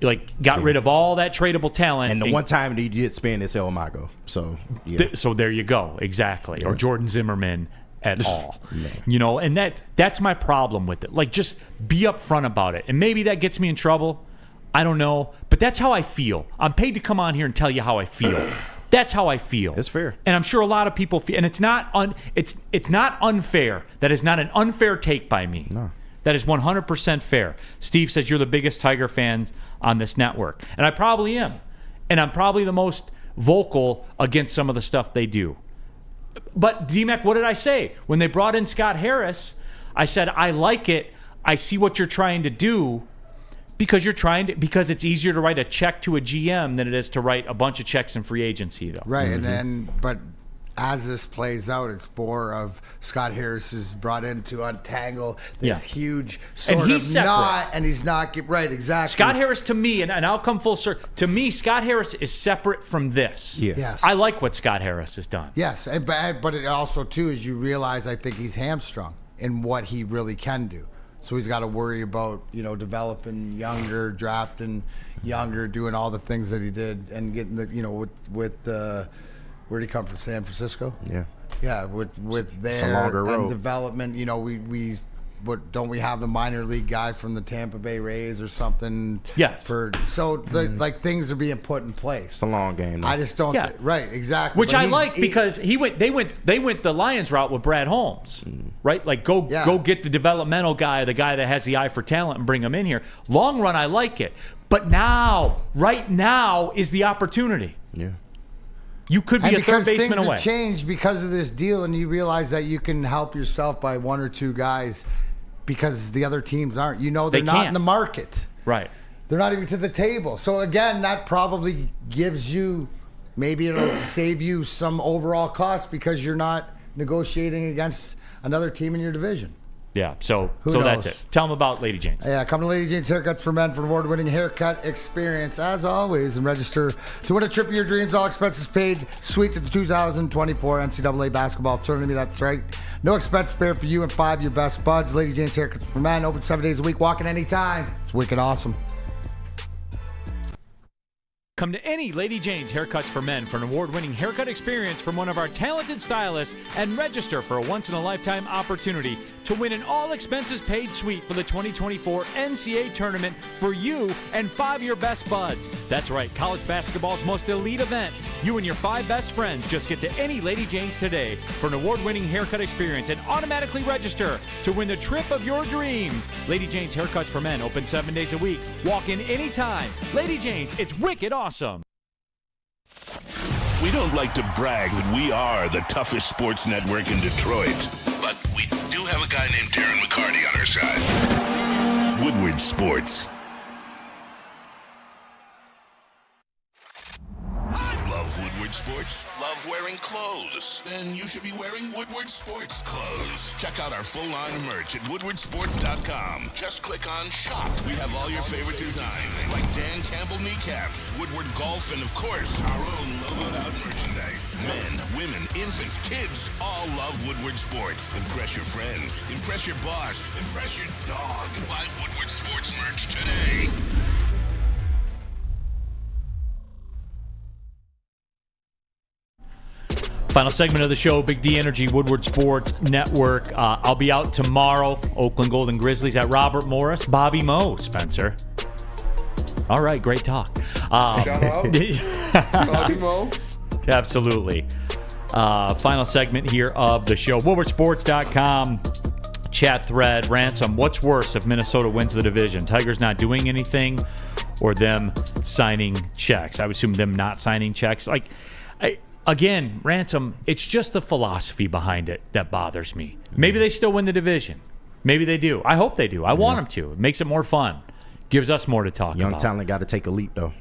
Like got rid of all that tradable talent. And the one time he did spend is El Mago. So so there you go. Exactly. Or Jordan Zimmerman at all. And that's my problem with it. Like just be upfront about it. And maybe that gets me in trouble. I don't know. But that's how I feel. I'm paid to come on here and tell you how I feel. That's how I feel. That's fair. And I'm sure a lot of people feel, and it's not unfair. That is not an unfair take by me. No. That is 100% fair. Steve says you're the biggest Tiger fans on this network. And I probably am. And I'm probably the most vocal against some of the stuff they do. But, D-Mac, what did I say? When they brought in Scott Harris, I said, I like it. I see what you're trying to do because it's easier to write a check to a GM than it is to write a bunch of checks in free agency, though. Right, but as this plays out, it's more of Scott Harris is brought in to untangle this huge sort and he's of knot, and he's not right. Exactly. Scott Harris to me, and I'll come full circle. To me, Scott Harris is separate from this. Yeah. Yes, I like what Scott Harris has done. Yes, but it also too is you realize I think he's hamstrung in what he really can do. So he's got to worry about developing younger, drafting younger, doing all the things that he did, and getting the where'd he come from? San Francisco? Yeah. Yeah, with their longer road. And development, don't we have the minor league guy from the Tampa Bay Rays or something? Yes. Like things are being put in place. It's a long game. I just don't right, exactly. Which I like because they went the Lions route with Brad Holmes. right? Like, go get the developmental guy, the guy that has the eye for talent, and bring him in here. Long run, I like it. But right now is the opportunity. Yeah. You could be a third baseman away. Because things have changed because of this deal, and you realize that you can help yourself by one or two guys because the other teams aren't. They're not in the market. Right. They're not even to the table. So, again, that probably gives you, maybe it'll save you some overall cost because you're not negotiating against another team in your division. Yeah, so knows? That's it. Tell them about Lady Jane's. Yeah, come to Lady Jane's Haircuts for Men for an award-winning haircut experience, as always, and register to win a trip of your dreams, all expenses paid, suite to the 2024 NCAA basketball tournament. That's right. No expense spared for you and 5 of your best buds. Lady Jane's Haircuts for Men, open 7 days a week, walking anytime. It's wicked awesome. Come to any Lady Jane's Haircuts for Men for an award-winning haircut experience from one of our talented stylists and register for a once-in-a-lifetime opportunity to win an all-expenses-paid suite for the 2024 NCAA tournament for you and 5 of your best buds. That's right, college basketball's most elite event. You and your 5 best friends just get to any Lady Jane's today for an award-winning haircut experience and automatically register to win the trip of your dreams. Lady Jane's Haircuts for Men, open 7 days a week. Walk in anytime. Lady Jane's, it's wicked awesome. We don't like to brag that we are the toughest sports network in Detroit, but we do have a guy named Darren McCarty on our side. Woodward Sports. Love Woodward Sports? Love wearing clothes? Then you should be wearing Woodward Sports clothes. Check out our full line of merch at woodwardsports.com. Just click on shop. We have all your favorite designs, like Dan Campbell kneecaps, Woodward golf, and of course, our own logoed out merchandise. Men, women, infants, kids all love Woodward Sports. Impress your friends. Impress your boss. Impress your dog. Buy Woodward Sports merch today. Final segment of the show, Big D Energy, Woodward Sports Network. I'll be out tomorrow, Oakland Golden Grizzlies at Robert Morris, Bobby Moe, Spencer. All right, great talk. Shout out. Bobby Moe. Absolutely. Final segment here of the show. WoodwardSports.com chat thread. Ransom, what's worse if Minnesota wins the division? Tigers not doing anything or them signing checks? I would assume them not signing checks. Again, Ransom, it's just the philosophy behind it that bothers me. Maybe they still win the division. Maybe they do. I hope they do. I want them to. It makes it more fun. Gives us more to talk about. Young talent got to take a leap, though.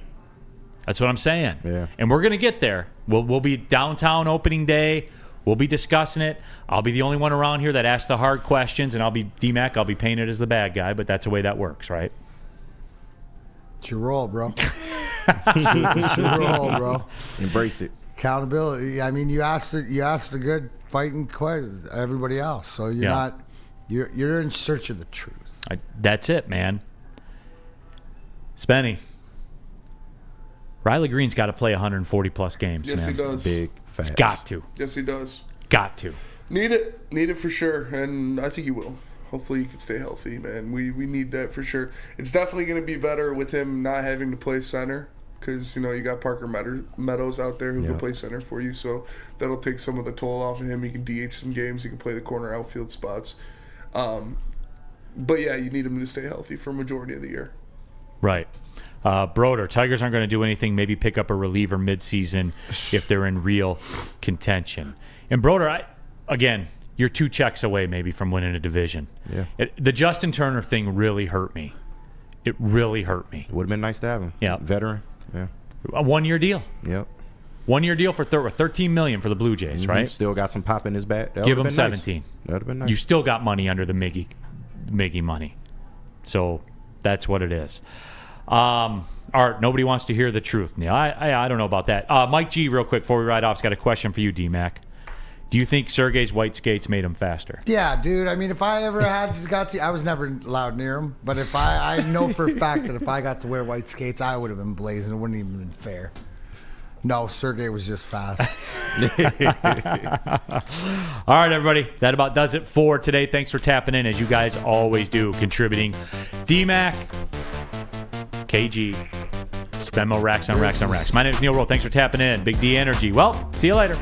That's what I'm saying. Yeah. And we're going to get there. We'll be downtown opening day. We'll be discussing it. I'll be the only one around here that asks the hard questions, and I'll be D-Mac. I'll be painted as the bad guy, but that's the way that works, right? It's your role, bro. It's your role, bro. Embrace it. Accountability. I mean, you asked the good fighting everybody else, so you're in search of the truth. That's it, man. Spenny. Riley Green's got to play 140 plus games. Yes, man. he does. Big fast. He's got to. Yes, he does. Got to. Need it for sure, and I think he will. Hopefully, he can stay healthy, man. We need that for sure. It's definitely going to be better with him not having to play center. Because, you got Parker Meadows out there who can play center for you. So that'll take some of the toll off of him. He can DH some games. He can play the corner outfield spots. But, yeah, you need him to stay healthy for a majority of the year. Right. Broder, Tigers aren't going to do anything. Maybe pick up a reliever midseason if they're in real contention. And, Broder, again, you're 2 checks away maybe from winning a division. Yeah. The Justin Turner thing really hurt me. It really hurt me. It would have been nice to have him. Yeah. Veteran. Yeah. A 1-year deal. Yep. 1-year deal for $13 million for the Blue Jays, right? Still got some pop in his bat. Give him 17. That would have been nice. You still got money under the Miggy money. So that's what it is. Art, nobody wants to hear the truth, Neal. I don't know about that. Mike G, real quick, before we ride off, has got a question for you, D-Mac. Do you think Sergei's white skates made him faster? Yeah, dude. I mean, if I ever got to, I was never allowed near him. But if I know for a fact that if I got to wear white skates, I would have been blazing. It wouldn't even been fair. No, Sergei was just fast. All right, everybody. That about does it for today. Thanks for tapping in, as you guys always do, contributing. D-Mac, KG, Spenmo, Racks on Racks on Racks. My name is Neal Ruhl. Thanks for tapping in. Big D Energy. Well, see you later.